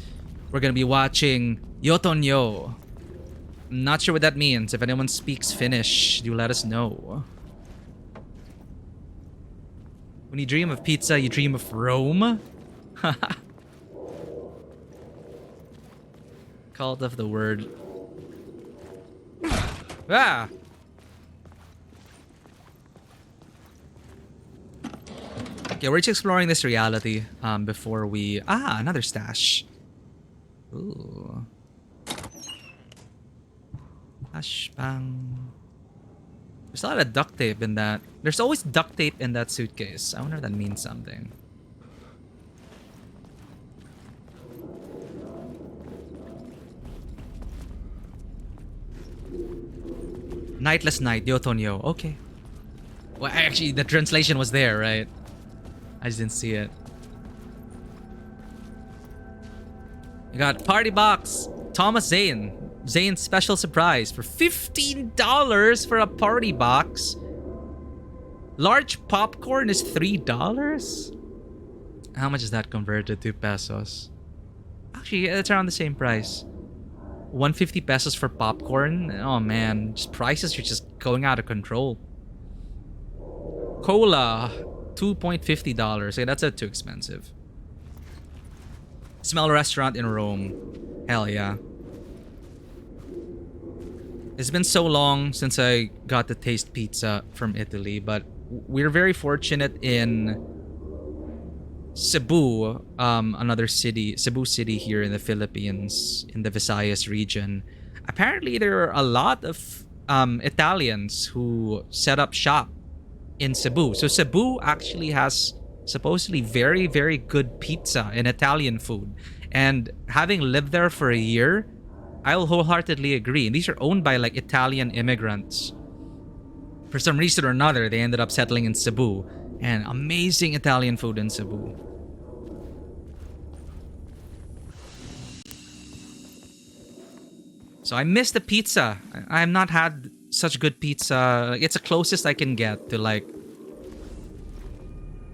We're gonna be watching Yotonyo. I'm not sure what that means. If anyone speaks Finnish, do let us know. When you dream of pizza, you dream of Rome? Cult of the word. Ah! Okay, we're just exploring this reality before we... another stash. Ooh. Ashbang. There's a lot of duct tape in that. There's always duct tape in that suitcase. I wonder if that means something. Nightless Night, Yotonyo. Okay. Well, actually, the translation was there, right? I just didn't see it. You got Party Box. Thomas Zane. Zane's special surprise for $15 for a party box. Large popcorn is $3? How much is that converted to pesos? Actually, it's around the same price. 150 pesos for popcorn. Oh man, just prices are just going out of control. Cola, $2.50. Hey, that's too expensive. Smell restaurant in Rome. Hell yeah. It's been so long since I got to taste pizza from Italy, but we're very fortunate in Cebu, another city, Cebu City here in the Philippines, in the Visayas region. Apparently, there are a lot of Italians who set up shop in Cebu. So Cebu actually has supposedly very, very good pizza and Italian food. And having lived there for a year, I'll wholeheartedly agree. And these are owned by like Italian immigrants. For some reason or another, they ended up settling in Cebu. And amazing Italian food in Cebu. So I miss the pizza. I have not had such good pizza. It's the closest I can get to like...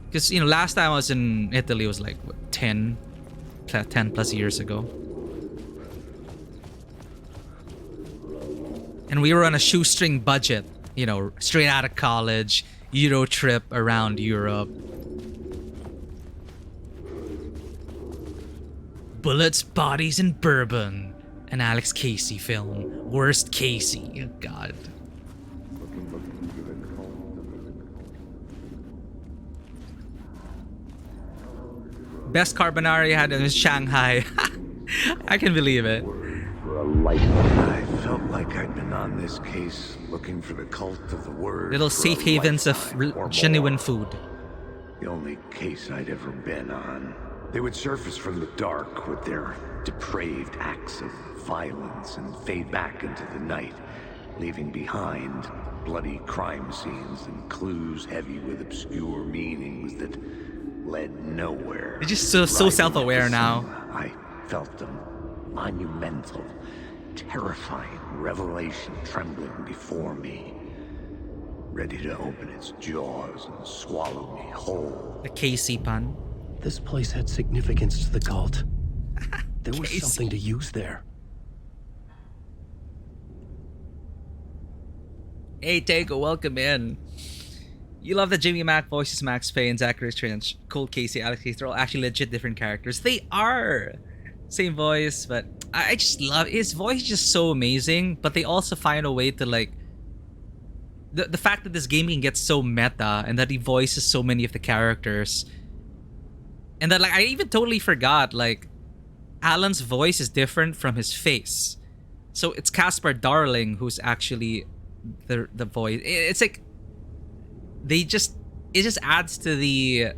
Because, you know, last time I was in Italy was like, what, 10 plus years ago. And we were on a shoestring budget, you know, straight out of college, Euro trip around Europe. Bullets, Bodies, and Bourbon. An Alex Casey film. Worst Casey. Oh, God. Best carbonara I had in Shanghai. I can believe it. I felt like I'd been on this case looking for the cult of the word. Little safe havens of genuine food. The only case I'd ever been on. They would surface from the dark with their depraved acts of violence and fade back into the night, leaving behind bloody crime scenes and clues heavy with obscure meanings that led nowhere. They're just so self-aware now. I felt them. Monumental, terrifying revelation trembling before me, ready to open its jaws and swallow me whole. The Casey pun. This place had significance to the cult. There was something to use there. Hey, Tego, welcome in. You love that Jimmy Mack voices Max Payne, Zachary Trench, Cole Casey, Alex Casey. They're all actually legit different characters. They are! Same voice, but I just love his voice is just so amazing. But they also find a way to like the fact that this game can get so meta and that he voices so many of the characters, and that like I even totally forgot like Alan's voice is different from his face. So it's Caspar Darling who's actually the voice. It's like it just adds to the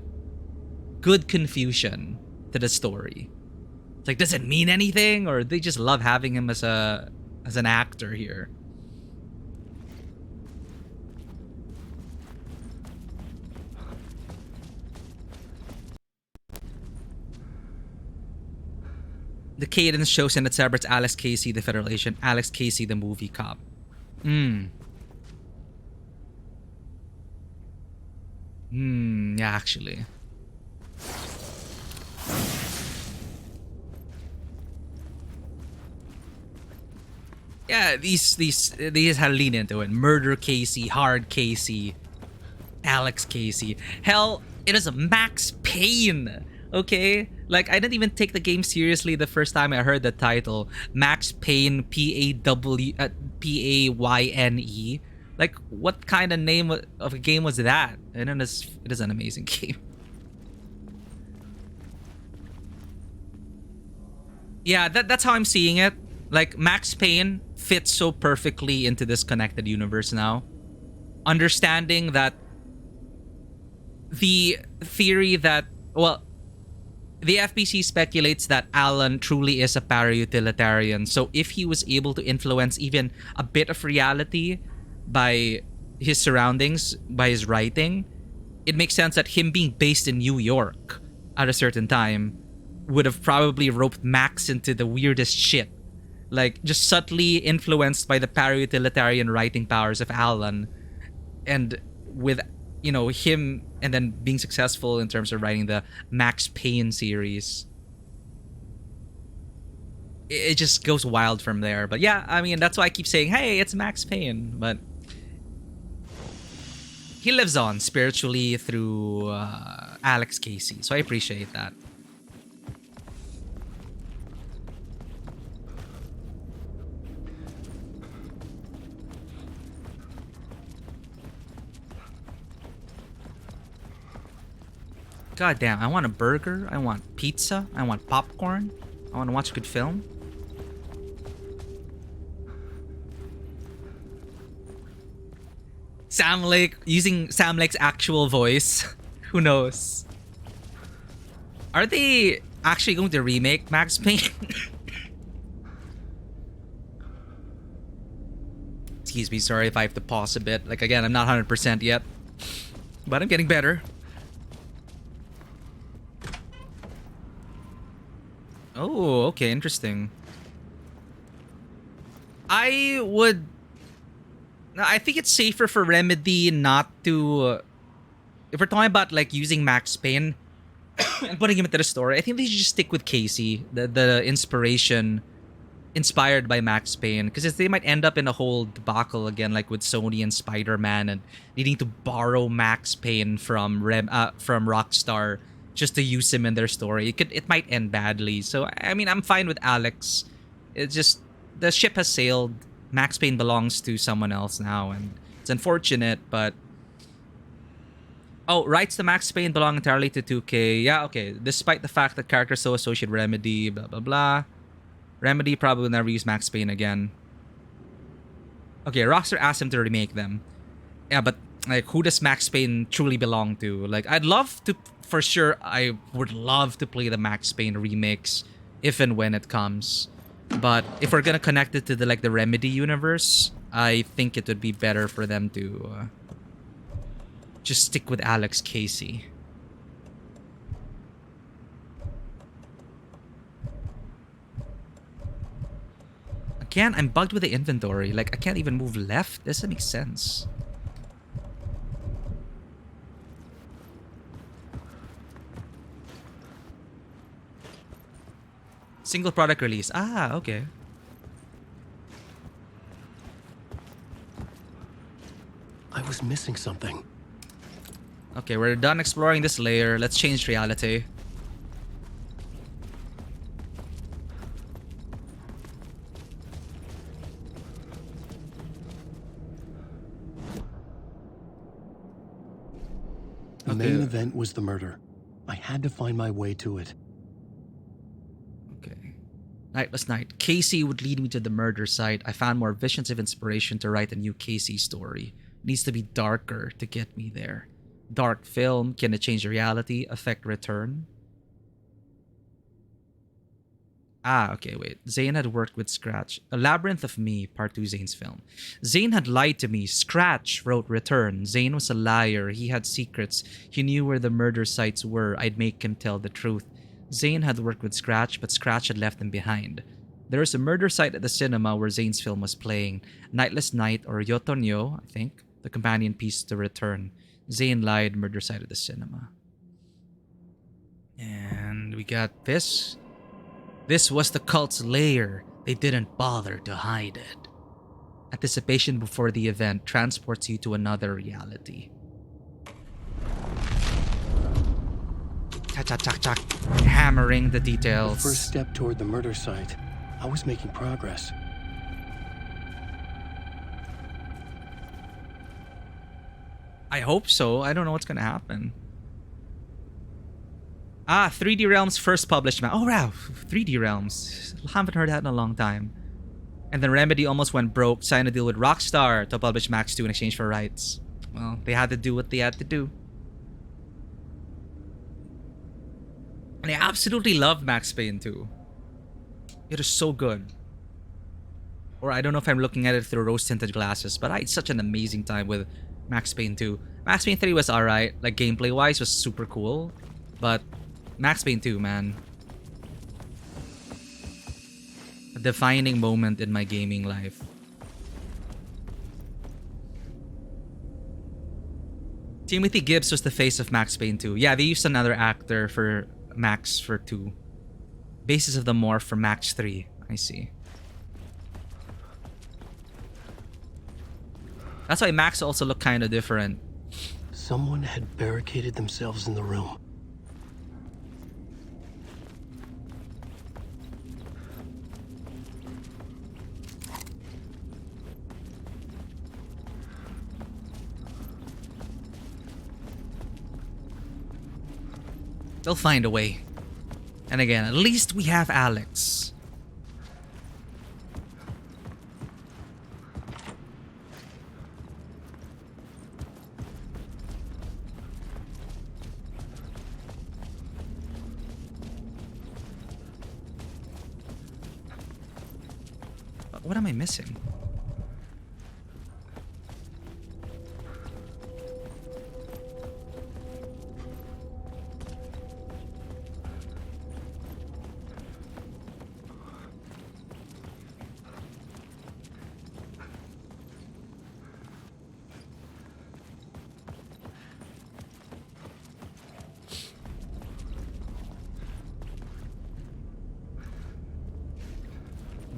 good confusion to the story. Like, does it mean anything, or they just love having him as an actor here? The cadence shows in it separates Alex Casey, the federal agent, Alex Casey, the movie cop. Yeah, actually. Yeah, these had lean into it. Murder Casey, Hard Casey, Alex Casey. Hell, it is a Max Payne. Okay? Like, I didn't even take the game seriously the first time I heard the title. Max Payne, Payne. Like, what kind of name of a game was that? And it is an amazing game. Yeah, that's how I'm seeing it. Like, Max Payne fits so perfectly into this connected universe now. Understanding that the theory that, well, the FBC speculates that Alan truly is a para-utilitarian. So if he was able to influence even a bit of reality by his surroundings, by his writing, it makes sense that him being based in New York at a certain time would have probably roped Max into the weirdest shit. Like, just subtly influenced by the para-utilitarian writing powers of Alan. And with, you know, him and then being successful in terms of writing the Max Payne series. It just goes wild from there. But yeah, I mean, that's why I keep saying, hey, it's Max Payne. But he lives on spiritually through Alex Casey. So I appreciate that. God damn, I want a burger, I want pizza, I want popcorn, I want to watch a good film. Sam Lake, using Sam Lake's actual voice. Who knows? Are they actually going to remake Max Payne? Excuse me, sorry if I have to pause a bit. Like, again, I'm not 100% yet, but I'm getting better. Oh, okay, interesting. I think it's safer for Remedy not to... if we're talking about, like, using Max Payne and putting him into the story, I think they should just stick with Casey, the inspiration inspired by Max Payne. Because they might end up in a whole debacle again, like with Sony and Spider-Man, and needing to borrow Max Payne from Rockstar just to use him in their story. It might end badly. So, I mean, I'm fine with Alex. It's just, the ship has sailed. Max Payne belongs to someone else now, and it's unfortunate, but... oh, rights to Max Payne belong entirely to 2K. Yeah, okay. Despite the fact that characters so associate Remedy, blah, blah, blah. Remedy probably will never use Max Payne again. Okay, Rockstar asked him to remake them. Yeah, but, like, who does Max Payne truly belong to? Like, I'd love to... for sure, I would love to play the Max Payne remakes if and when it comes. But if we're gonna connect it to the Remedy universe, I think it would be better for them to just stick with Alex Casey. Again, I'm bugged with the inventory. Like, I can't even move left. This doesn't make sense. Single product release. Ah, okay. I was missing something. Okay, we're done exploring this layer. Let's change reality. The main event was the murder. I had to find my way to it. Nightless Night. Casey would lead me to the murder site. I found more visions of inspiration to write a new Casey story. It needs to be darker to get me there. Dark film. Can it change reality? Affect return? Ah, okay, wait. Zane had worked with Scratch. A Labyrinth of Me, Part 2, Zane's film. Zane had lied to me. Scratch wrote Return. Zane was a liar. He had secrets. He knew where the murder sites were. I'd make him tell the truth. Zane had worked with Scratch, but Scratch had left him behind. There was a murder site at the cinema where Zane's film was playing. Nightless Night, or Yotonyo, I think, the companion piece to Return. Zane lied, murder site at the cinema. And we got this. This was the cult's lair. They didn't bother to hide it. Anticipation before the event transports you to another reality. Cha-cha-cha-cha. Hammering the details. The first step toward the murder site. I was making progress. I hope so. I don't know what's gonna happen. Ah, 3D Realms first published map. Oh wow, 3D Realms. Haven't heard that in a long time. And then Remedy almost went broke, signed a deal with Rockstar to publish Max 2 in exchange for rights. Well, they had to do what they had to do. And I absolutely love Max Payne 2. It is so good. Or I don't know if I'm looking at it through rose-tinted glasses, but I had such an amazing time with Max Payne 2. Max Payne 3 was alright, like gameplay-wise was super cool, but Max Payne 2, man. A defining moment in my gaming life. Timothy Gibbs was the face of Max Payne 2. Yeah, they used another actor for Max for 2. Basis of the Morph for Max 3. I see. That's why Max also looked kind of different. Someone had barricaded themselves in the room. They'll find a way. And again, at least we have Alex. What am I missing?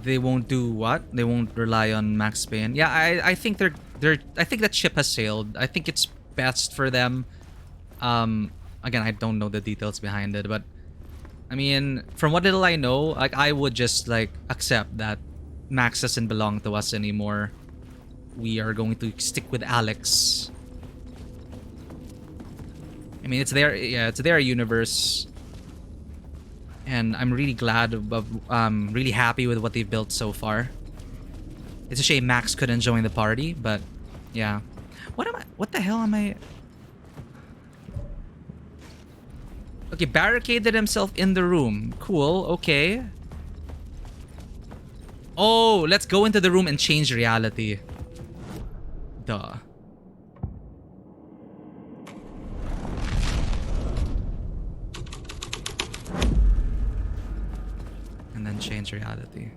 They won't do what? They won't rely on Max Payne. Yeah, I think I think that ship has sailed. I think it's best for them. Again, I don't know the details behind it, but I mean, from what little I know, like I would just like accept that Max doesn't belong to us anymore. We are going to stick with Alex. I mean, it's their, yeah, it's their universe. And I'm really glad, really happy with what they've built so far. It's a shame Max couldn't join the party, but yeah. What the hell am I? Okay, barricaded himself in the room. Cool, okay. Oh, let's go into the room and change reality. Duh. And then change reality.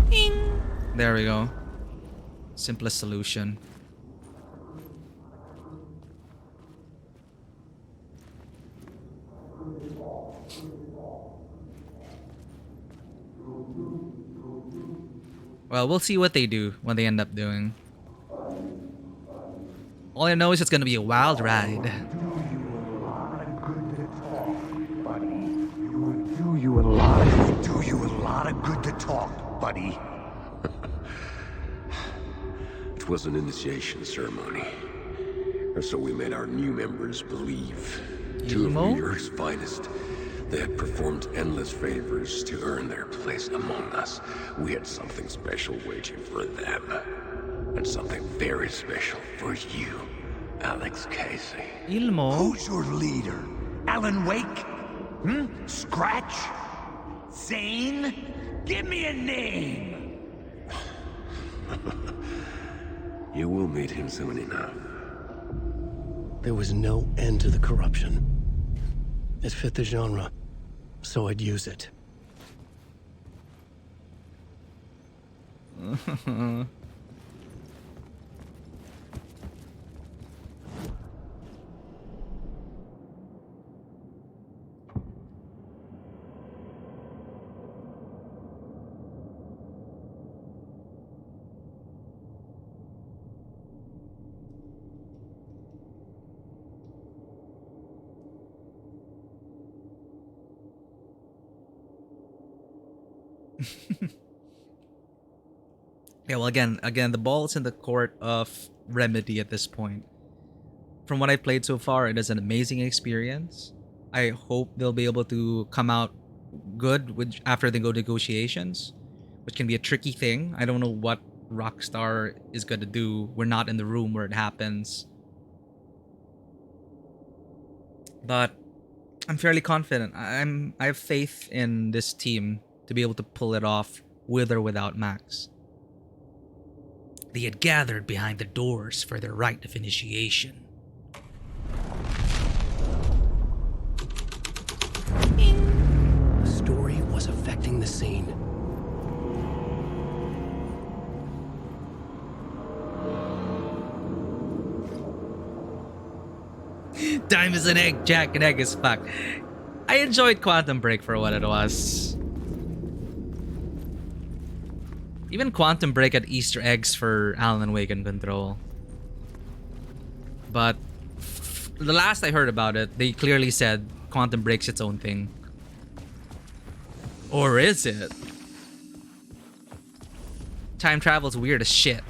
Ding. There we go. Simplest solution. Well, we'll see what they do, what they end up doing. All I know is it's gonna be a wild ride. Do you a lot of good to talk, buddy. It was an initiation ceremony. Or so we made our new members believe. Two of New York's finest. They had performed endless favors to earn their place among us. We had something special waiting for them. And something very special for you, Alex Casey. Ilmo? Who's your leader? Alan Wake? Scratch? Zane? Give me a name! You will meet him soon enough. There was no end to the corruption. It fit the genre, so I'd use it. Okay, well, again, the ball's in the court of Remedy at this point. From what I played so far, it is an amazing experience. I hope they'll be able to come out good after they go negotiations, which can be a tricky thing. I don't know what Rockstar is gonna do. We're not in the room where it happens, but I'm fairly confident. I have faith in this team to be able to pull it off with or without Max. They had gathered behind the doors for their rite of initiation. The story was affecting the scene. Time is an egg, Jack. An egg is fuck. I enjoyed Quantum Break for what it was. Even Quantum Break had Easter eggs for Alan Wake and Control. But the last I heard about it, they clearly said Quantum Break's its own thing. Or is it? Time travel's weird as shit.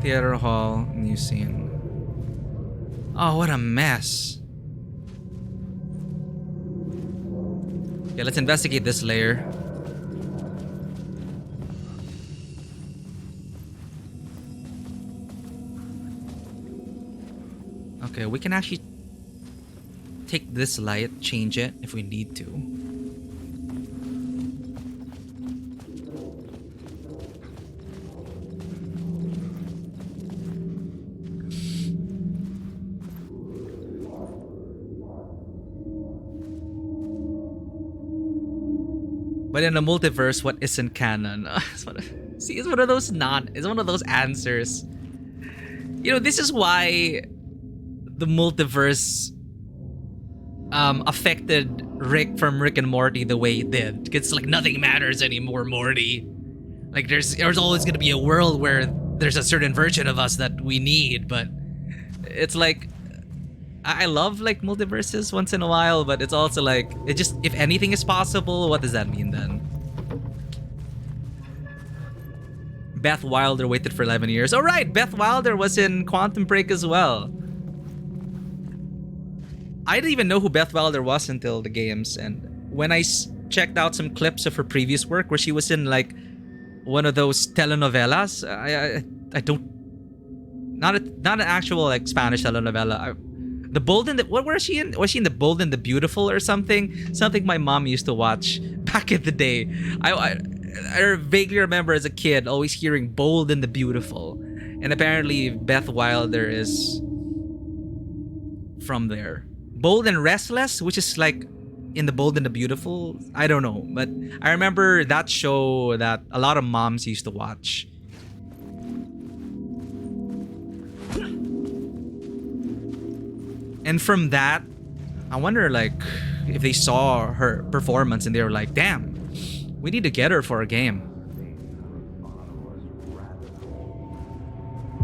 Theater hall, new scene. Oh, what a mess. Yeah, let's investigate this layer. Okay, we can actually take this light, change it if we need to. But in a multiverse, what isn't canon? It's one of those answers. You know, this is why the multiverse affected Rick from Rick and Morty the way it did. It's like nothing matters anymore, Morty. Like there's always gonna be a world where there's a certain version of us that we need, but it's like I love like multiverses once in a while, but it's also like it just, if anything is possible, what does that mean then? Beth Wilder waited for 11 years. Oh right, Beth Wilder was in Quantum Break as well. I didn't even know who Beth Wilder was until the games, and when I checked out some clips of her previous work where she was in like one of those telenovelas, I don't, not an actual like Spanish telenovela. The Bold and the, what was she in? Was she in The Bold and the Beautiful or something? Something my mom used to watch back in the day. I vaguely remember as a kid always hearing Bold and the Beautiful, and apparently Beth Wilder is from there. Bold and Restless, which is like in The Bold and the Beautiful. I don't know, but I remember that show that a lot of moms used to watch. And from that, I wonder like if they saw her performance and they were like, damn, we need to get her for a game.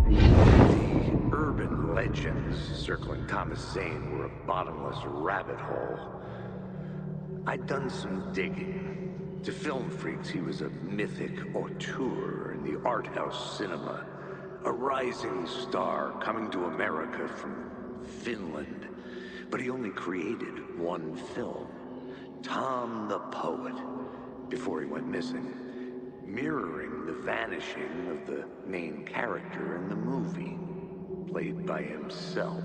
The urban legends circling Thomas Zane were a bottomless rabbit hole. I'd done some digging. To film freaks, he was a mythic auteur in the art house cinema. A rising star coming to America from Finland. But he only created one film, Tom the Poet, before he went missing, mirroring the vanishing of the main character in the movie, played by himself.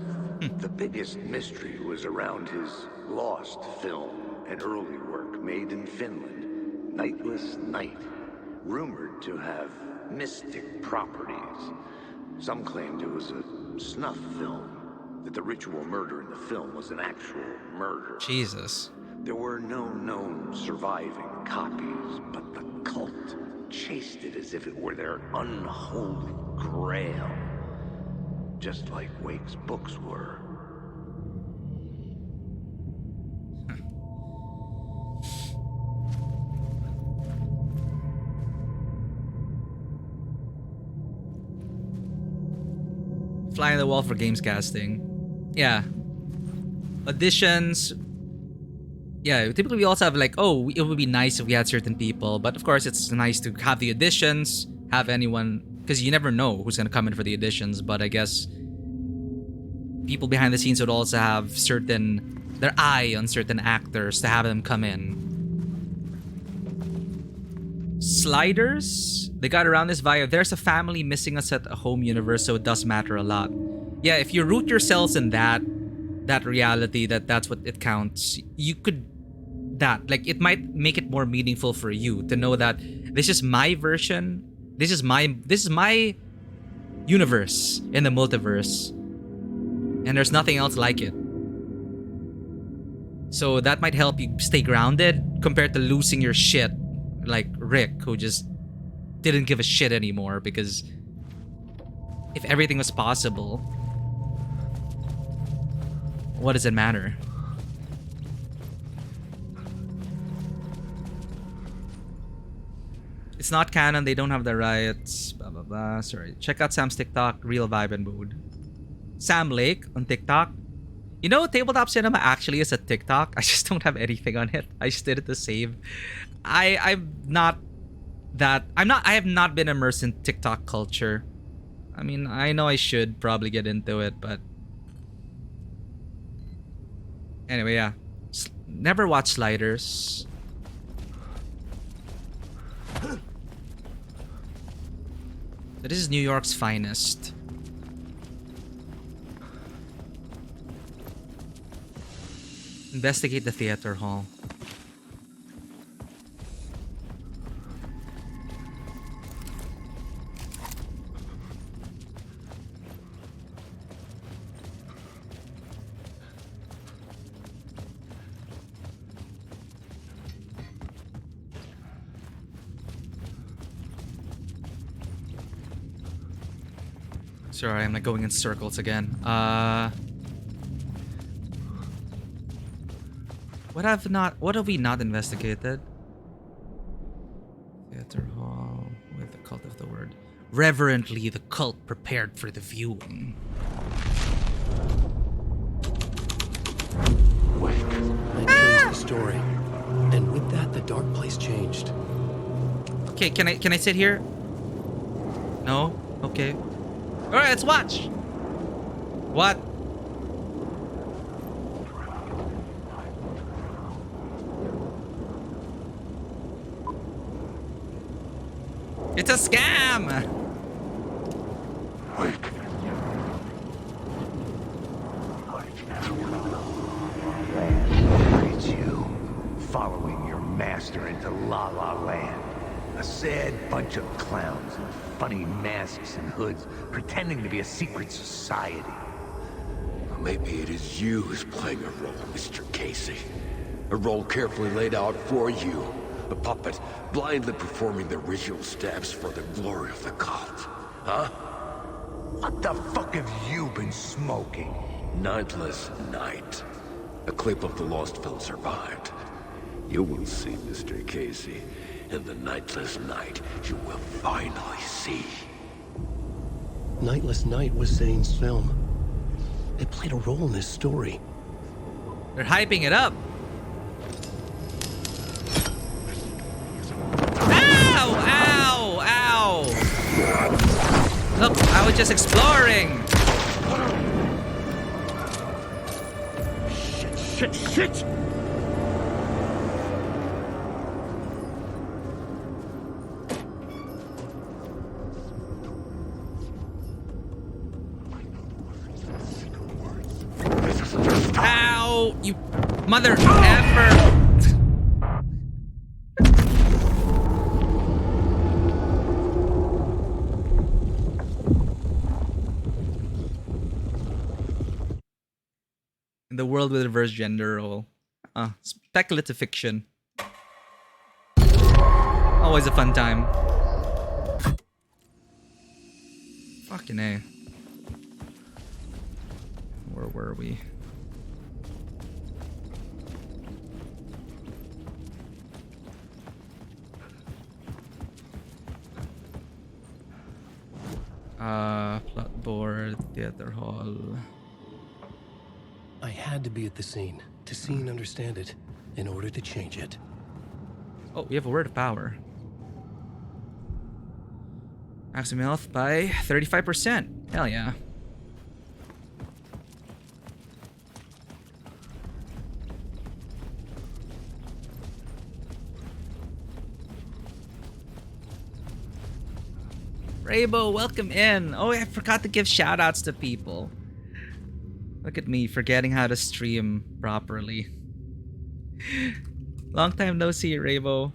The biggest mystery was around his lost film, an early work made in Finland, Nightless Night, rumored to have mystic properties. Some claimed it was a snuff film, that the ritual murder in the film was an actual murder. Jesus. There were no known surviving copies, but the cult chased it as if it were their unholy grail. Just like Wake's books were. Fly on the wall for games casting. yeah, auditions. Yeah, typically we also have like, oh, it would be nice if we had certain people, but of course it's nice to have the auditions, have anyone, because you never know who's gonna come in for the auditions. But I guess people behind the scenes would also have their eye on certain actors to have them come in. Sliders, they got around this via there's a family missing us at a home universe, so it does matter a lot. Yeah, if you root yourselves in that reality, that's what it counts, you could, that like, it might make it more meaningful for you to know that this is my version, this is my universe in the multiverse, and there's nothing else like it. So that might help you stay grounded compared to losing your shit like Rick, who just didn't give a shit anymore, because if everything was possible, what does it matter? It's not canon, they don't have the rights, blah blah blah. Sorry, check out Sam's TikTok, real vibe and mood. Sam Lake on TikTok. You know, Tabletop Cinema actually is a TikTok. I just don't have anything on it. I just did it to save. I have not been immersed in TikTok culture. I mean, I know I should probably get into it, but anyway, yeah. Never watched Sliders. This is New York's finest. Investigate the theater hall. Sorry, I'm like going in circles again. What have we not investigated? Theater hall with the cult of the word. Reverently, the cult prepared for the viewing. I changed the story, and with that, the dark place changed. Okay, can I sit here? No? Okay. All right, let's watch. What? It's a scam! It's you, following your master into La La Land. A sad bunch of clowns in funny masks and hoods, pretending to be a secret society. Maybe it is you who's playing a role, Mr. Casey. A role carefully laid out for you. A puppet blindly performing the ritual steps for the glory of the cult. Huh? What the fuck have you been smoking? Nightless Night. A clip of the lost film survived. You will see, Mr. Casey. In the Nightless Night, you will finally see. Nightless Night was Zane's film. It played a role in this story. They're hyping it up. Ow! Ow! Ow! Look, I was just exploring. Shit! Ow! You mother effer! In the world with reverse gender role. Speculative fiction. Always a fun time. Fucking A. Where were we? Plot board, theater hall. had to be at the scene to see and understand it in order to change it. Oh, we have a word of power. Maximum health by 35%. Hell yeah. Raybo, welcome in. Oh, I forgot to give shoutouts to people. Look at me forgetting how to stream properly. Long time no see, Raybo.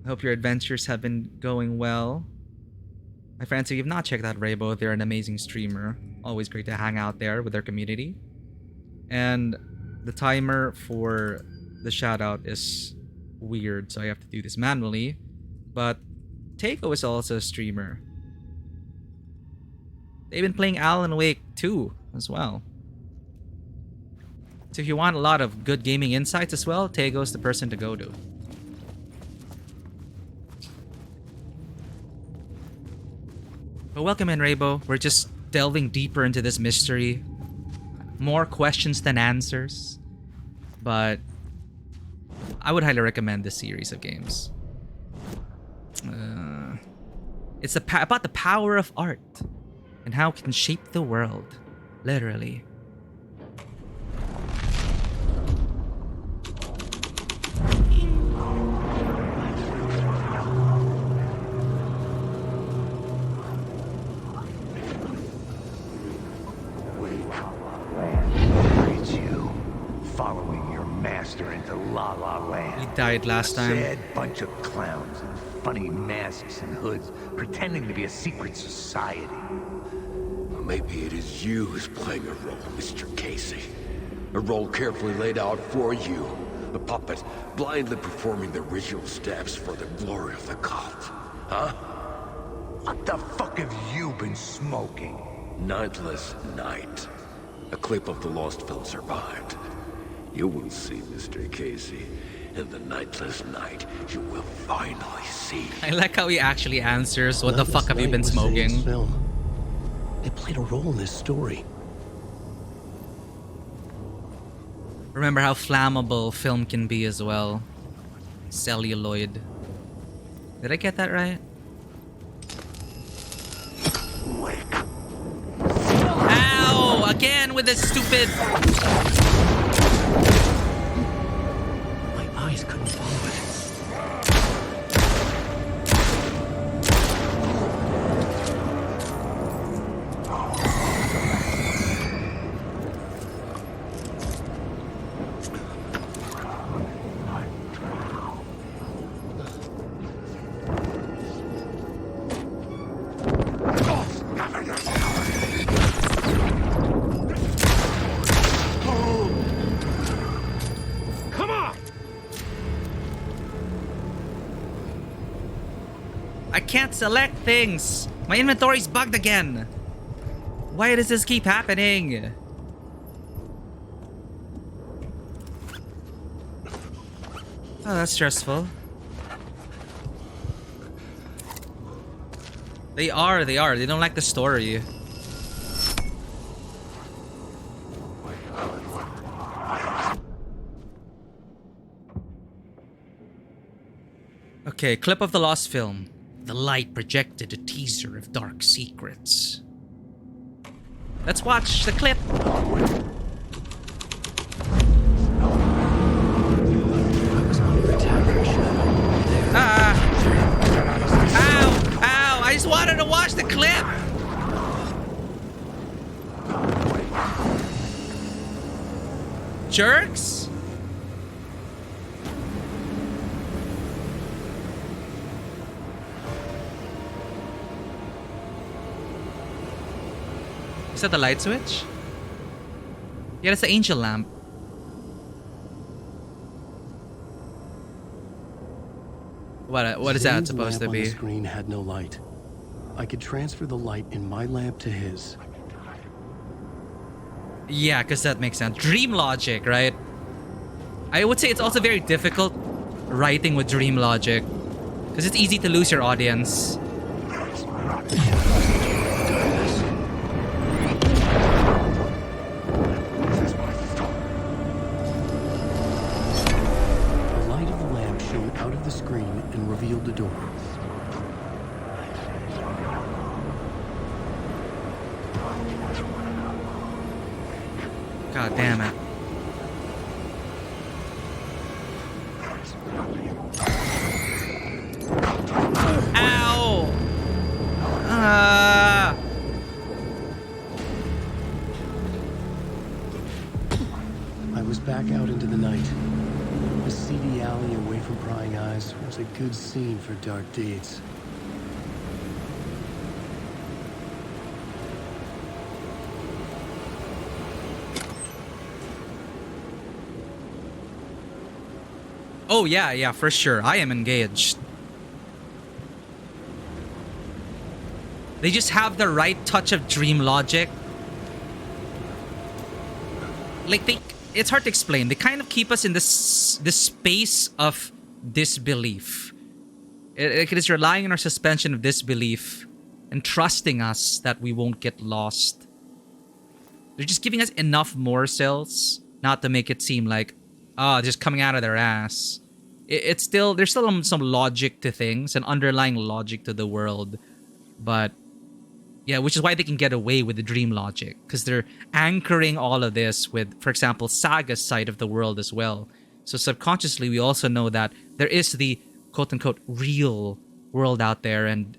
I hope your adventures have been going well. My friends, if you've not checked out Raybo, they're an amazing streamer. Always great to hang out there with their community. And the timer for the shoutout is weird, so I have to do this manually. But Takeo is also a streamer. They've been playing Alan Wake 2 as well. So if you want a lot of good gaming insights as well, Tago's the person to go to. But welcome in, Raybo. We're just delving deeper into this mystery. More questions than answers. But I would highly recommend this series of games. It's about the power of art and how it can shape the world, literally. It's you, following your master into La La Land. He died last time. A sad bunch of clowns in funny masks and hoods, pretending to be a secret society. Maybe it is you who's playing a role, Mr. Casey. A role carefully laid out for you. A puppet blindly performing the ritual steps for the glory of the cult. Huh? What the fuck have you been smoking? Nightless Night. A clip of the lost film survived. You will see, Mr. Casey. In the Nightless Night, you will finally see. I like how he actually answers, what the fuck have you been smoking? Film. It played a role in this story. Remember how flammable film can be as well. Celluloid. Did I get that right? Ow! Again with this stupid... My eyes couldn't follow it. Can't select things. My inventory's bugged again. Why does this keep happening? Oh, that's stressful. They are. They don't like the story. Okay, clip of the lost film. The light projected a teaser of dark secrets. Let's watch the clip. Ow! Ow! I just wanted to watch the clip! Jerks? Is that the light switch? Yeah, that's the angel lamp. What is that supposed to be? The screen had no light. I could transfer the light in my lamp to his. Yeah, because that makes sense. Dream logic, right? I would say it's also very difficult writing with dream logic. Because it's easy to lose your audience. door. God damn it. Ow! Ah! I was back out into the night. A seedy alley away from prying eyes was a good scene for dark deeds. Oh yeah, for sure. I am engaged. They just have the right touch of dream logic. Like it's hard to explain. They kind of keep us in this space of disbelief. It is relying on our suspension of disbelief and trusting us that we won't get lost. They're just giving us enough morsels not to make it seem like, just coming out of their ass. There's still some logic to things, an underlying logic to the world. But yeah, which is why they can get away with the dream logic, because they're anchoring all of this with, for example, Saga's side of the world as well. So subconsciously, we also know that there is the quote-unquote real world out there, and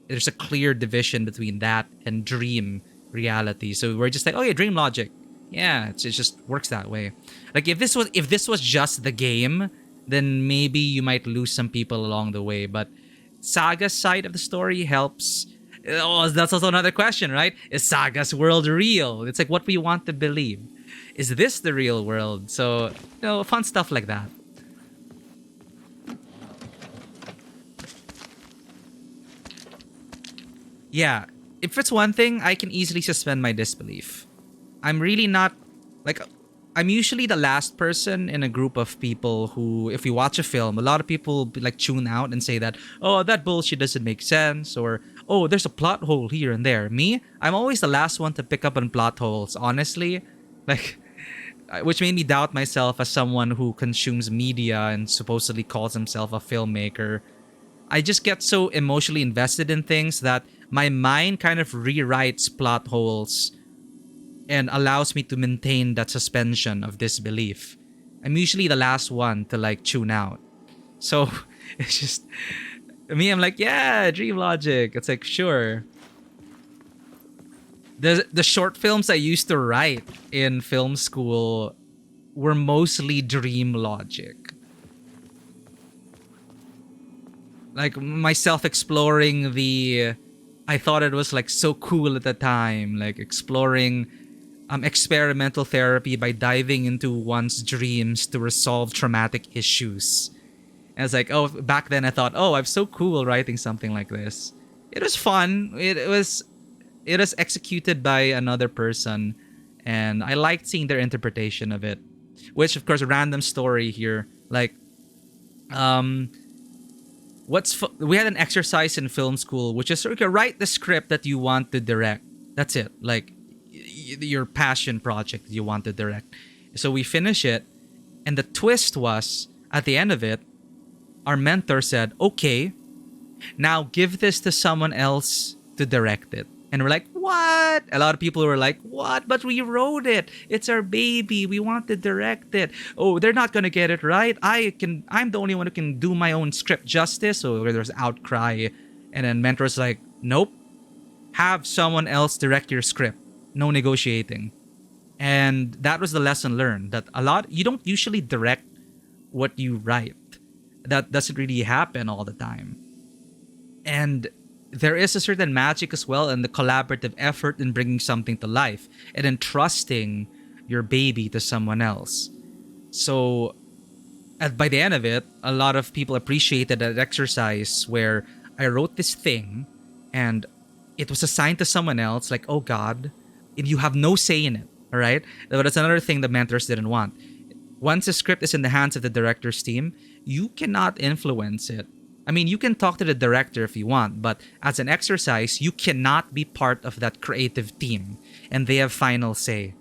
there's a clear division between that and dream reality. So we're just like, oh yeah, dream logic. Yeah, it just works that way. Like if this was just the game, then maybe you might lose some people along the way. But Saga's side of the story helps. Oh, that's also another question, right? Is Saga's world real? It's like what we want to believe. Is this the real world? So, fun stuff like that. Yeah, if it's one thing, I can easily suspend my disbelief. I'm really not, like, I'm usually the last person in a group of people who, if we watch a film, a lot of people like tune out and say that, oh, that bullshit doesn't make sense, or, oh, there's a plot hole here and there. Me, I'm always the last one to pick up on plot holes, honestly. Like, which made me doubt myself as someone who consumes media and supposedly calls himself a filmmaker. I just get so emotionally invested in things that my mind kind of rewrites plot holes and allows me to maintain that suspension of disbelief. I'm usually the last one to like tune out. So it's just me, I'm like, yeah, dream logic. It's like, sure. The short films I used to write in film school were mostly dream logic. Like myself exploring I thought it was like so cool at the time, like exploring experimental therapy by diving into one's dreams to resolve traumatic issues. And it's like, oh, back then I thought, oh, I'm so cool writing something like this. It was fun. It was executed by another person, and I liked seeing their interpretation of it. Which, of course, a random story here. Like, we had an exercise in film school, which is, okay, write the script that you want to direct. That's it. Like, your passion project you want to direct. So we finish it, and the twist was, at the end of it, our mentor said, okay, now give this to someone else to direct it. And we're like, what? A lot of people were like, what? But we wrote it. It's our baby. We want to direct it. Oh, they're not going to get it right. I'm the only one who can do my own script justice. So there's outcry. And then mentor's like, nope. Have someone else direct your script. No negotiating. And that was the lesson learned, that you don't usually direct what you write. That doesn't really happen all the time. And there is a certain magic as well in the collaborative effort in bringing something to life and entrusting your baby to someone else. So by the end of it, a lot of people appreciated that exercise where I wrote this thing and it was assigned to someone else, like, oh God, you have no say in it, all right? But that's another thing the mentors didn't want. Once a script is in the hands of the director's team, you cannot influence it. I mean, you can talk to the director if you want, but as an exercise, you cannot be part of that creative team, and they have final say.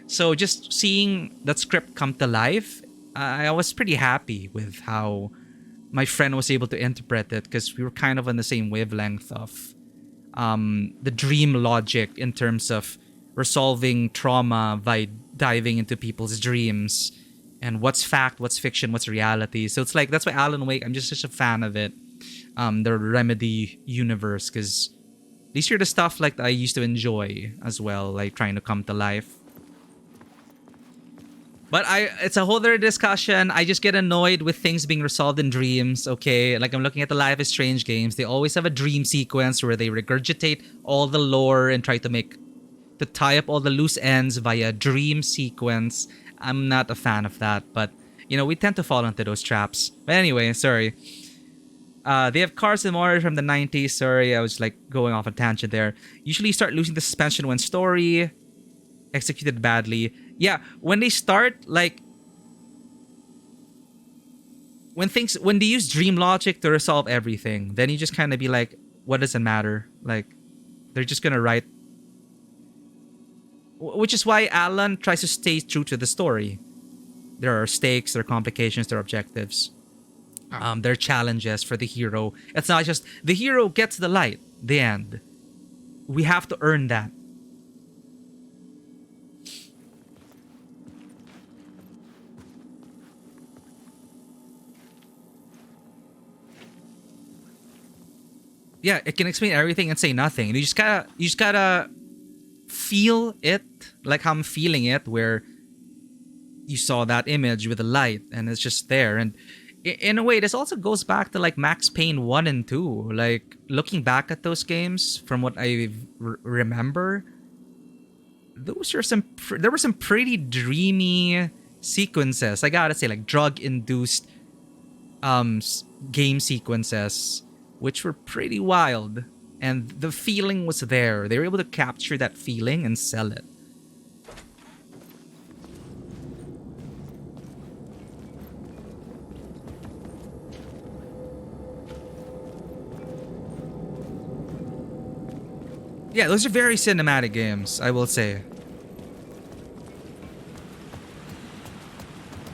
So just seeing that script come to life, I was pretty happy with how my friend was able to interpret it because we were kind of on the same wavelength of the dream logic in terms of resolving trauma by diving into people's dreams and what's fact, what's fiction, what's reality. So it's like, that's why Alan Wake, I'm just such a fan of it. The Remedy universe, because these are the stuff like that I used to enjoy as well, like trying to come to life. But it's a whole other discussion. I just get annoyed with things being resolved in dreams, okay? Like I'm looking at the Life is Strange games. They always have a dream sequence where they regurgitate all the lore and try to tie up all the loose ends via dream sequence. I'm not a fan of that, but you know, we tend to fall into those traps. But anyway, sorry. They have Cars and More from the 90s. Sorry, I was like going off a tangent there. Usually start losing the suspension when story executed badly. Yeah, when they start like when they use dream logic to resolve everything, then you just kind of be like, what does it matter? Like they're just gonna write. Which is why Alan tries to stay true to the story. There are stakes, there are complications, there are objectives. There are challenges for the hero. It's not just the hero gets the light, the end. We have to earn that. Yeah, it can explain everything and say nothing. You just gotta feel it like how I'm feeling it, where you saw that image with the light and it's just there. And in a way, this also goes back to like Max Payne 1 and 2. Like looking back at those games from what I remember, there were some pretty dreamy sequences. I gotta say, like drug-induced game sequences, which were pretty wild. And the feeling was there. They were able to capture that feeling and sell it. Yeah, those are very cinematic games, I will say.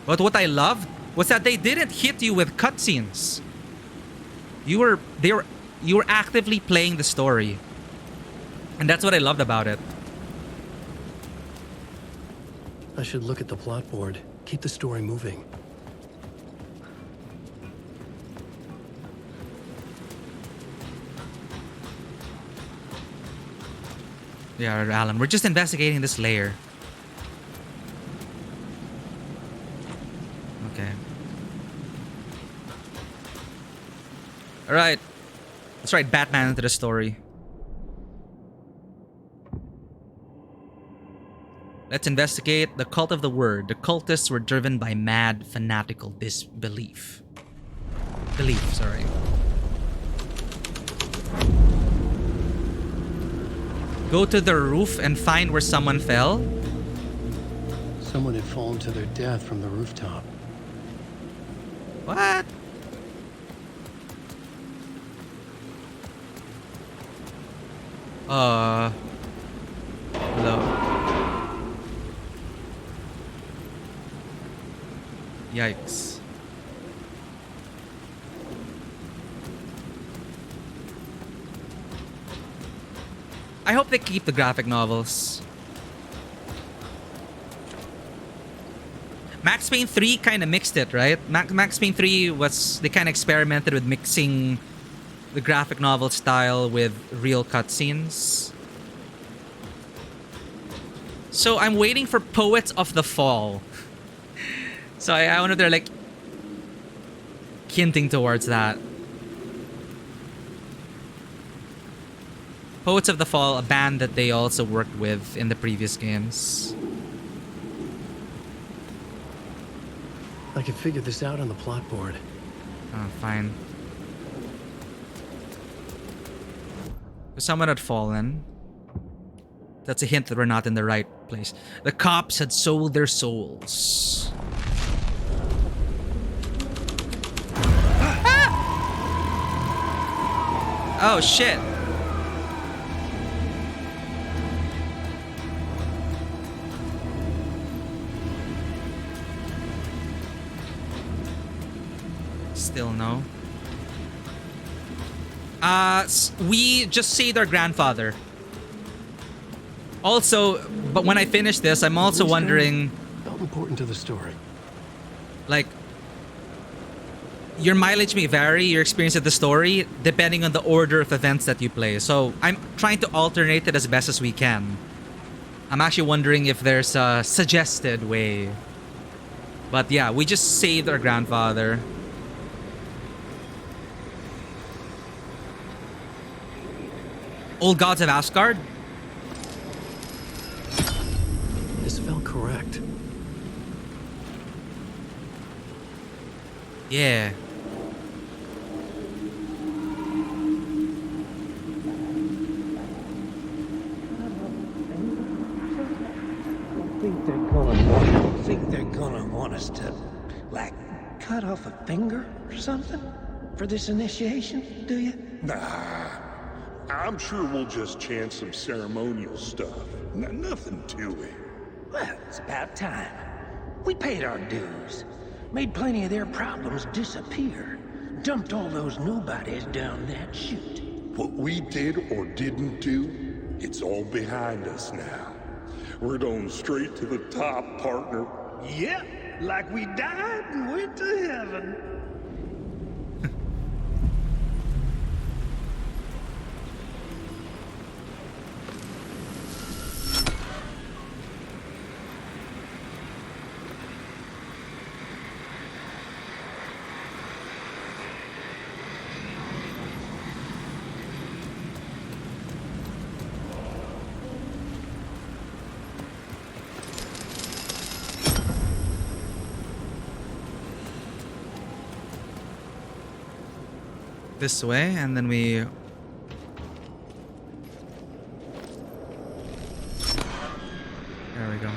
But what I loved was that they didn't hit you with cutscenes. You were actively playing the story. And that's what I loved about it. I should look at the plot board. Keep the story moving. Yeah, Alan, we're just investigating this layer. Okay. Alright. Let's write Batman into the story. Let's investigate the cult of the word. The cultists were driven by mad, fanatical disbelief. Sorry. Go to the roof and find where someone fell. Someone had fallen to their death from the rooftop. What? Hello. Yikes. I hope they keep the graphic novels. Max Payne 3 kind of mixed it, right? Max Payne 3 they kind of experimented with mixing the graphic novel style with real cutscenes. So I'm waiting for Poets of the Fall. So I wonder if they're like hinting towards that. Poets of the Fall, a band that they also worked with in the previous games. I can figure this out on the plot board. Oh, fine. Someone had fallen. That's a hint that we're not in the right place. The cops had sold their souls. Ah! Oh, shit. Still no. We just saved our grandfather. Also, but when I finish this, I'm also wondering... Felt important to the story. Like, your mileage may vary, your experience of the story, depending on the order of events that you play. So I'm trying to alternate it as best as we can. I'm actually wondering if there's a suggested way. But yeah, we just saved our grandfather. Old Gods of Asgard? This felt correct. Yeah. Think they're gonna want us to, like, cut off a finger or something for this initiation, do you? Nah. I'm sure we'll just chant some ceremonial stuff. Nothing to it. Well, it's about time. We paid our dues. Made plenty of their problems disappear. Dumped all those nobodies down that chute. What we did or didn't do, it's all behind us now. We're going straight to the top, partner. Yep, like we died and went to heaven. This way, and then we... There we go.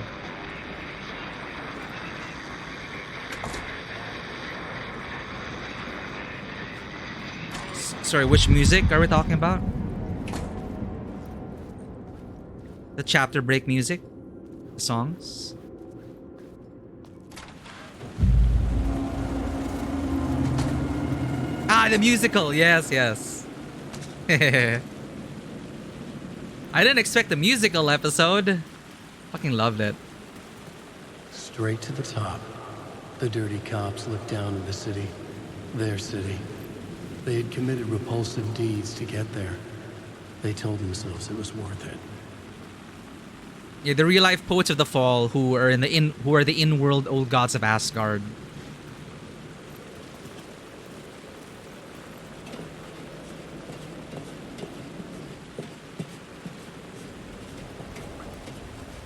Sorry, which music are we talking about? The chapter break music? The songs? Ah, the musical. Yes, yes. I didn't expect a musical episode. Fucking loved it. Straight to the top. The dirty cops looked down on the city. Their city. They had committed repulsive deeds to get there. They told themselves it was worth it. Yeah, the real life poets of the fall who are the in-world old gods of Asgard.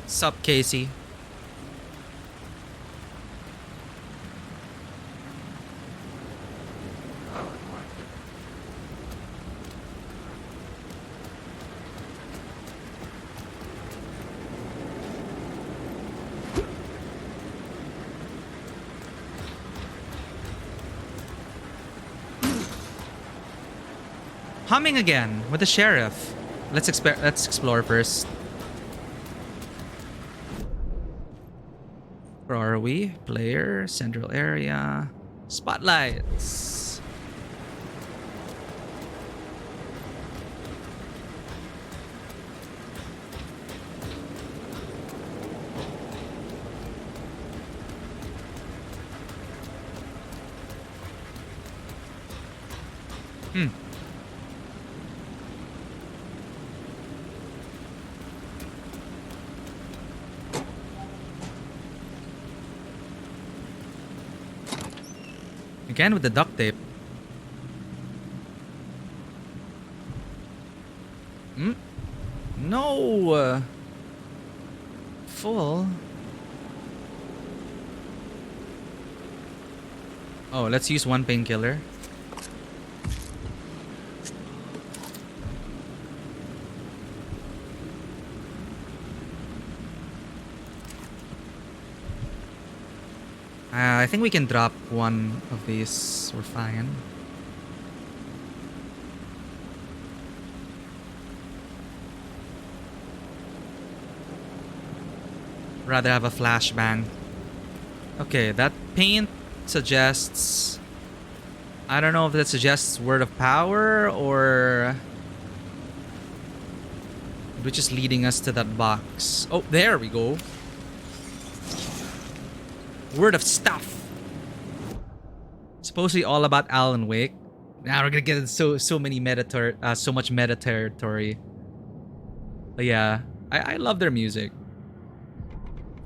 Sup, Casey? Humming again with the sheriff. Let's explore first. Where are we? Player, central area, spotlights. Again with the duct tape. No. Full. Oh, let's use one painkiller. I think we can drop one of these. We're fine. Rather have a flashbang. Okay, that paint suggests I don't know if that suggests word of power or which is leading us to that box. Oh, there we go. Word of stuff. Supposedly all about Alan Wake. Now we're gonna get into so much meta territory. But yeah, I love their music.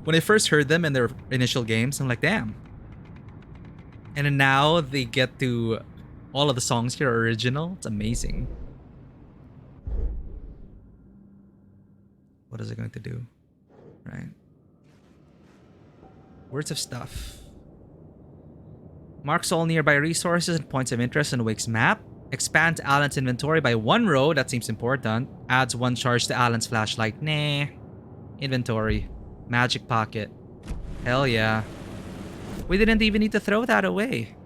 When I first heard them in their initial games, I'm like, damn. And then now they get to all of the songs here are original. It's amazing. What is it going to do? Right. Words of stuff. Marks all nearby resources and points of interest in Wake's map. Expands Alan's inventory by 1 row. That seems important. Adds 1 charge to Alan's flashlight. Nah. Inventory. Magic pocket. Hell yeah. We didn't even need to throw that away.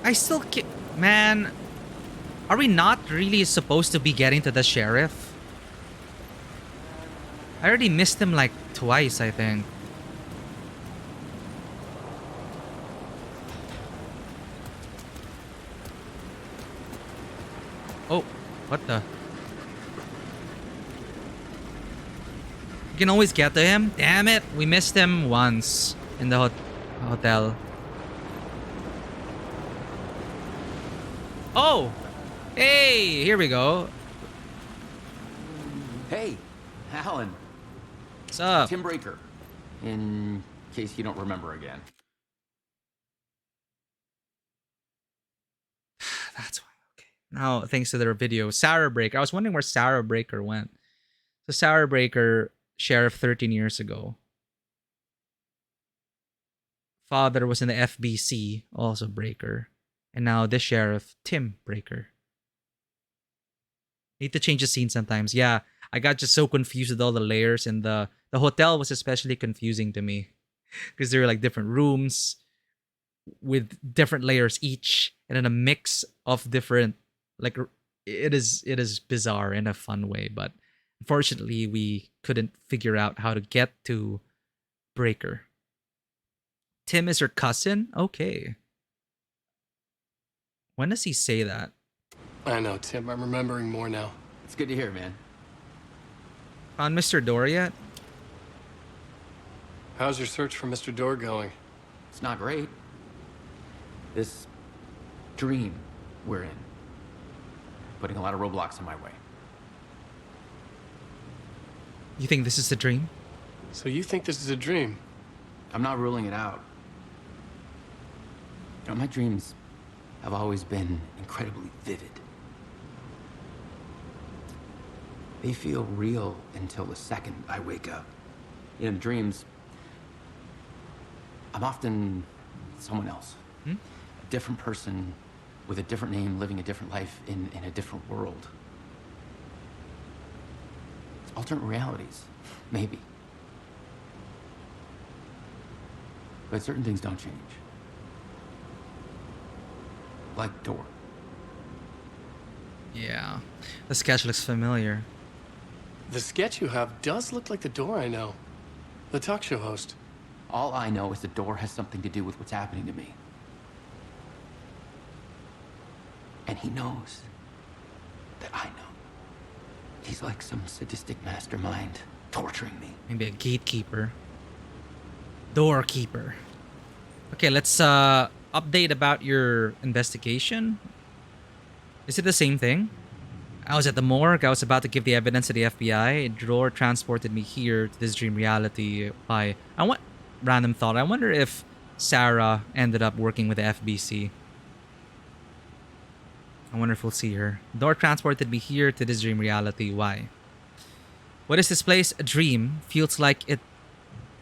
I still can't... Man... Are we not really supposed to be getting to the sheriff? I already missed him like twice, I think. Oh, what the? You can always get to him? Damn it, we missed him once in the hotel. Oh! Hey, here we go. Hey, Alan. What's up? Tim Breaker, in case you don't remember again. That's why. Okay. Now, thanks to their video, Sarah Breaker. I was wondering where Sarah Breaker went. So, Sarah Breaker, sheriff 13 years ago. Father was in the FBC, also Breaker. And now this sheriff, Tim Breaker. Need to change the scene sometimes. Yeah, I got just so confused with all the layers, and the hotel was especially confusing to me because there were like different rooms with different layers each, and then a mix of different, like, it is bizarre in a fun way. But unfortunately, we couldn't figure out how to get to Breaker. Tim is her cousin? Okay. When does he say that? I know, Tim. I'm remembering more now. It's good to hear, man. Found Mr. Door yet? How's your search for Mr. Door going? It's not great. This dream we're in, putting a lot of roadblocks in my way. You think this is a dream? So you think this is a dream? I'm not ruling it out. You know, my dreams have always been incredibly vivid. They feel real until the second I wake up. In dreams, I'm often someone else. A different person with a different name, living a different life in a different world. Alternate realities, maybe. But certain things don't change. Like Door. Yeah. The sketch looks familiar. The sketch you have does look like the Door I know. The talk show host. All I know is the Door has something to do with what's happening to me. And he knows that I know. He's like some sadistic mastermind torturing me. Maybe a gatekeeper. Doorkeeper. Okay, let's update about your investigation. Is it the same thing? I was at the morgue. I was about to give the evidence to the FBI. A drawer transported me here to this dream reality by... Random thought. I wonder if Sarah ended up working with the FBC. I wonder if we'll see her. Door transported me here to this dream reality. Why? What is this place? A dream. Feels like it...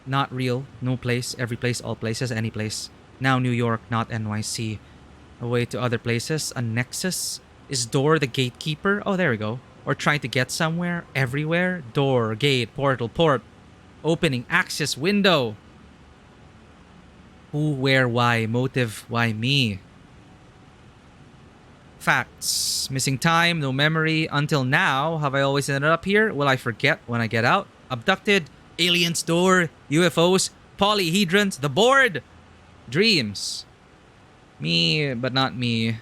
Not real. No place. Every place. All places. Any place. Now New York. Not NYC. A way to other places. A nexus. Is Door the gatekeeper? Oh, there we go. or trying to get somewhere, everywhere, door, gate, portal, port, opening, access, window. Who, where, why, motive, why me? Facts. Missing time, no memory. Until now, have I always ended up here? Will I forget when I get out? Abducted, aliens, door, UFOs, polyhedrons, the board, dreams. Me, but not me.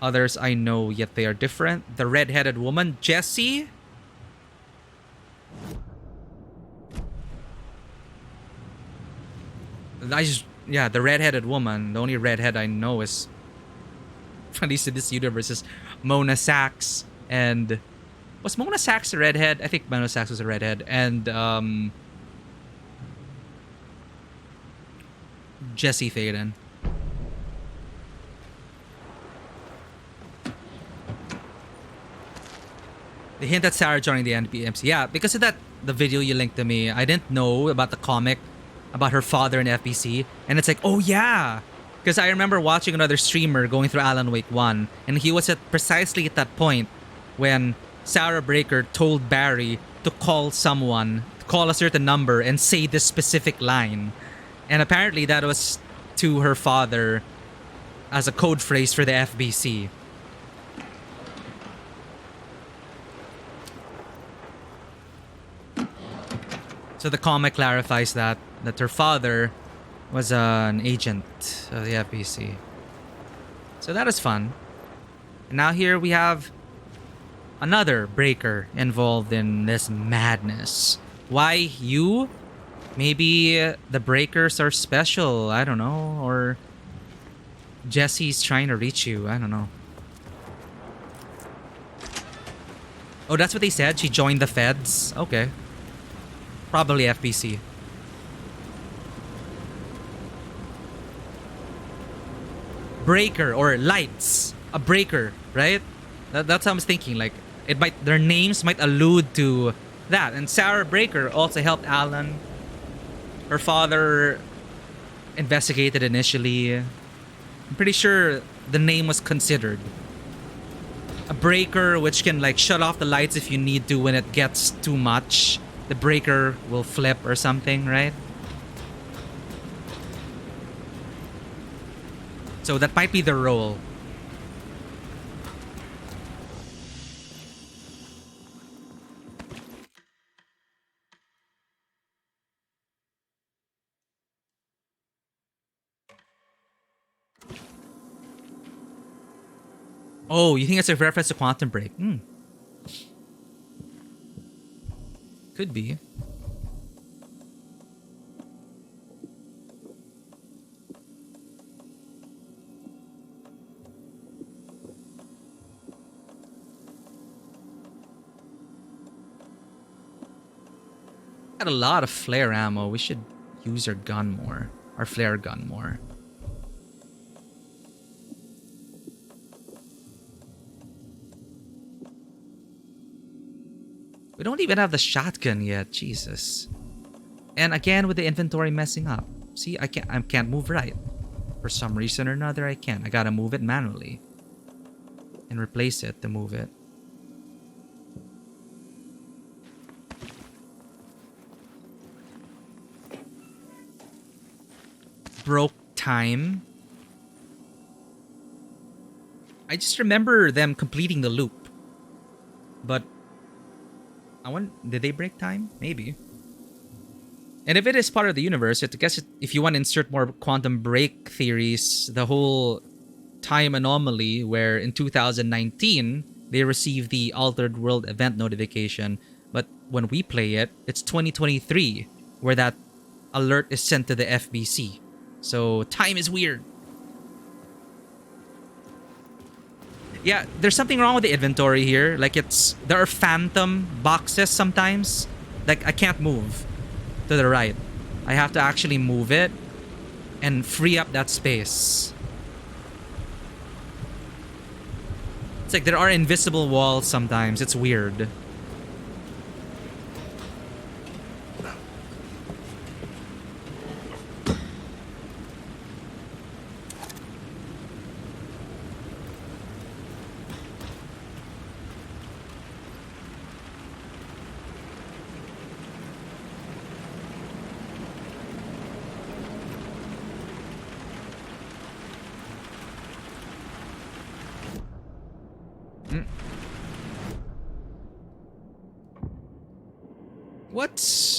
Others I know, yet they are different. The red-headed woman, Jessie. The red-headed woman. The only redhead I know is, at least in this universe, is Mona Sachs. And was Mona Sachs a redhead? I think Mona Sachs was a redhead. And Jesse Faden. They hint at Sarah joining the NPMC. Yeah, because of that, the video you linked to me, I didn't know about the comic about her father in the FBC. And it's like, oh yeah. Because I remember watching another streamer going through Alan Wake 1. And he was at precisely at that point when Sarah Breaker told Barry to call someone, call a certain number, and say this specific line. And apparently that was to her father as a code phrase for the FBC. So the comic clarifies that her father was an agent of the FBC. So that is fun. And now here we have another breaker involved in this madness. Why you? Maybe the breakers are special, I don't know, or Jesse's trying to reach you, I don't know. Oh, that's what they said? She joined the feds? Okay. Probably FBC. Breaker or lights. A breaker, right? That's what I was thinking. Like, their names might allude to that. And Sarah Breaker also helped Alan. Her father investigated initially. I'm pretty sure the name was considered. A breaker which can like shut off the lights if you need to when it gets too much. The breaker will flip or something, right? So that might be the role. Oh, you think it's a reference to Quantum Break? Could be. Got a lot of flare ammo. We should use our gun more. Our flare gun more. We don't even have the shotgun yet. Jesus. And again with the inventory messing up. See, I can't move right. For some reason or another, I can't. I gotta move it manually. And replace it to move it. Broke time. I just remember them completing the loop. But did they break time? Maybe. And if it is part of the universe, I guess if you want to insert more quantum break theories, the whole time anomaly where in 2019 they received the altered world event notification, but when we play it, it's 2023 where that alert is sent to the FBC. So time is weird. Yeah, there's something wrong with the inventory here. Like there are phantom boxes sometimes. Like I can't move to the right. I have to actually move it and free up that space. It's like there are invisible walls sometimes. It's weird.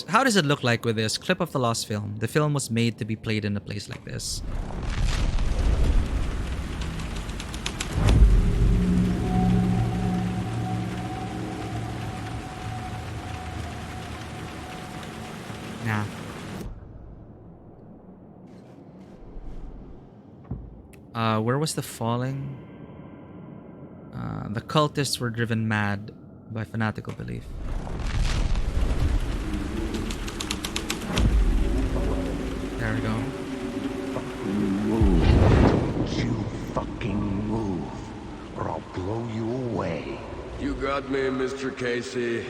How does it look like with this clip of the lost film? The film was made to be played in a place like this. Nah. Where was the falling? The cultists were driven mad by fanatical belief. There we go. Move. Don't you fucking move, or I'll blow you away. You got me, Mr. Casey.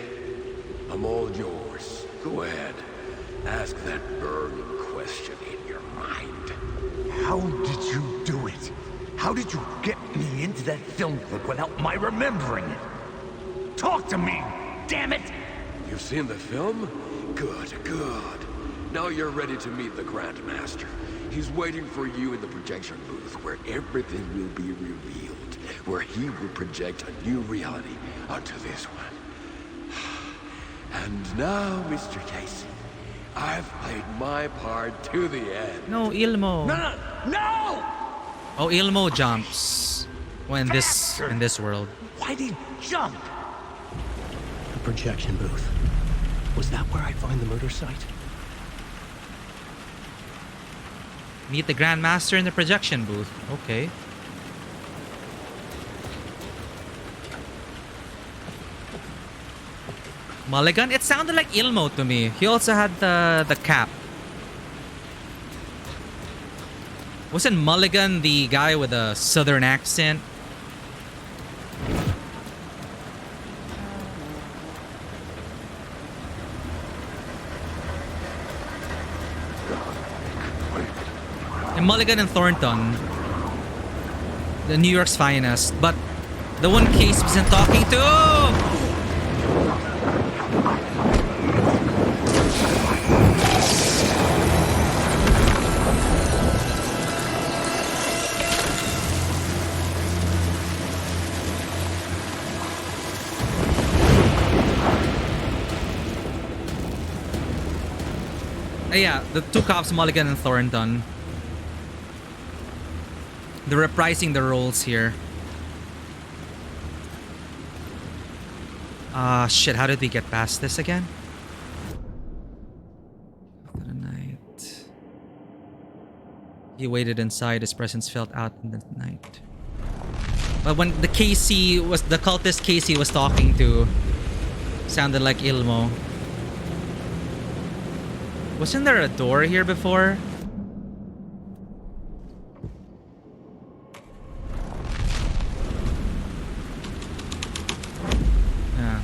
I'm all yours. Go ahead. Ask that burning question in your mind. How did you do it? How did you get me into that film clip without my remembering it? Talk to me, damn it! You've seen the film? Good, good. Now you're ready to meet the Grandmaster. He's waiting for you in the projection booth where everything will be revealed, where he will project a new reality onto this one. And now, Mr. Casey, I've played my part to the end. No, Ilmo. No! Oh, Ilmo jumps. Well, in this world. Why'd he jump? The projection booth. Was that where I'd find the murder site? Meet the Grandmaster in the projection booth. Okay. Mulligan? It sounded like Ilmo to me. He also had the cap. Wasn't Mulligan the guy with a southern accent? And Mulligan and Thornton, the New York's finest, but the one Case wasn't talking to. Yeah, the two cops, Mulligan and Thornton. They're reprising the roles here. Shit, how did we get past this again? For the night. He waited inside, his presence felt out in the night. But when the cultist Casey was talking to, sounded like Ilmo. Wasn't there a door here before? Yeah.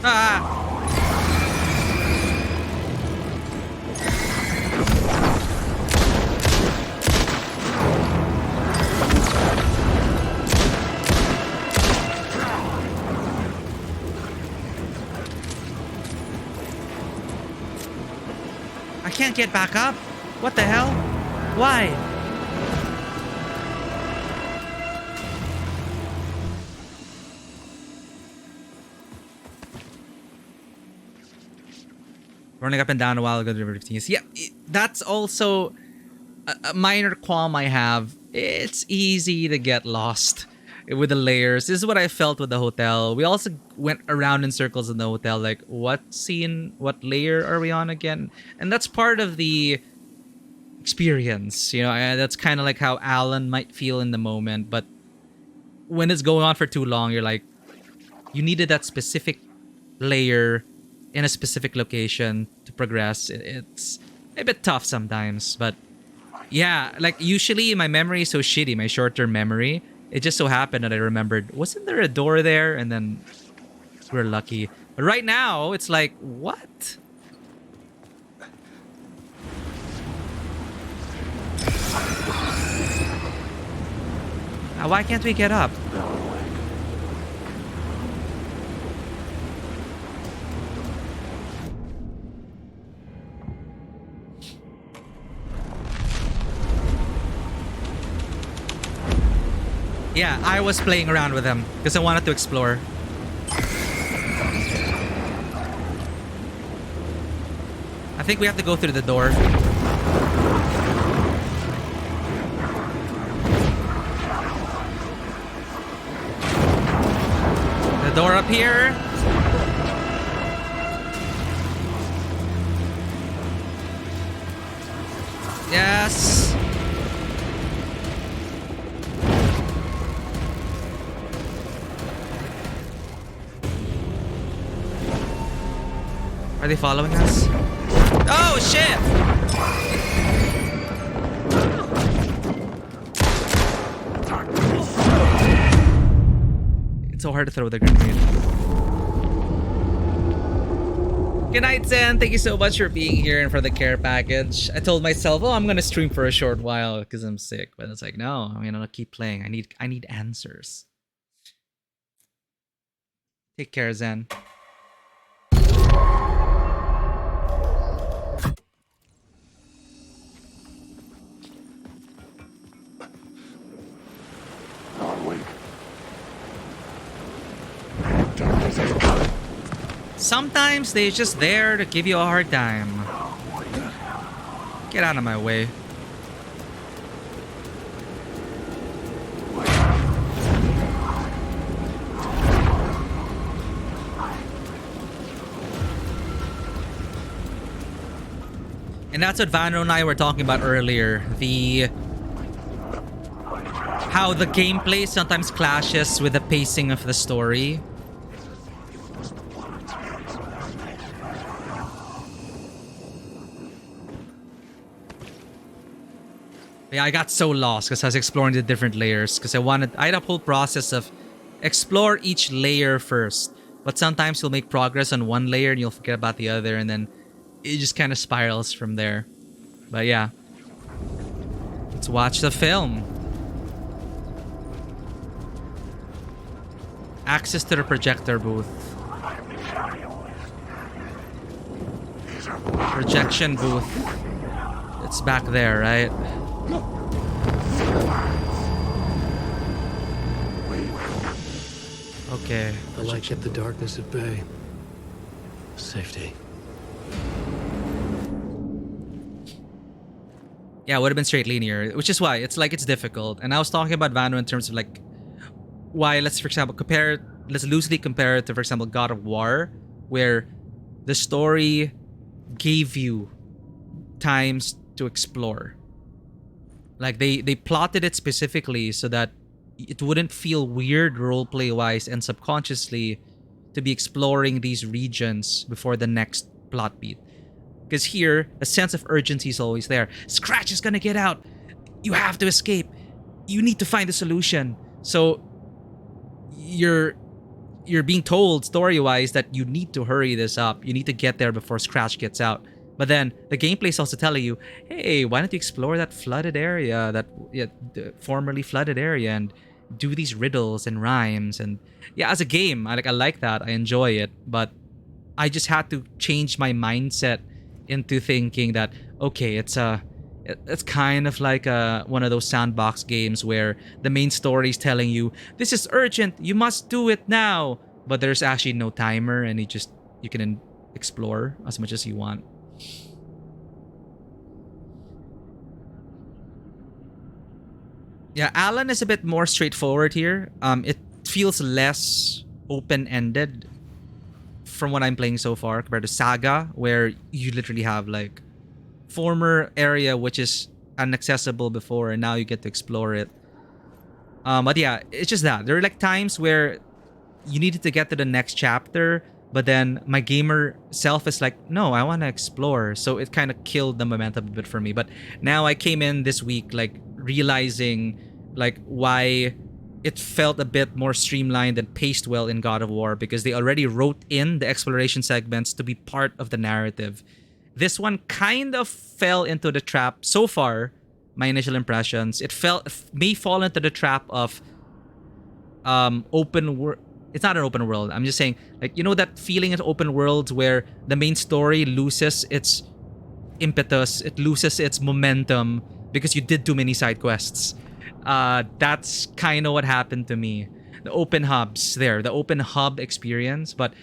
Ah! I can't get back up. What the hell? Why? Running up and down a while ago. Yeah, that's also a minor qualm I have. It's easy to get lost with the layers. This is what I felt with the hotel. We also went around in circles in the hotel, like what scene, what layer are we on again? And that's part of the experience, you know. That's kind of like how Alan might feel in the moment, but when it's going on for too long, you're like, you needed that specific layer in a specific location to progress. It's a bit tough sometimes, but yeah, like usually my memory is so shitty, my short-term memory. It just so happened that I remembered, wasn't there a door there? And then we're lucky. But right now, it's like, what? Why can't we get up? Yeah, I was playing around with them because I wanted to explore. I think we have to go through the door. The door up here. Yes. Are they following us? Oh shit! It's so hard to throw the grenade. Good night, Zen. Thank you so much for being here and for the care package. I told myself, oh, I'm gonna stream for a short while because I'm sick, but it's like, no, I'm gonna keep playing. I need answers. Take care, Zen. Sometimes they're just there to give you a hard time. Get out of my way. And that's what Vano and I were talking about earlier. How the gameplay sometimes clashes with the pacing of the story. Yeah, I got so lost because I was exploring the different layers because I had a whole process of explore each layer first. But sometimes you'll make progress on one layer and you'll forget about the other, and then it just kind of spirals from there. But yeah. Let's watch the film. Access to the projector booth. Projection booth. It's back there, right? Okay. I like kept the darkness at bay. Safety. Yeah, it would have been straight linear, which is why it's difficult. And I was talking about Vano in terms of like why, let's loosely compare it to, for example, God of War, where the story gave you times to explore. Like they plotted it specifically so that it wouldn't feel weird roleplay wise and subconsciously to be exploring these regions before the next plot beat. Because here, a sense of urgency is always there. Scratch is gonna get out. You have to escape. You need to find a solution. So you're being told story-wise that you need to hurry this up. You need to get there before Scratch gets out. But then the gameplay is also telling you, hey, why don't you explore that flooded area, the formerly flooded area, and do these riddles and rhymes. And yeah, as a game, I like that. I enjoy it. But I just had to change my mindset into thinking that, okay, it's kind of like one of those sandbox games where the main story is telling you, this is urgent, you must do it now. But there's actually no timer, and you can explore as much as you want. Yeah, Alan is a bit more straightforward here. It feels less open-ended from what I'm playing so far compared to Saga, where you literally have like former area which is inaccessible before, and now you get to explore it. But yeah, it's just that there are like times where you needed to get to the next chapter, but then my gamer self is like, no, I want to explore. So it kind of killed the momentum a bit for me. But now I came in this week like realizing like why it felt a bit more streamlined and paced well in God of War, because they already wrote in the exploration segments to be part of the narrative. This one kind of fell into the trap so far. My initial impressions, it may fall into the trap of open world. It's not an open world. I'm just saying, like, you know that feeling of open worlds where the main story loses its impetus, it loses its momentum because you did too many side quests. That's kind of what happened to me. The open hubs there, the open hub experience, but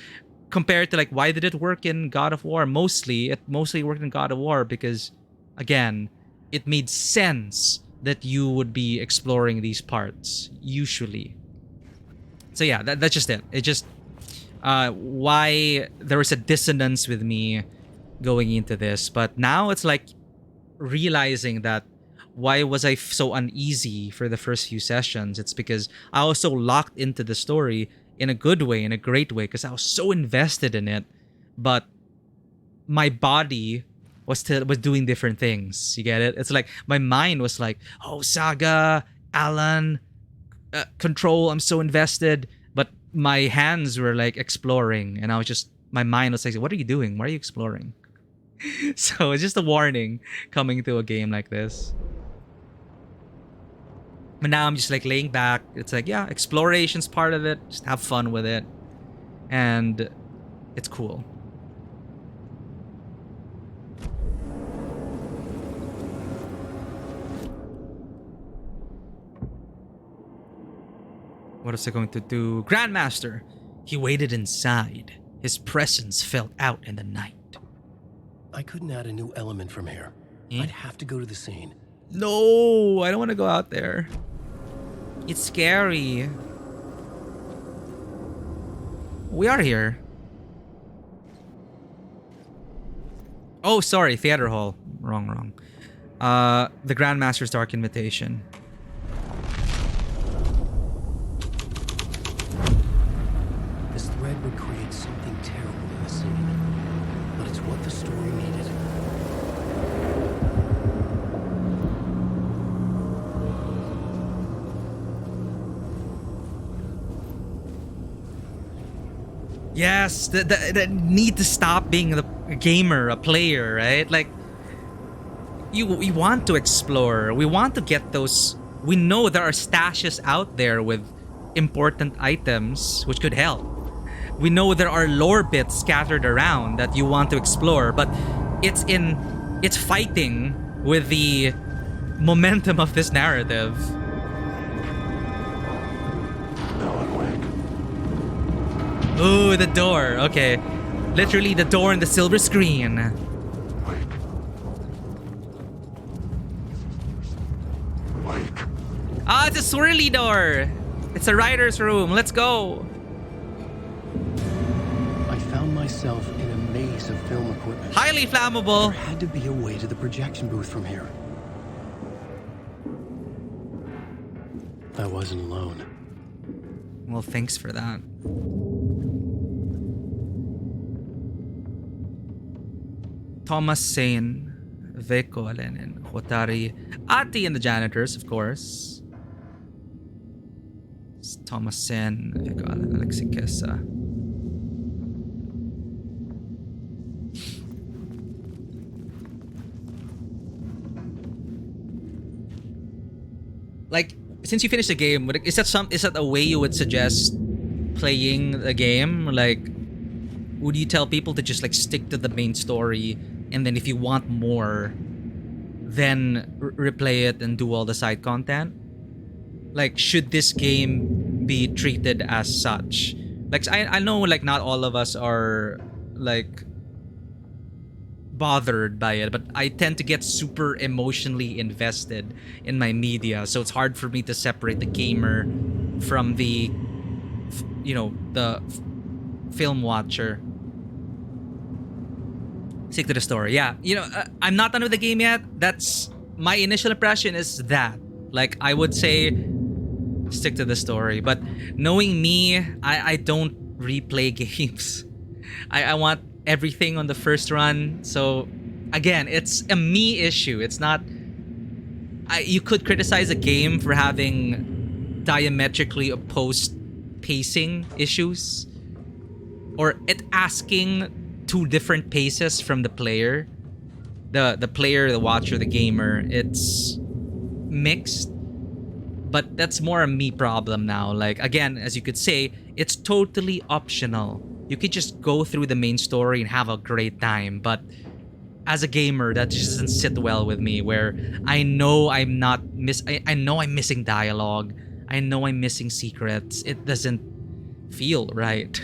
compared to like why did it work in God of War? It mostly worked in God of War because, again, it made sense that you would be exploring these parts usually. So yeah, that's just it. It just why there was a dissonance with me going into this, but now it's like realizing that why was I so uneasy for the first few sessions? It's because I was so locked into the story in a good way, in a great way, because I was so invested in it, but my body was doing different things. You get it? It's like my mind was like, oh, Saga, Alan, Control, I'm so invested, but my hands were like exploring, and I was just, my mind was like, what are you doing? Why are you exploring? So it's just a warning coming to a game like this. But now I'm just like laying back. It's like, yeah, exploration's part of it. Just have fun with it. And it's cool. What is it going to do? Grandmaster! He waited inside. His presence felt out in the night. I couldn't add a new element from here. I'd have to go to the scene. No, I don't want to go out there. It's scary. We are here. Oh, sorry, theater hall. Wrong. The Grandmaster's Dark Invitation. This thread would create something terrible in the scene, but it's what the story needed. Yes, the need to stop being a gamer, a player, right? Like, we want to explore. We want to get those. We know there are stashes out there with important items which could help. We know there are lore bits scattered around that you want to explore, but it's fighting with the momentum of this narrative. Ooh, the door. Okay. Literally the door and the silver screen. Ah, it's a swirly door. It's a writer's room. Let's go. I found myself in a maze of film equipment. Highly flammable. There had to be a way to the projection booth from here. I wasn't alone. Well, thanks for that. Thomas Sane, Veko Lenin, Hotari, Ati and the janitors, of course. It's Thomas Sane, Veko Lenin, Alexi Kesa. Like, since you finished the game, is that a way you would suggest playing the game? Like, would you tell people to just like stick to the main story, and then if you want more, then replay it and do all the side content? Like, should this game be treated as such? Like, I know like not all of us are like bothered by it, but I tend to get super emotionally invested in my media, so it's hard for me to separate the gamer from the, you know, the film watcher. Stick to the story. Yeah, you know, I'm not done with the game yet. That's my initial impression, is that, like, I would say stick to the story, but knowing me, I don't replay games. I want everything on the first run. So again, it's a me issue. It's not, you could criticize a game for having diametrically opposed pacing issues, or it asking two different paces from the player, the player, the watcher, the gamer. It's mixed, But that's more a me problem now. Like, again, as you could say, it's totally optional. You could just go through the main story and have a great time. But as a gamer, that just doesn't sit well with me, where I know I'm not I know I'm missing dialogue. I know I'm missing secrets. It doesn't feel right.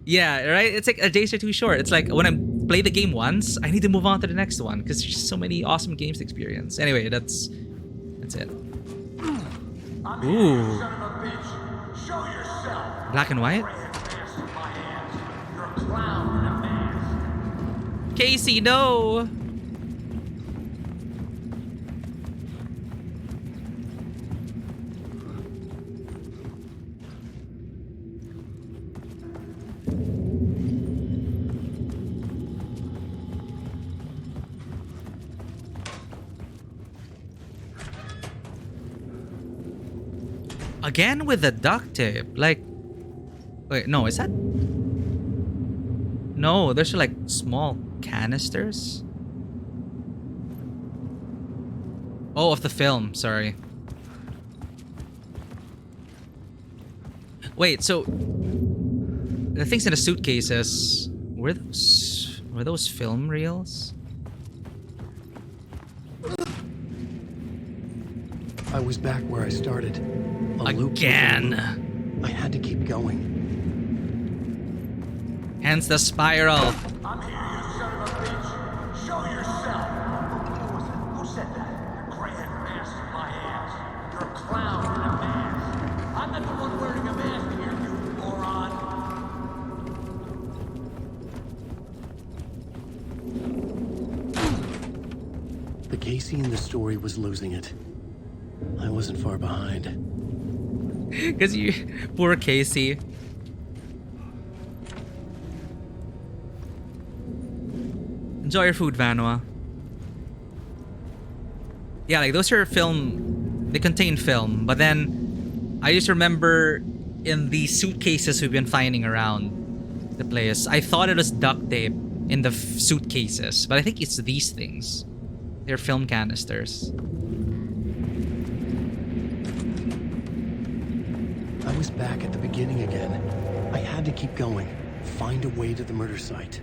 Yeah, right? It's like a days are too short. It's like when I play the game once, I need to move on to the next one because there's just so many awesome games to experience. Anyway, that's it. Ooh. Black and white? Casey, no! Again with the duct tape. Like, wait, no, is that? No, there's like small canisters. Oh, of the film, sorry. Wait, so the things in the suitcases, were those film reels? I was back where I started. Again. I had to keep going. Hence the spiral. I'm here, you son of a bitch. Show yourself. Who said that? Your gray-head mask in my ass. You're a clown in a mask. I'm not the one wearing a mask here, you moron. The Casey in the story was losing it. I wasn't far behind. Because you... Poor Casey. Enjoy your food, Vanwa. Yeah, like those are film... They contain film. But then... I just remember in the suitcases we've been finding around the place, I thought it was duct tape in the suitcases. But I think it's these things. They're film canisters. I was back at the beginning again. I had to keep going. Find a way to the murder site.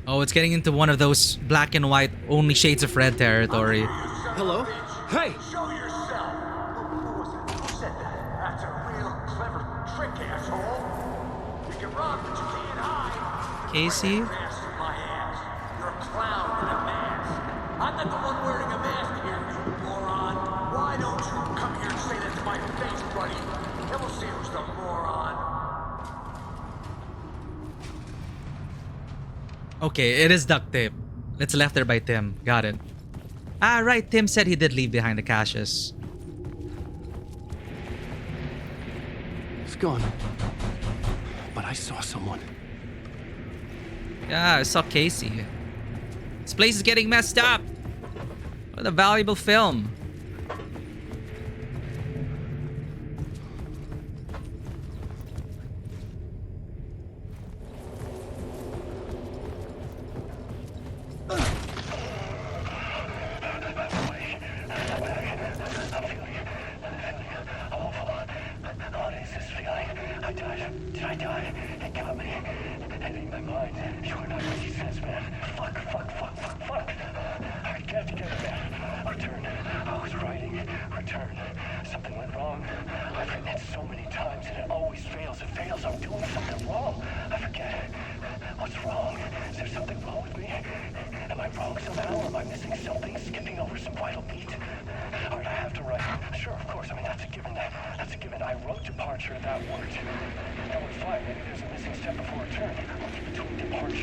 Oh, it's getting into one of those black and white, only shades of red territory. Hello? Hey! Show yourself. Who was it? Who said that? That's a real clever trick, asshole. You can run, but you can't hide. Casey? Mask in my ass. You're a clown in a mask. I'm not the one wearing a mask here, you moron. Why don't you come here and say that to my face, buddy? Then we'll see who's the moron. Okay, it is duct tape. It's left there by Tim. Got it. Ah, right. Tim said he did leave behind the caches. It's gone. But I saw someone. Yeah, I saw Casey. This place is getting messed up. What a valuable film.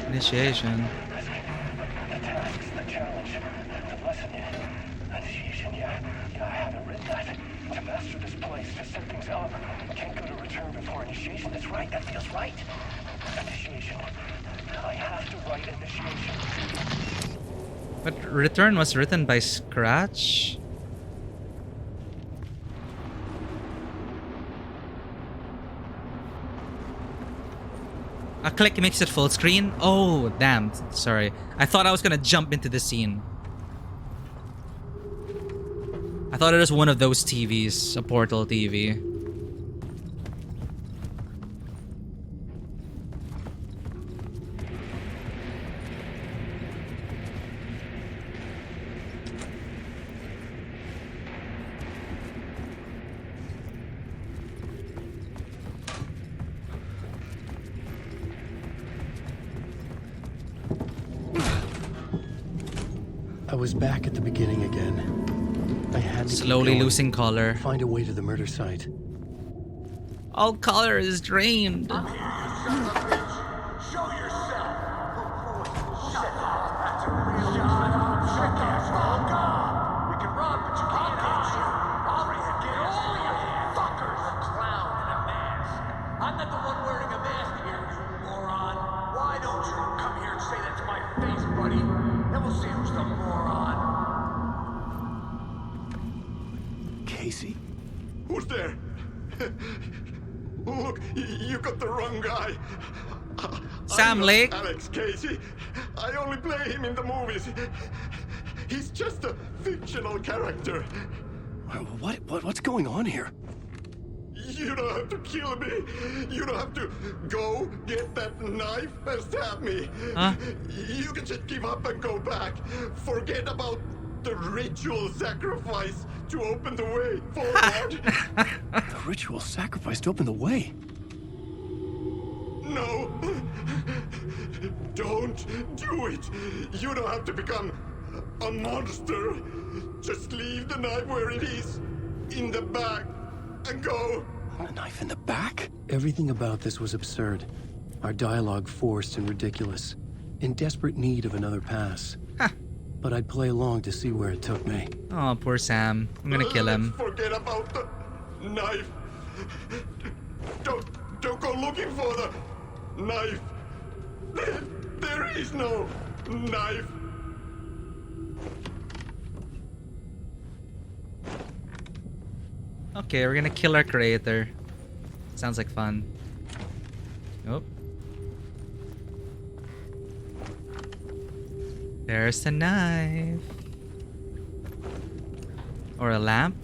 Initiation. The tasks, the challenge, the lesson, initiation, yeah, I haven't read that. To master this place, to set things up, can't go to return before initiation. That's right, that feels right. Initiation. I have to write initiation. But return was written by scratch? A click makes it full screen? Oh, damn. Sorry. I thought I was gonna jump into the scene. I thought it was one of those TVs, a portal TV. I was back at the beginning again. I had to slowly losing color. Find a way to the murder site. All color is drained. I'm here, you son of a bitch. Show yourself. Shut up. That's a real jackass. Oh, God. You can run, but you can't hide. I'll get all you fuckers. A clown in a mask. I'm not the one wearing a mask here, you moron. Why don't you come here and say that to my face, buddy? Then we'll see who's the moron. Casey? Who's there? Look, you got the wrong guy. Sam Lake. Alex Casey. I only play him in the movies. He's just a fictional character. What's going on here? You don't have to kill me. You don't have to go get that knife and stab me. Huh? You can just give up and go back. Forget about the ritual sacrifice to open the way forward. The ritual sacrifice to open the way? No. Don't do it. You don't have to become a monster. Just leave the knife where it is, in the back, and go. A knife in the back? Everything about this was absurd. Our dialogue forced and ridiculous. In desperate need of another pass. But I'd play along to see where it took me. Oh, poor Sam. I'm gonna kill him. Forget about the knife. Don't go looking for the knife. There is no knife. Okay, we're gonna kill our creator. Sounds like fun. Oh. There's a knife. Or a lamp.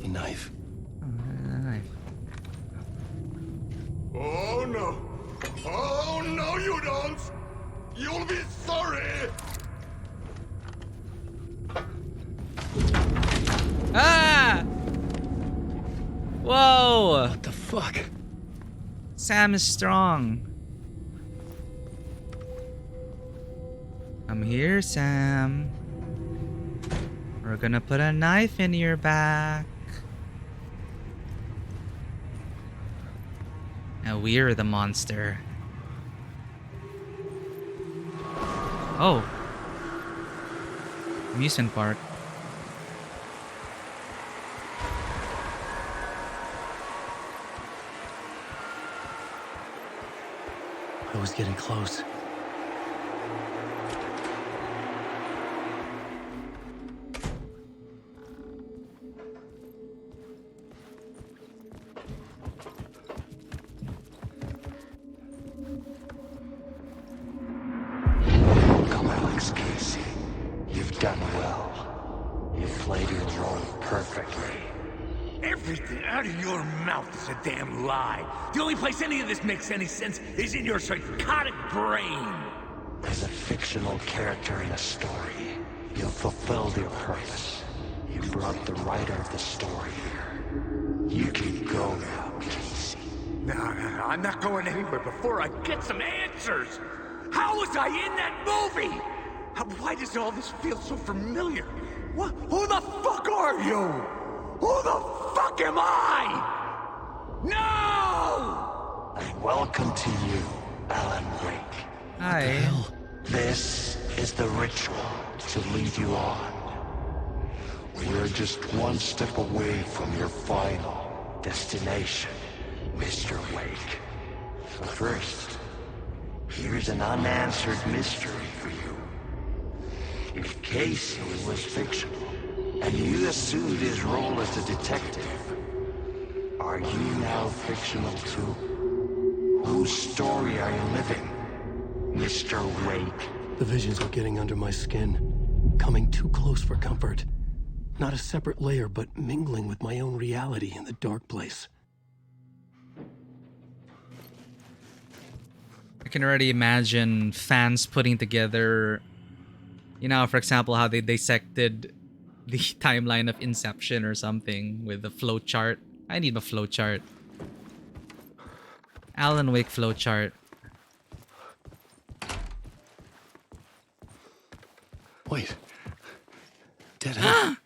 A knife. Oh, a knife. Oh no. Oh no, you don't. You'll be sorry. Ah! Whoa! What the fuck? Sam is strong. I'm here, Sam. We're gonna put a knife in your back. Now we're the monster. Oh. Amusement park. I was getting close. Come, Alex Casey. You've done well. You've played your role perfectly. Everything out of your mouth is a damn lie. The only place any of this makes any sense is in your psychotic brain. As a fictional character in a story, you've fulfilled your purpose. You brought the writer of the story here. You can go now, Casey. No, I'm not going anywhere before I get some answers. How was I in that movie? Why does all this feel so familiar? What? Who the fuck are you? Who the fuck am I? No! And welcome to you, Alan Wake. Hi. This is the ritual to lead you on. We're just one step away from your final destination, Mr. Wake. But first, here's an unanswered mystery for you. If Casey was fictional, and you assumed his role as a detective, are you now fictional too? Whose story are you living, Mr. Wake? The visions were getting under my skin, coming too close for comfort. Not a separate layer, but mingling with my own reality in the dark place. I can already imagine fans putting together, you know, for example, how they dissected the timeline of Inception or something with the flow chart. I need a flow chart. Alan Wake flow chart. Wait. Dead end.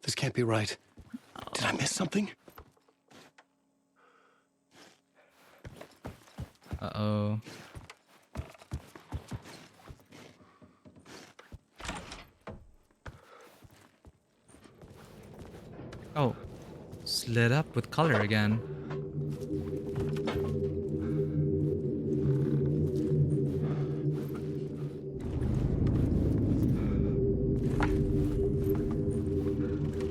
This can't be right. Did I miss something? Uh-oh. Oh. It's lit up with color again.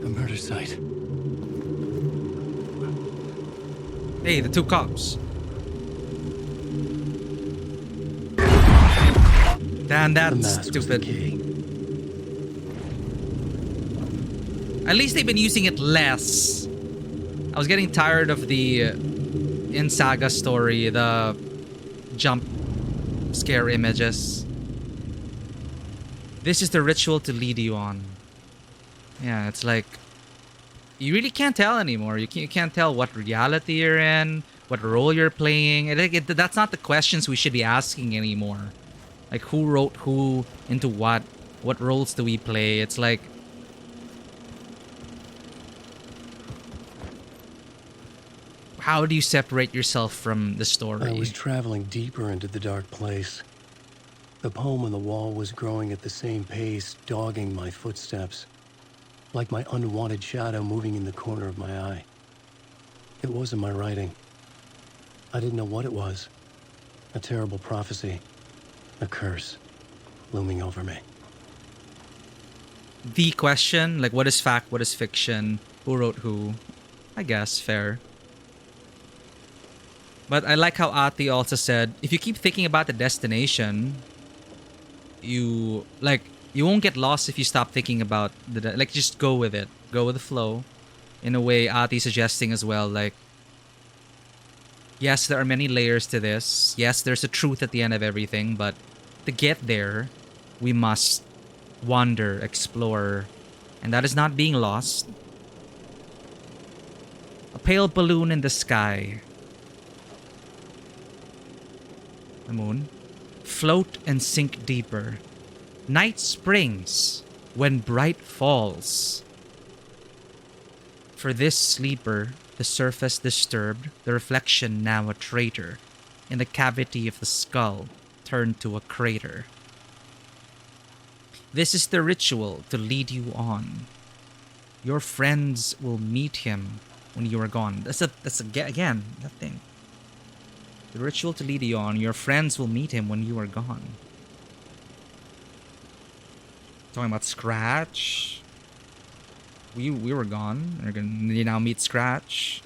The murder site. Hey, the two cops. Damn, that's stupid. At least they've been using it less. I was getting tired of the in Saga story, the jump scare images. This is the ritual to lead you on. Yeah, it's like you really can't tell anymore. You can't tell what reality you're in, what role you're playing. That's not the questions we should be asking anymore. Like, who wrote who into what? What roles do we play? It's like, how do you separate yourself from the story? I was traveling deeper into the dark place. The poem on the wall was growing at the same pace, dogging my footsteps, like my unwanted shadow moving in the corner of my eye. It wasn't my writing. I didn't know what it was. A terrible prophecy. A curse looming over me. The question, like, what is fact, what is fiction, who wrote who? I guess, fair. But I like how Ati also said, if you keep thinking about the destination, you won't get lost if you stop thinking about just go with it. Go with the flow. In a way, Ati suggesting as well, like, yes, there are many layers to this. Yes, there's a truth at the end of everything, but to get there, we must wander, explore, and that is not being lost. A pale balloon in the sky. The moon. Float and sink deeper. Night springs when bright falls. For this sleeper, the surface disturbed, the reflection now a traitor, in the cavity of the skull turned to a crater. This is the ritual to lead you on. Your friends will meet him when you are gone. That's again that thing. The ritual to lead you on. Your friends will meet him when you are gone. Talking about Scratch. We were gone. You now meet Scratch.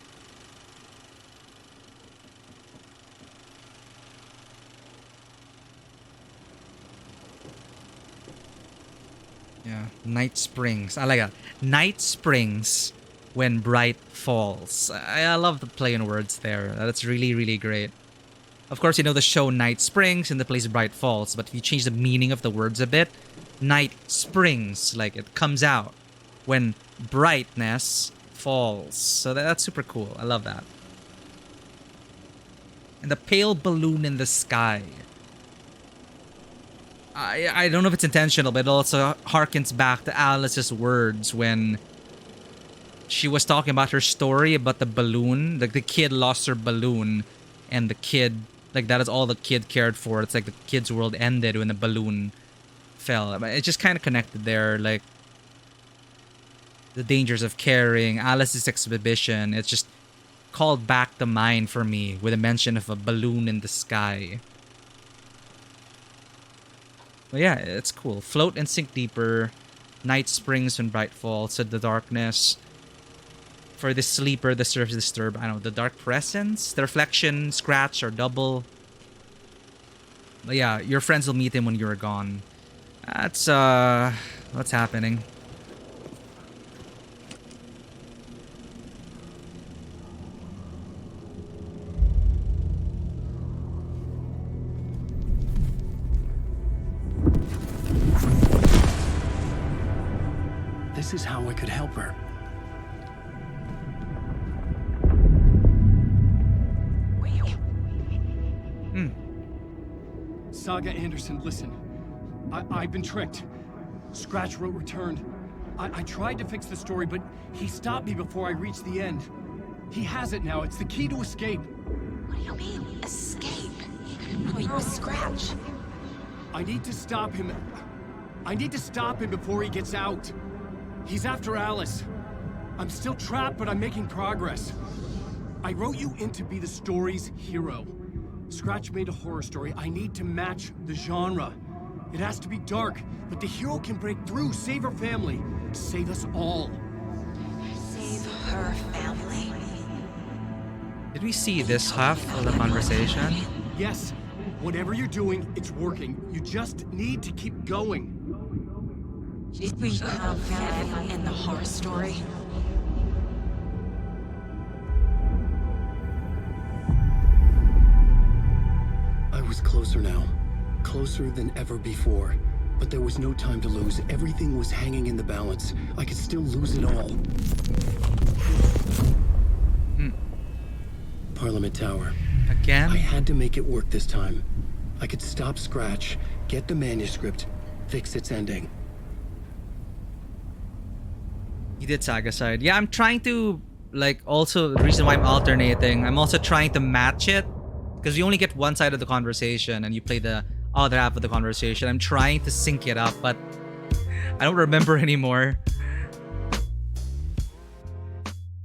Yeah, night springs. I like that. Night springs when bright falls. I love the play on words there. That's really, really great. Of course, you know the show Night Springs and the place Bright Falls, but if you change the meaning of the words a bit, night springs, like it comes out when brightness falls. So that's super cool. I love that. And the pale balloon in the sky. I don't know if it's intentional, but it also harkens back to Alice's words when she was talking about her story about the balloon. Like the kid lost her balloon, and the kid, like that is all the kid cared for. It's like the kid's world ended when the balloon fell. It's just kind of connected there, like the dangers of caring, Alice's exhibition. It's just called back to mind for me with a mention of a balloon in the sky. But yeah, it's cool. Float and sink deeper. Night springs when bright falls. Said the darkness. For the sleeper, the surface disturbed. I don't know, the dark presence, the reflection, scratch, or double. But yeah, your friends will meet him when you're gone. That's what's happening. This is how I could help her. Saga Anderson, listen. I've been tricked. Scratch wrote returned. I tried to fix the story, but he stopped me before I reached the end. He has it now. It's the key to escape. What do you mean, escape? You're a Scratch. I need to stop him. I need to stop him before he gets out. He's after Alice. I'm still trapped, but I'm making progress. I wrote you in to be the story's hero. Scratch made a horror story. I need to match the genre. It has to be dark, but the hero can break through, save her family, save us all. Save her family? Did we see this half of the conversation? Yes. Whatever you're doing, it's working. You just need to keep going. Did we have family in the horror story? I was closer now. Closer than ever before. But there was no time to lose. Everything was hanging in the balance. I could still lose it all. Parliament Tower. Again? I had to make it work this time. I could stop Scratch, get the manuscript, fix its ending. You did Saga side. Yeah, I'm trying to, like, also the reason why I'm alternating, I'm also trying to match it. Because you only get one side of the conversation and you play the other half of the conversation. I'm trying to sync it up, but I don't remember anymore.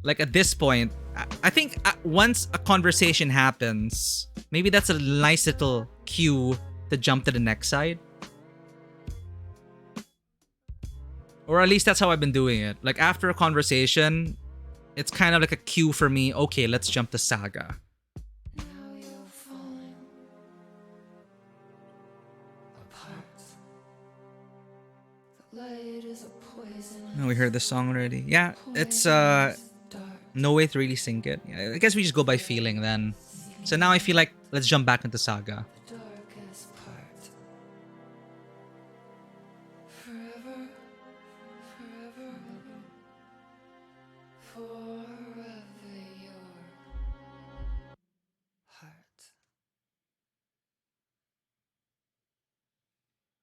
Like at this point, I think once a conversation happens, maybe that's a nice little cue to jump to the next side. Or at least that's how I've been doing it. Like after a conversation, it's kind of like a cue for me. Okay, let's jump to Saga. No, we heard the song already. Yeah, it's no way to really sync it. Yeah, I guess we just go by feeling then. So now I feel like let's jump back into Saga.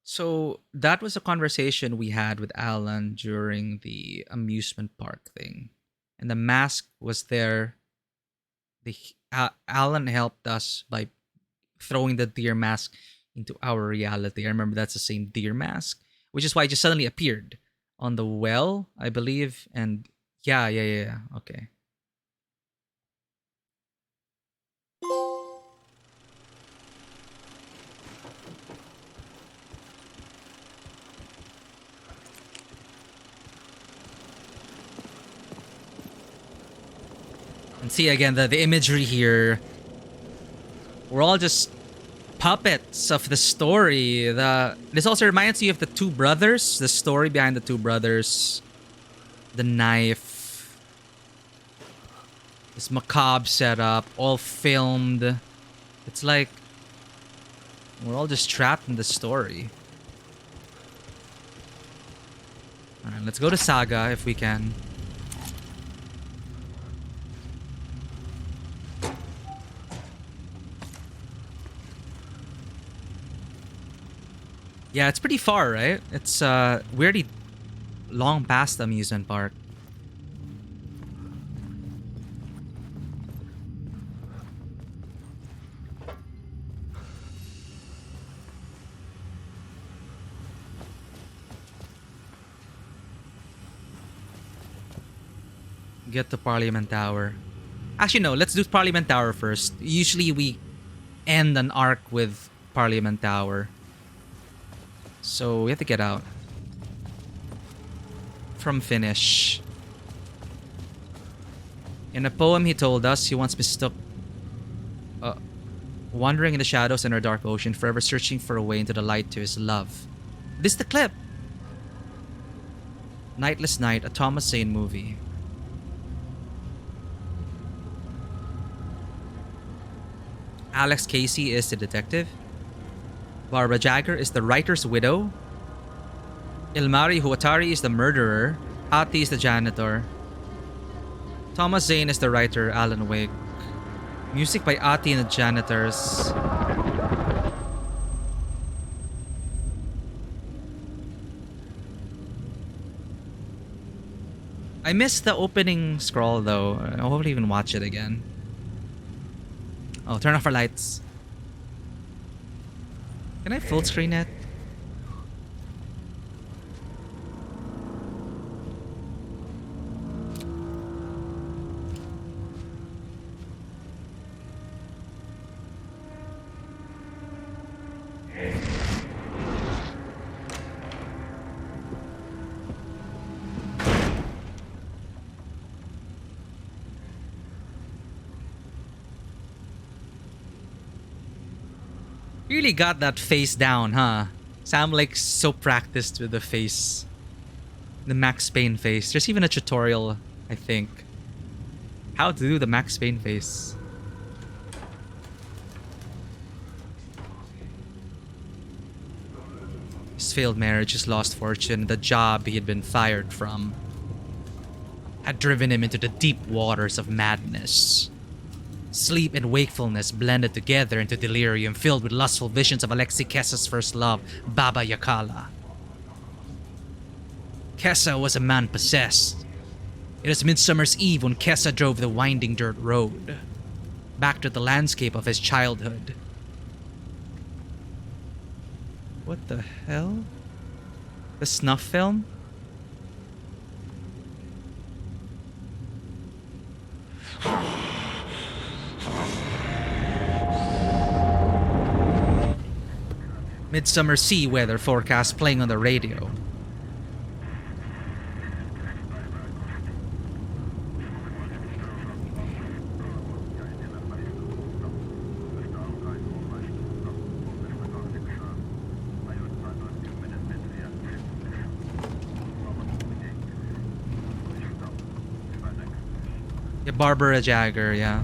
So that was a conversation we had with Alan during the amusement park thing. And the mask was there. Alan helped us by throwing the deer mask into our reality. I remember that's the same deer mask, which is why it just suddenly appeared on the well, I believe. And yeah. Okay. And see again the imagery here. We're all just puppets of the story. This also reminds you of the two brothers, the story behind the two brothers, the knife, this macabre setup, all filmed. It's like we're all just trapped in the story. All right, let's go to Saga if we can. Yeah, it's pretty far, right? It's we're already long past the amusement park. Get to Parliament Tower. Actually, no, let's do Parliament Tower first. Usually we end an arc with Parliament Tower. So we have to get out. From finish. In a poem he told us he once mistook... Wandering in the shadows in our dark ocean, forever searching for a way into the light to his love. This is the clip! Nightless Night, a Thomas Zane movie. Alex Casey is the detective. Barbara Jagger is the writer's widow. Ilmari Huatari is the murderer. Ati is the janitor. Thomas Zane is the writer, Alan Wake. Music by Ati and the Janitors. I missed the opening scroll though. I'll hopefully even watch it again. Oh, turn off our lights. Can I full screen it? You really got that face down, huh? Sam like so practiced with the face. The Max Payne face. There's even a tutorial, I think. How to do the Max Payne face. His failed marriage, his lost fortune, the job he had been fired from had driven him into the deep waters of madness. Sleep and wakefulness blended together into delirium filled with lustful visions of Alexi Kessa's first love, Baba Yakala. Kessa was a man possessed. It was Midsummer's Eve when Kessa drove the winding dirt road, back to the landscape of his childhood. What the hell? The snuff film? Midsummer sea weather forecast playing on the radio. Yeah, Barbara Jagger, yeah.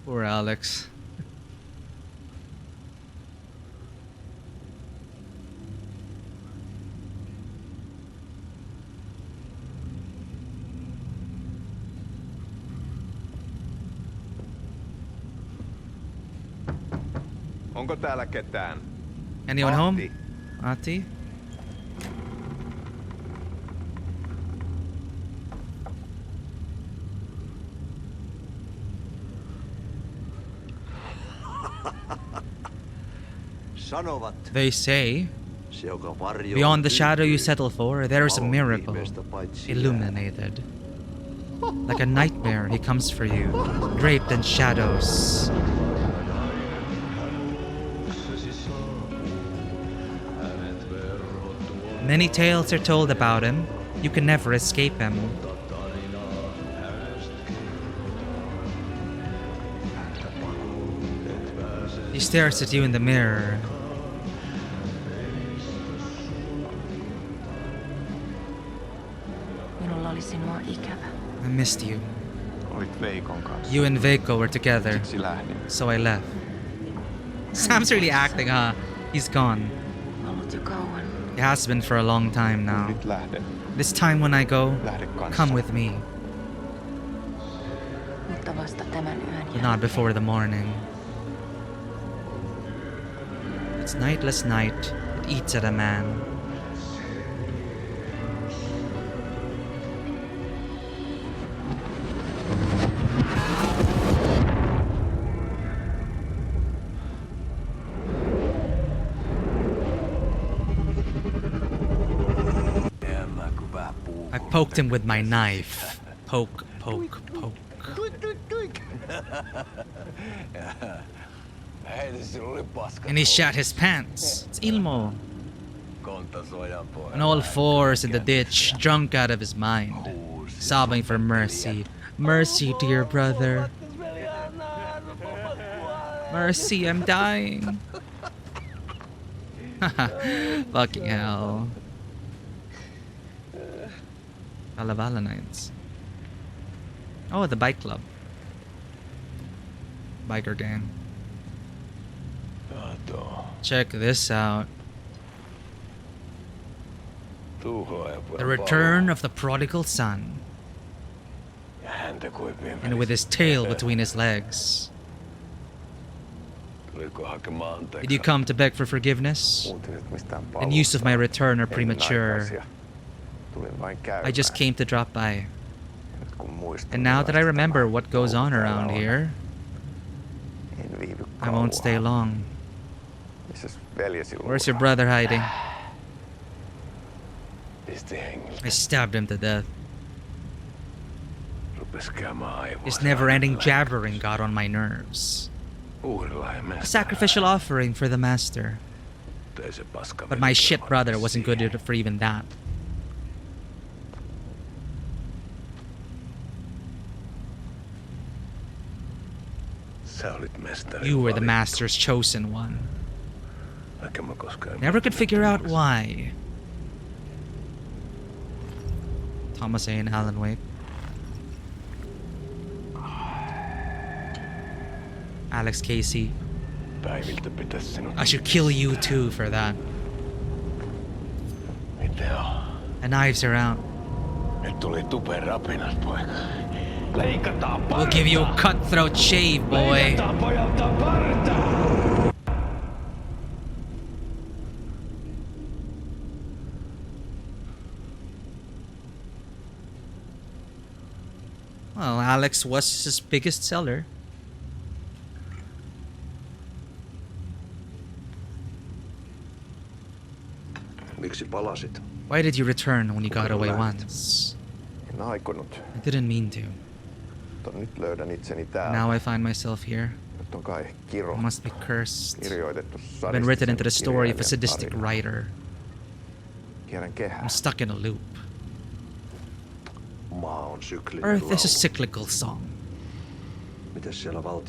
Poor Alex. Onko täällä ketään? Anyone home? Ati? They say, beyond the shadow you settle for, there is a miracle illuminated. Like a nightmare, he comes for you, draped in shadows. Many tales are told about him. You can never escape him. He stares at you in the mirror. I missed you. You and Veikko were together, so I left. Sam's really acting, huh? He's gone. It has been for a long time now. This time when I go, come with me. But not before the morning. It's nightless night. It eats at a man. Poked him with my knife. Poke, poke, poke. And he shat his pants. It's Ilmo. On all fours in the ditch, drunk out of his mind, sobbing for mercy. Mercy, dear brother. Mercy, I'm dying. Fucking hell. Valentine's. Oh, the bike club. Biker gang. Check this out. The return of the prodigal son. And with his tail between his legs. Did you come to beg for forgiveness? The news of my return are premature. I just came to drop by. And now that I remember what goes on around here, I won't stay long. Where's your brother hiding? I stabbed him to death. His never-ending jabbering got on my nerves. A sacrificial offering for the master. But my shit brother wasn't good enough for even that. You were the master's chosen one. Never could figure out why. Thomas A. and Alan Wake. Alex Casey. I should kill you too for that. The knives are out. We'll give you a cutthroat shave, boy. Well, Alex was his biggest seller. Why did you return when you got away once? I didn't mean to. Now I find myself here. I must be cursed. I've been written into the story of a sadistic writer. I'm stuck in a loop. Earth is a cyclical song.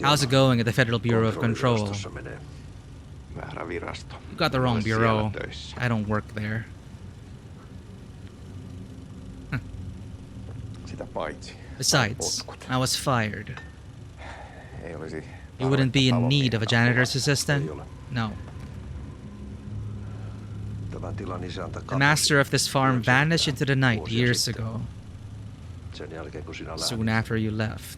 How's it going at the Federal Bureau of Control? You got the wrong bureau. I don't work there. Besides, I was fired. You wouldn't be in need of a janitor's assistant? No. The master of this farm vanished into the night years ago. Soon after you left.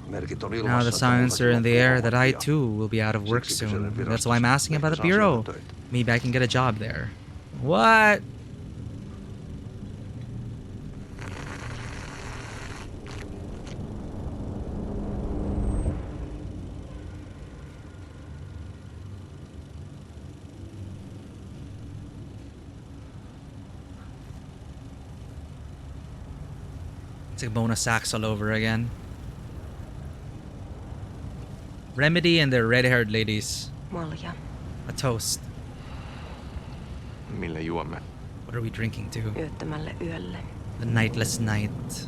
Now the signs are in the air that I too will be out of work soon. That's why I'm asking about the bureau. Maybe I can get a job there. What? It's like bonus acts all over again. Remedy and the red-haired ladies. A toast. What are we drinking to? The nightless night.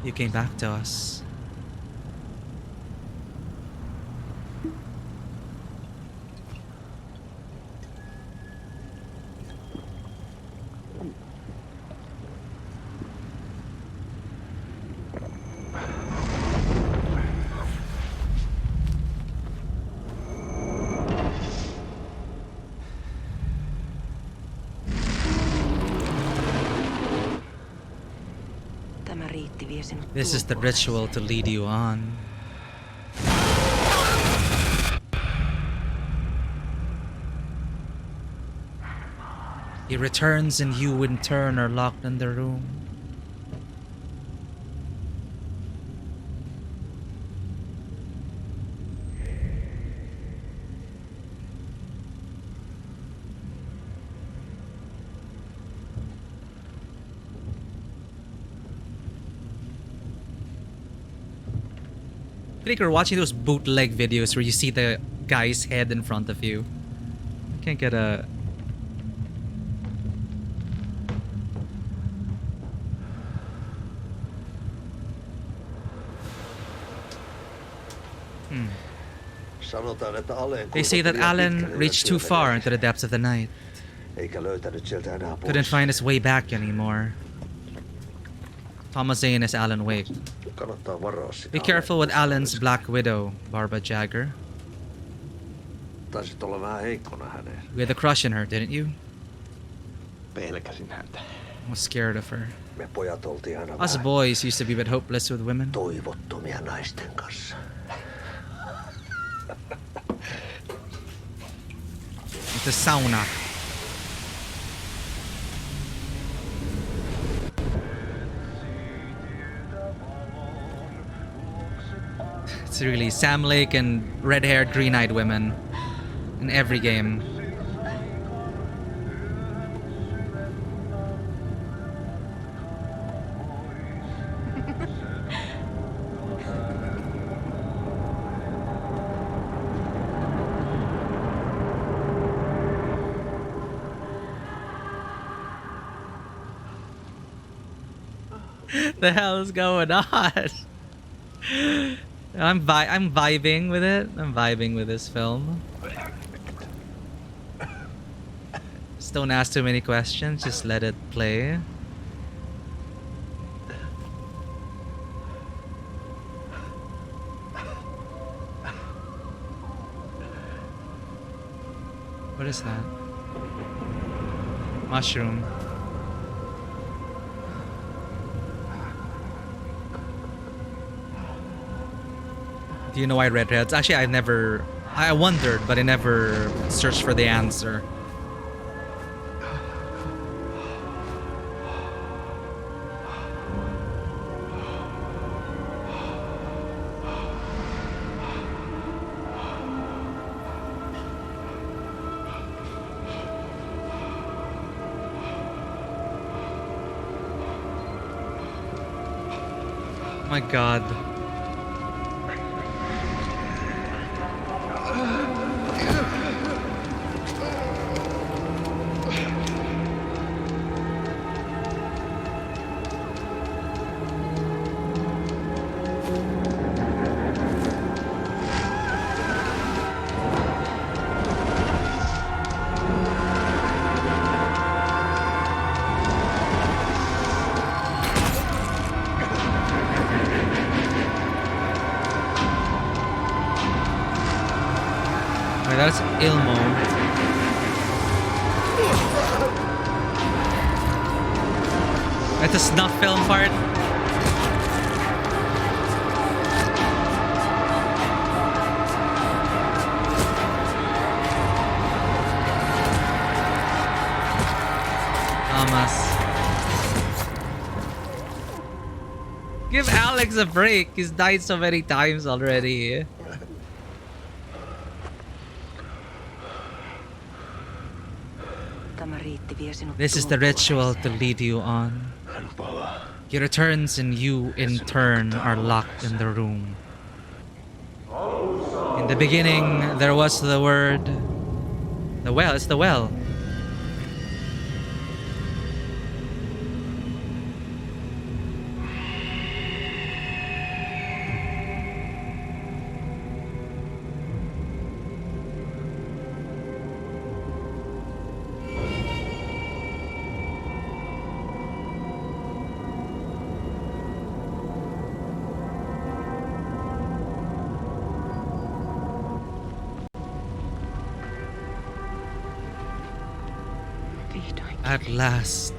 You came back to us. This is the ritual to lead you on. He returns and you in turn are locked in the room. I think you're watching those bootleg videos where you see the guy's head in front of you. I can't get a... They say that Alan reached too far into the depths of the night. Couldn't find his way back anymore. Thomas Zane is Alan Wake. Be careful with Alan's Black Widow, Barbara Jagger. You had a crush on her, didn't you? I was scared of her. Us boys used to be a bit hopeless with women. The sauna. It's really Sam Lake and red-haired, green-eyed women in every game. The hell is going on? I'm vibing with it. I'm vibing with this film. Just don't ask too many questions. Just let it play. What is that? Mushroom. Do you know why redheads? Actually, I wondered, but I never searched for the answer. Oh my God. That's Ilmo. That's a snuff film part. Thomas. Give Alex a break. He's died so many times already. This is the ritual to lead you on. He returns and you, in turn, are locked in the room. In the beginning, there was the word... The well, it's the well. At last.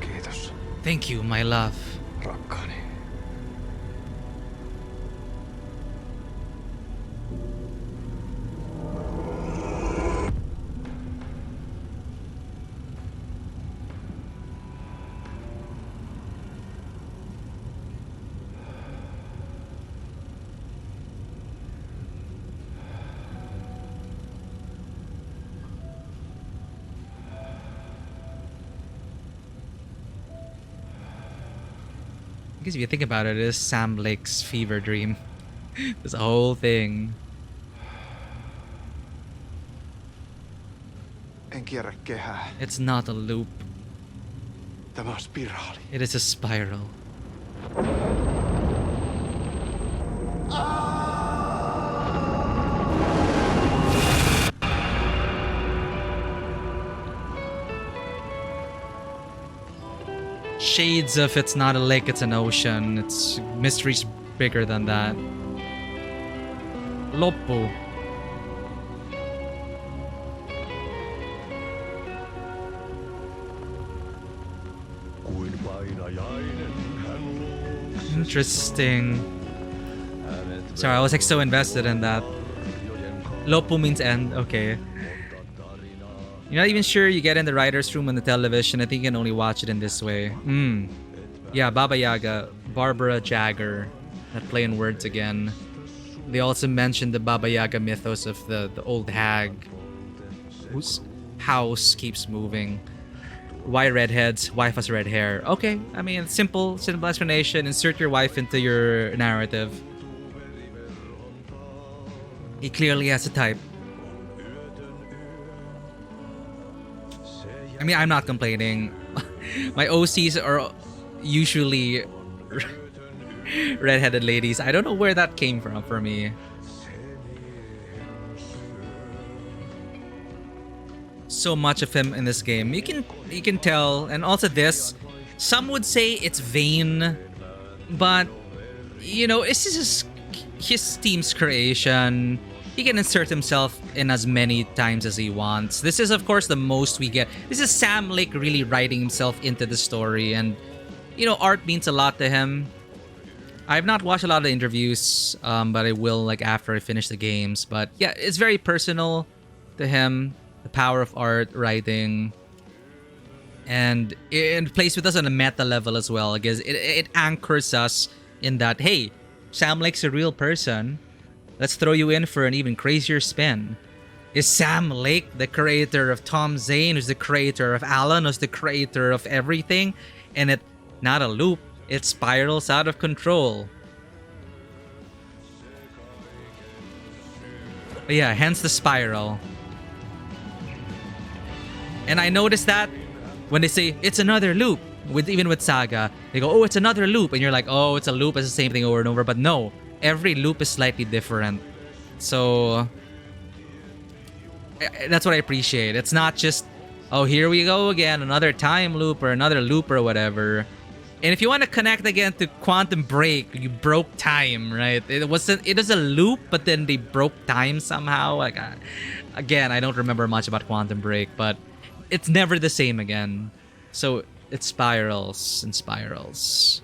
Kiitos. Thank you, my love. Rakkaani. guess if you think about it, it is Sam Lake's fever dream. This whole thing. En kierrä kehää. It's not a loop. Tämä on spiraali. It is a spiral. Shades of it's not a lake, it's an ocean. It's mysteries bigger than that. Loppu. Interesting. Sorry, I was like so invested in that. Loppu means end. Okay. You're not even sure you get in the writer's room on the television. I think you can only watch it in this way. Yeah, Baba Yaga, Barbara Jagger. That play in words again. They also mentioned the Baba Yaga mythos of the old hag whose house keeps moving. Why redheads? Wife has red hair. Okay, I mean, simple explanation. Insert your wife into your narrative. He clearly has a type. I mean, I'm not complaining. My OCs are usually redheaded ladies. I don't know where that came from for me. So much of him in this game. You can tell, and also this. Some would say it's vain, but you know, this is his team's creation. He can insert himself in as many times as he wants. This is, of course, the most we get. This is Sam Lake really writing himself into the story, and you know, art means a lot to him. I've not watched a lot of the interviews, but I will like after I finish the games. But yeah, it's very personal to him. The power of art, writing, and it plays with us on a meta level as well. I guess it anchors us in that, hey, Sam Lake's a real person. Let's throw you in for an even crazier spin. Is Sam Lake the creator of Tom Zane, who's the creator of Alan, who's the creator of everything? And it not a loop, it spirals out of control. But yeah, hence the spiral. And I noticed that when they say it's another loop, even with Saga, they go, oh, it's another loop. And you're like, oh, it's a loop, it's the same thing over and over. But no, every loop is slightly different. So that's what I appreciate. It's not just, oh, here we go again, another time loop or another loop or whatever. And if you want to connect again to Quantum Break, you broke time, right? It was a loop, but then they broke time somehow. Like, again, I don't remember much about Quantum Break, but it's never the same again. So it spirals and spirals.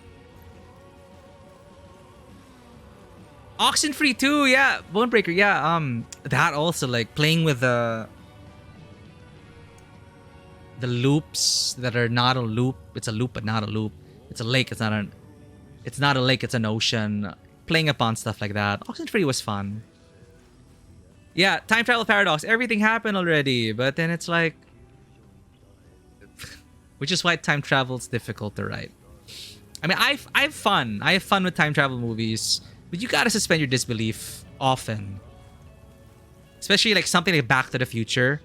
Oxenfree 2, yeah. Bonebreaker, yeah. That also, like, playing with the loops that are not a loop. It's a loop, but not a loop. It's a lake. It's not a lake. It's an ocean. Playing upon stuff like that. Oxenfree was fun. Yeah, time travel paradox. Everything happened already, but then it's like, which is why time travel is difficult to write. I mean, I have fun. I have fun with time travel movies, but you gotta suspend your disbelief often. Especially like something like Back to the Future,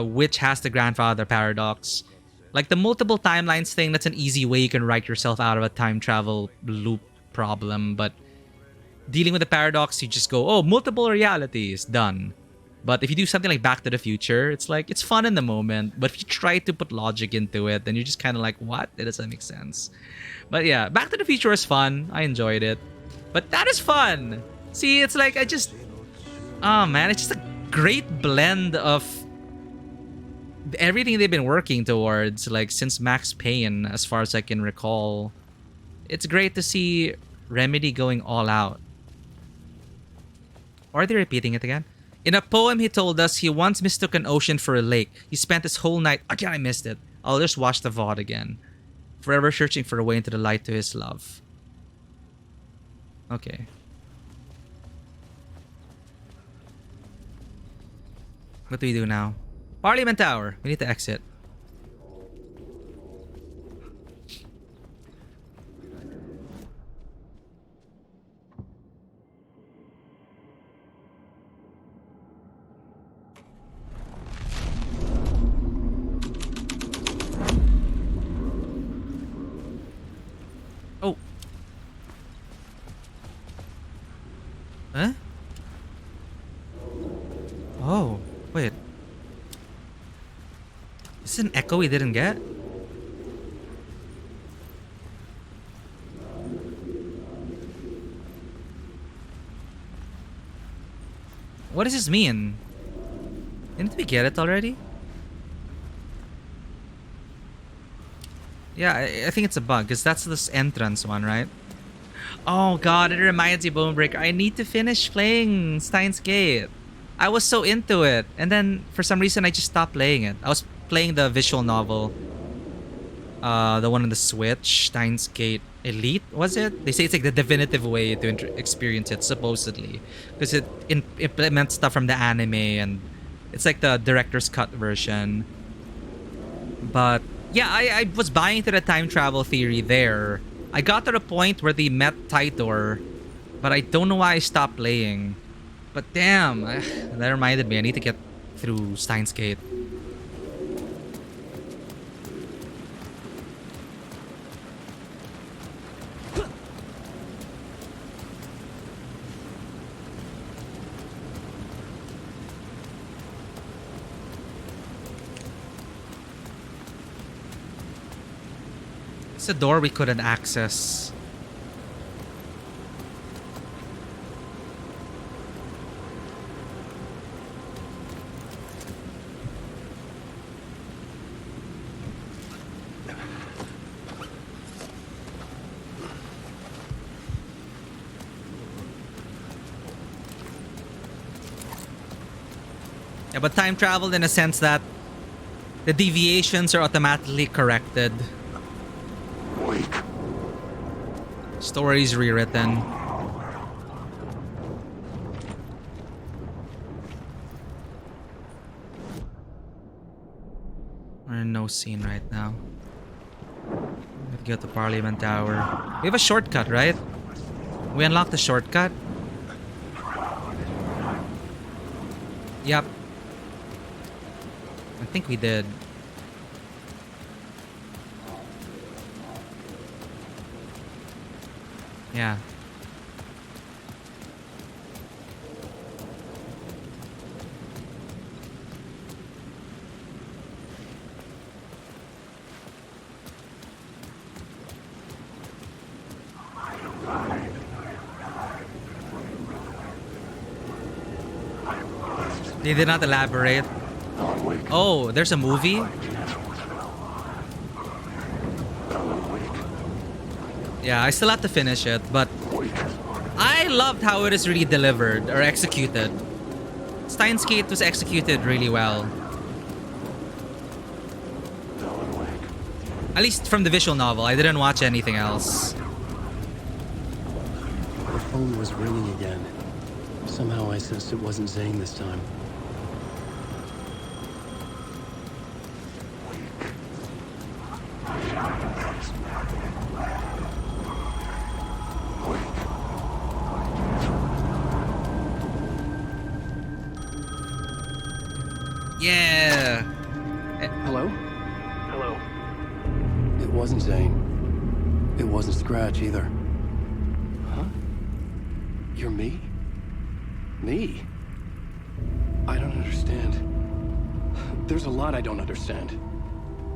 which has the grandfather paradox. Like the multiple timelines thing, that's an easy way you can write yourself out of a time travel loop problem. But dealing with the paradox, you just go, oh, multiple realities, done. But if you do something like Back to the Future, it's like, it's fun in the moment. But if you try to put logic into it, then you're just kind of like, what? It doesn't make sense. But yeah, Back to the Future was fun. I enjoyed it. But that is fun. See, it's like, oh man, it's just a great blend of everything they've been working towards, like since Max Payne, as far as I can recall. It's great to see Remedy going all out. Or are they repeating it again? In a poem, he told us he once mistook an ocean for a lake. He spent his whole night... Again, I missed it. I'll just watch the VOD again. Forever searching for a way into the light to his love. Okay. What do we do now? Parliament Tower. We need to exit. Is this an echo we didn't get? What does this mean? Didn't we get it already? Yeah, I think it's a bug, because that's this entrance one, right? Oh god, it reminds me of Bonebreaker. I need to finish playing Steins Gate. I was so into it, and then for some reason I just stopped playing it. I was playing the visual novel. The one on the Switch, Steins Gate Elite, was it? They say it's like the definitive way to experience it, supposedly. Because it implements stuff from the anime, and it's like the director's cut version. But yeah, I was buying into the time travel theory there. I got to the point where they met Titor, but I don't know why I stopped playing. But damn, that reminded me, I need to get through Steins Gate. It's a door we couldn't access. Yeah, but time travel in a sense that the deviations are automatically corrected. Stories rewritten. We're in no scene right now. Let's get to Parliament Tower. We have a shortcut, right? We unlocked the shortcut. Yep. I think we did. Yeah. They did not elaborate. Oh, there's a movie? Yeah, I still have to finish it, but I loved how it is really delivered or executed. Steins Gate was executed really well. At least from the visual novel. I didn't watch anything else. The phone was ringing again. Somehow I sensed it wasn't Zane this time. Yeah. Hello? Hello. It wasn't Zane. It wasn't Scratch either. Huh? You're me? Me? I don't understand. There's a lot I don't understand.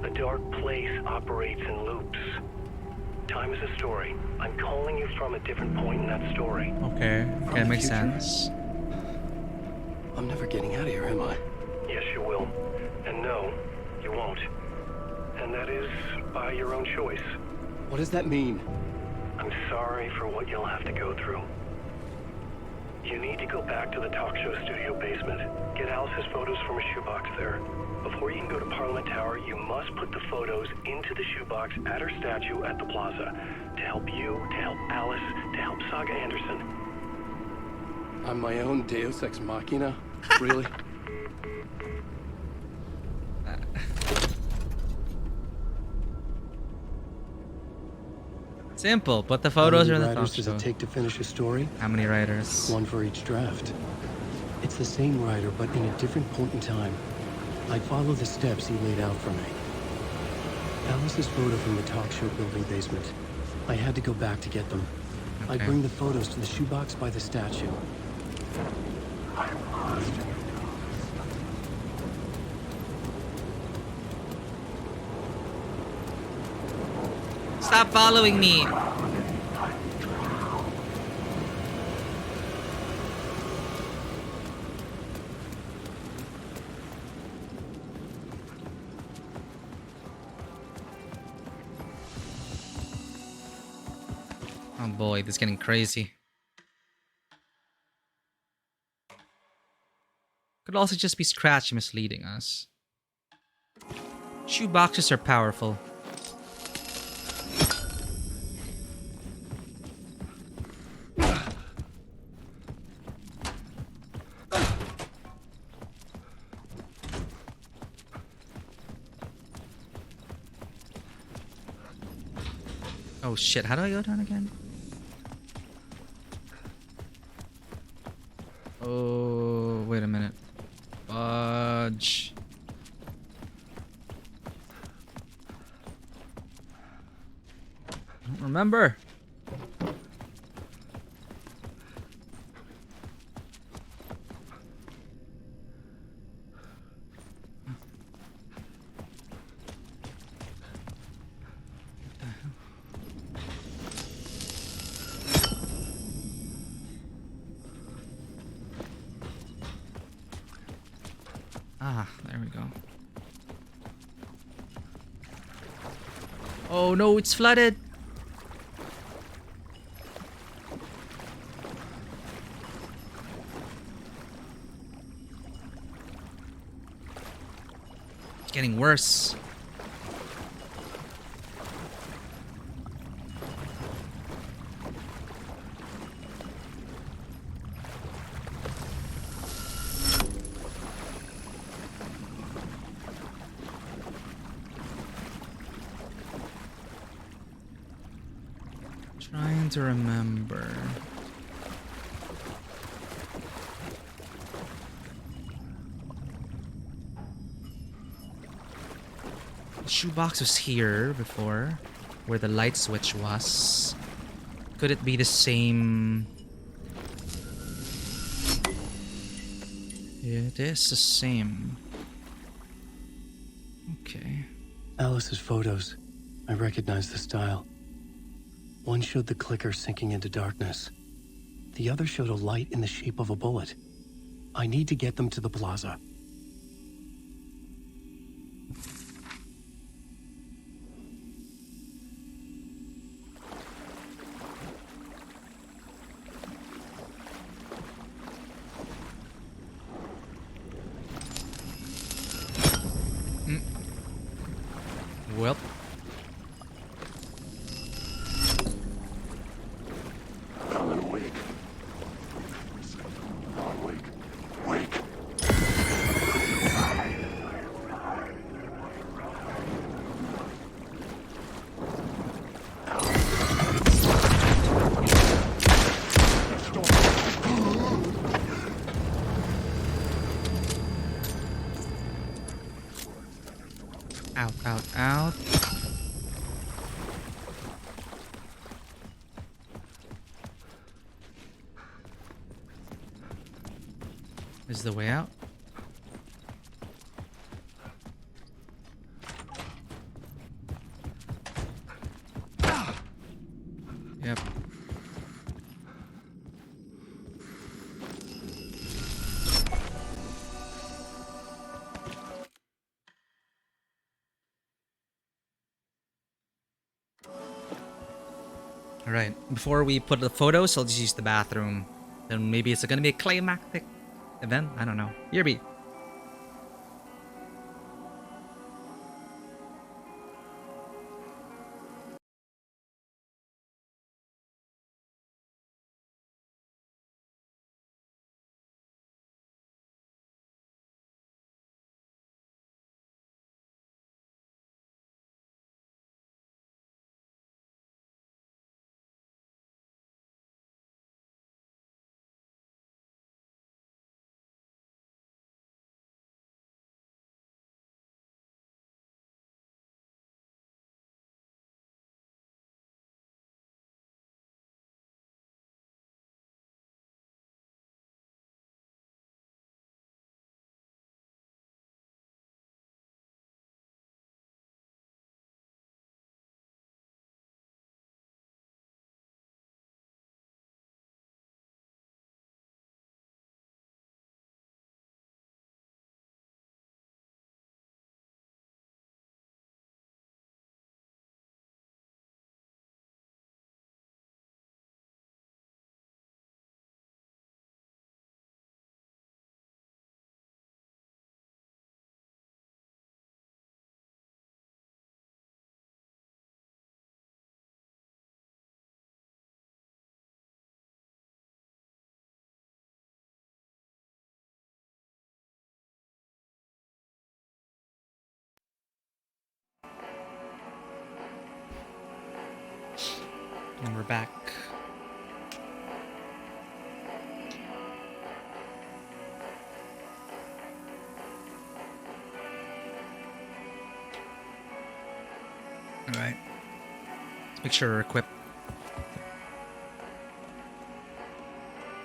A dark place operates in loops. Time is a story. I'm calling you from a different point in that story. Okay, that makes sense. I'm never getting out of here, am I? Yes, you will. And no, you won't. And that is by your own choice. What does that mean? I'm sorry for what you'll have to go through. You need to go back to the talk show studio basement. Get Alice's photos from a shoebox there. Before you can go to Parliament Tower, you must put the photos into the shoebox at her statue at the plaza. To help you, to help Alice, to help Saga Anderson. I'm my own Deus Ex Machina? Really? Simple. Put the photos in the talk does show. it take to finish a story? How many writers? One for each draft. It's the same writer, but in a different point in time. I follow the steps he laid out for me. Alice's photo from the talk show building basement. I had to go back to get them. Okay. I bring the photos to the shoebox by the statue. Stop following me. Oh boy, this is getting crazy. Could also just be Scratch misleading us. Shoe boxes are powerful. Oh shit, how do I go down again? Oh, wait a minute. Fudge. I don't remember. Ah, there we go. Oh no, it's flooded. It's getting worse. Trying to remember. The shoebox was here before, where the light switch was. Could it be the same? It is the same. Okay. Alice's photos. I recognize the style. One showed the clicker sinking into darkness. The other showed a light in the shape of a bullet. I need to get them to the plaza. Well. Alan, wake. Wake. Wake. Out, out, out. Is the way out? Yep. Alright, before we put the photos, I'll just use the bathroom. Then maybe it's gonna be a climactic event? I don't know. Yerby. And we're back. Alright. Let's make sure we're equipped.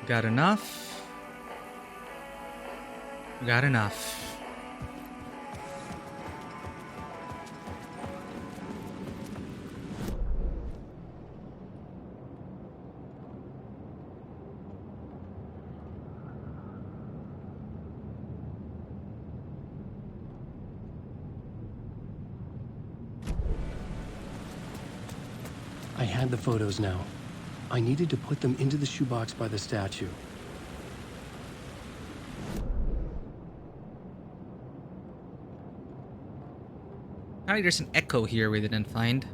Got enough. Got enough. I had the photos now. I needed to put them into the shoebox by the statue. Apparently there's an echo here we didn't find.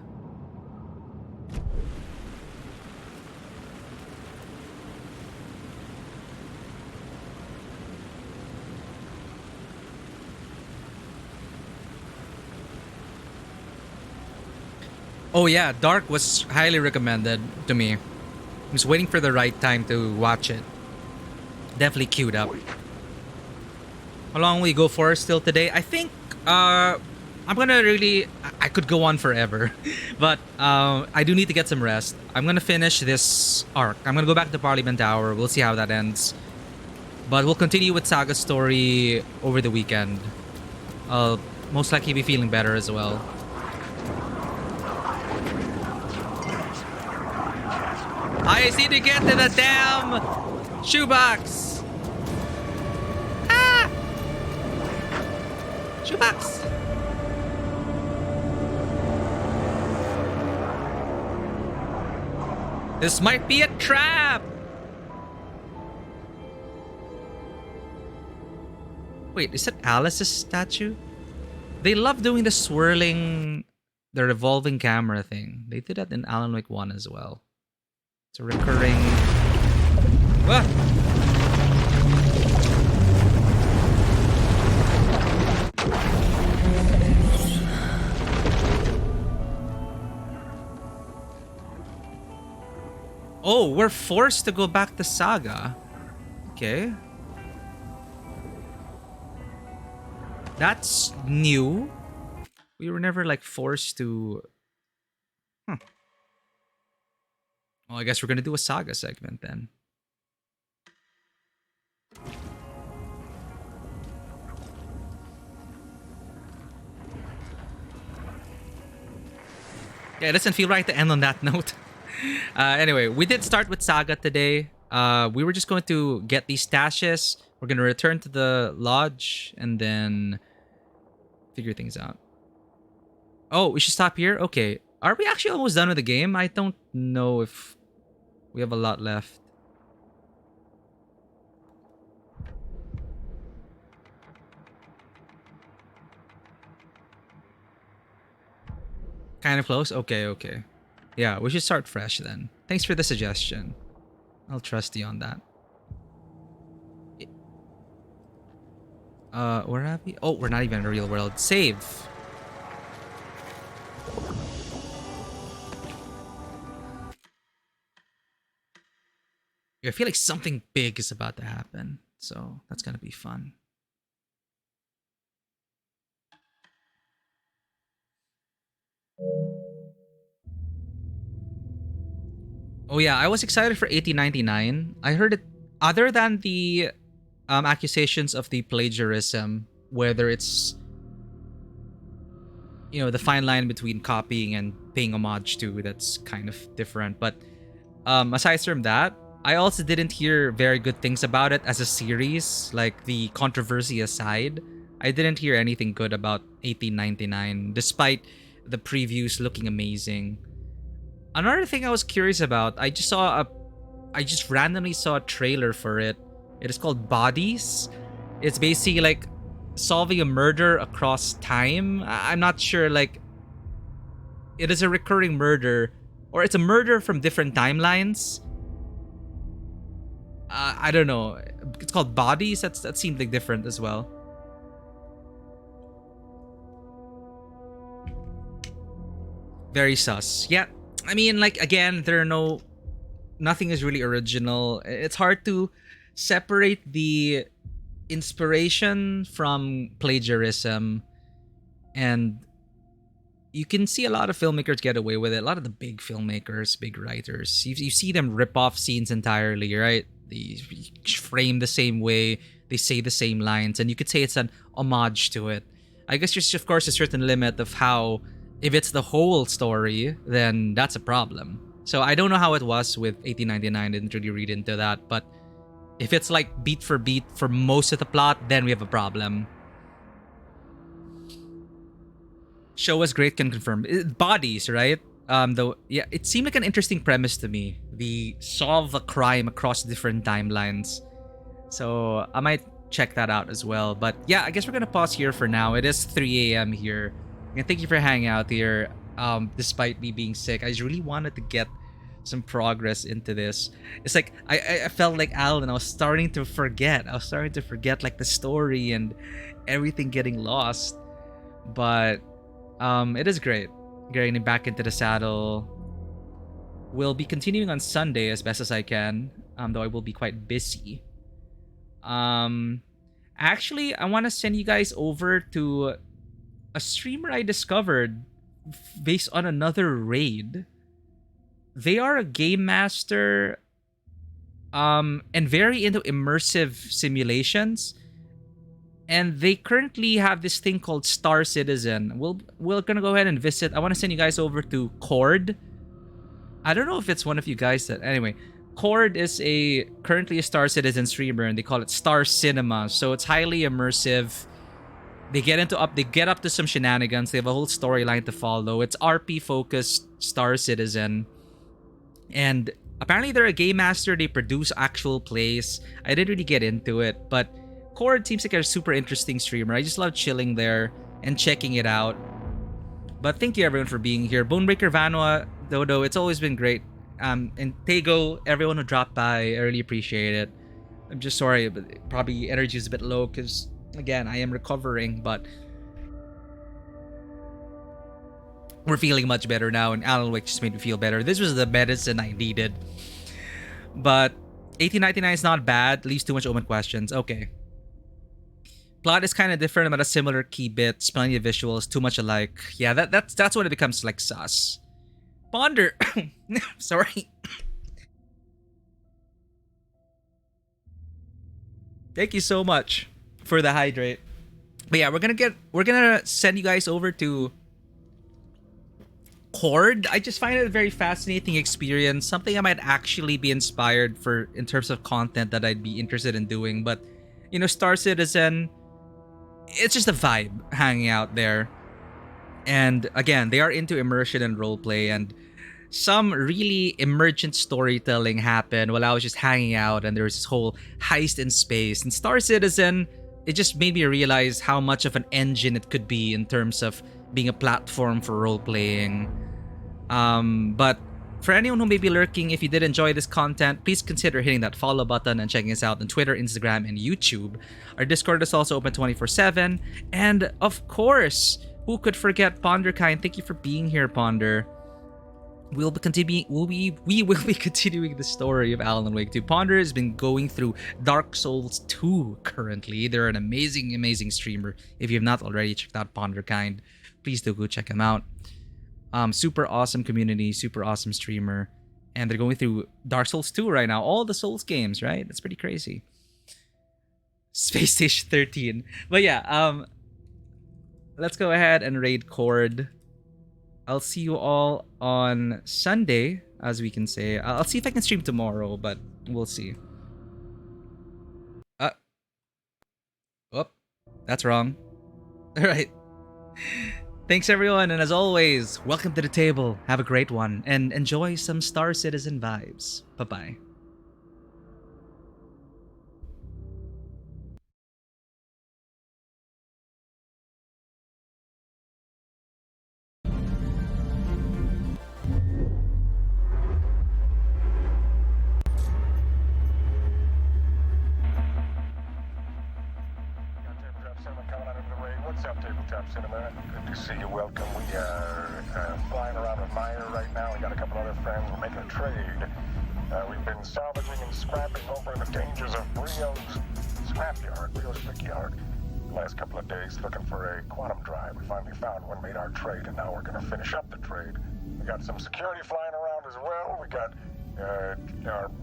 Oh yeah, Dark was highly recommended to me. I was waiting for the right time to watch it. Definitely queued up. How long will we go for still today? I think I'm gonna I could go on forever. But I do need to get some rest. I'm gonna finish this arc. I'm gonna go back to Parliament Tower. We'll see how that ends. But we'll continue with Saga's story over the weekend. I'll most likely be feeling better as well. I just need to get to the damn shoebox. Ah! Shoebox. This might be a trap. Wait, is that Alice's statue? They love doing the swirling, the revolving camera thing. They did that in Alan Wake 1 as well. It's a recurring... Ah! Oh, we're forced to go back to Saga. Okay. That's new. We were never like forced to... Well, I guess we're gonna do a Saga segment then. Yeah, it doesn't feel right to end on that note. Anyway, we did start with Saga today. We were just going to get these stashes. We're gonna return to the lodge and then figure things out. Oh, we should stop here? Okay. Are we actually almost done with the game? I don't know if we have a lot left. Kind of close? Okay, okay. Yeah, we should start fresh then. Thanks for the suggestion. I'll trust you on that. Where are we? Oh, we're not even in the real world. Save. I feel like something big is about to happen. So that's gonna be fun. Oh yeah, I was excited for 1899. I heard it, other than the accusations of the plagiarism, whether it's, you know, the fine line between copying and paying homage to, that's kind of different. But aside from that, I also didn't hear very good things about it as a series. Like, the controversy aside, I didn't hear anything good about 1899, despite the previews looking amazing. Another thing I was curious about, I just randomly saw a trailer for it. It is called Bodies. It's basically like solving a murder across time. I'm not sure, like, it is a recurring murder, or it's a murder from different timelines. I don't know. It's called Bodies. That seemed like different as well. Very sus. Yeah. I mean, like, again, nothing is really original. It's hard to separate the inspiration from plagiarism, and you can see a lot of filmmakers get away with it. A lot of the big filmmakers, big writers, you see them rip off scenes entirely, right? They frame the same way, they say the same lines, and you could say it's an homage to it. I guess there's, of course, a certain limit of how, if it's the whole story, then that's a problem. So I don't know how it was with 1899, I didn't really read into that, but if it's like beat for beat for most of the plot, then we have a problem. Show was great, can confirm. Bodies, right? Though, yeah, it seemed like an interesting premise to me. The solve a crime across different timelines. So I might check that out as well. But yeah, I guess we're gonna pause here for now. It is 3 a.m. here. And thank you for hanging out here. Despite me being sick, I just really wanted to get some progress into this. It's like I felt like Alan. I was starting to forget like the story and everything getting lost. But it is great getting back into the saddle. We'll be continuing on Sunday as best as I can, though I will be quite busy. Actually, I want to send you guys over to a streamer I discovered based on another raid. They are a game master and very into immersive simulations. And they currently have this thing called Star Citizen. We're gonna go ahead and visit. I want to send you guys over to Cord. I don't know if it's one of you guys that... Anyway, Cord is currently a Star Citizen streamer, and they call it Star Cinema. So it's highly immersive. They get up to some shenanigans. They have a whole storyline to follow. It's RP focused Star Citizen. And apparently they're a game master. They produce actual plays. I didn't really get into it, but Cord seems like a super interesting streamer. I just love chilling there and checking it out. But thank you everyone for being here. Bonebreaker, Vanua, Dodo, it's always been great. And Tego, everyone who dropped by, I really appreciate it. I'm just sorry, but probably energy is a bit low because, again, I am recovering, but we're feeling much better now, and Alan Wake just made me feel better. This was the medicine I needed. But 1899 is not bad, leaves too much open questions. Okay. Plot is kind of different, but a similar key bits, plenty of visuals, too much alike. Yeah, that's when it becomes like sus. Ponder. Sorry. Thank you so much for the hydrate. But yeah, we're gonna send you guys over to Cord. I just find it a very fascinating experience. Something I might actually be inspired for in terms of content that I'd be interested in doing. But you know, Star Citizen, it's just a vibe hanging out there. And again, they are into immersion and roleplay, and some really emergent storytelling happened while I was just hanging out, and there was this whole heist in space. And Star Citizen, it just made me realize how much of an engine it could be in terms of being a platform for role-playing. But for anyone who may be lurking, if you did enjoy this content, please consider hitting that follow button and checking us out on Twitter, Instagram, and YouTube. Our Discord is also open 24/7. And of course, who could forget Ponderkind? Thank you for being here, Ponder. We will be continuing the story of Alan Wake 2. Ponder has been going through Dark Souls 2 currently. They're an amazing streamer. If you have not already checked out Ponderkind, please do go check him out. Super awesome community, super awesome streamer. And they're going through Dark Souls 2 right now. All the Souls games, right? That's pretty crazy. Space Station 13. But yeah, let's go ahead and raid Cord. I'll see you all on Sunday, as we can say. I'll see if I can stream tomorrow, but we'll see. Oh, that's wrong. All right. Thanks, everyone. And as always, welcome to the table. Have a great one and enjoy some Star Citizen vibes. Bye-bye. What's up, Tabletop Tabletop Cinema. Good to see you. Welcome. We are flying around with Meyer right now. We got a couple other friends. We're making a trade. We've been salvaging and scrapping over the dangers of Brio's scrapyard, Brio's brickyard. The last couple of days looking for a quantum drive. We finally found one, made our trade, and now we're going to finish up the trade. We got some security flying around as well. We got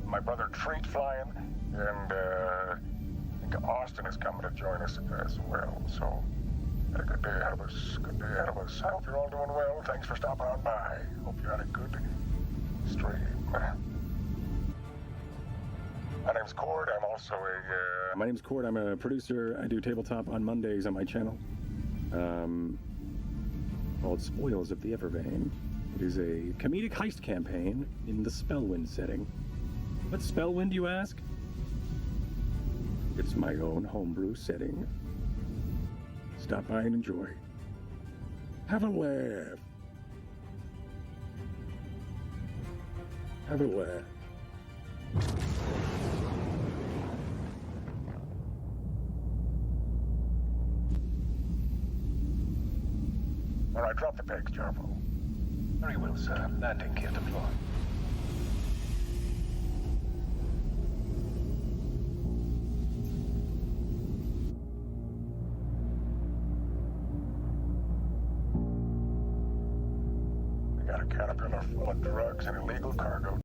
my brother Treat flying, and I think Austin is coming to join us as well. So, got a good day ahead of us. Good day ahead of us. I hope you're all doing well. Thanks for stopping on by. Hope you had a good stream. My name's Cord. I'm also a... My name's Cord. I'm a producer. I do tabletop on Mondays on my channel. Called Spoils of the Evervein. It is a comedic heist campaign in the Spellwind setting. What's Spellwind, you ask? It's my own homebrew setting. Stop by and enjoy. Have a laugh. Have a laugh. All right, drop the pegs, Jarvo. Very well, sir. Landing gear deployed. We got a caterpillar full of drugs and illegal cargo.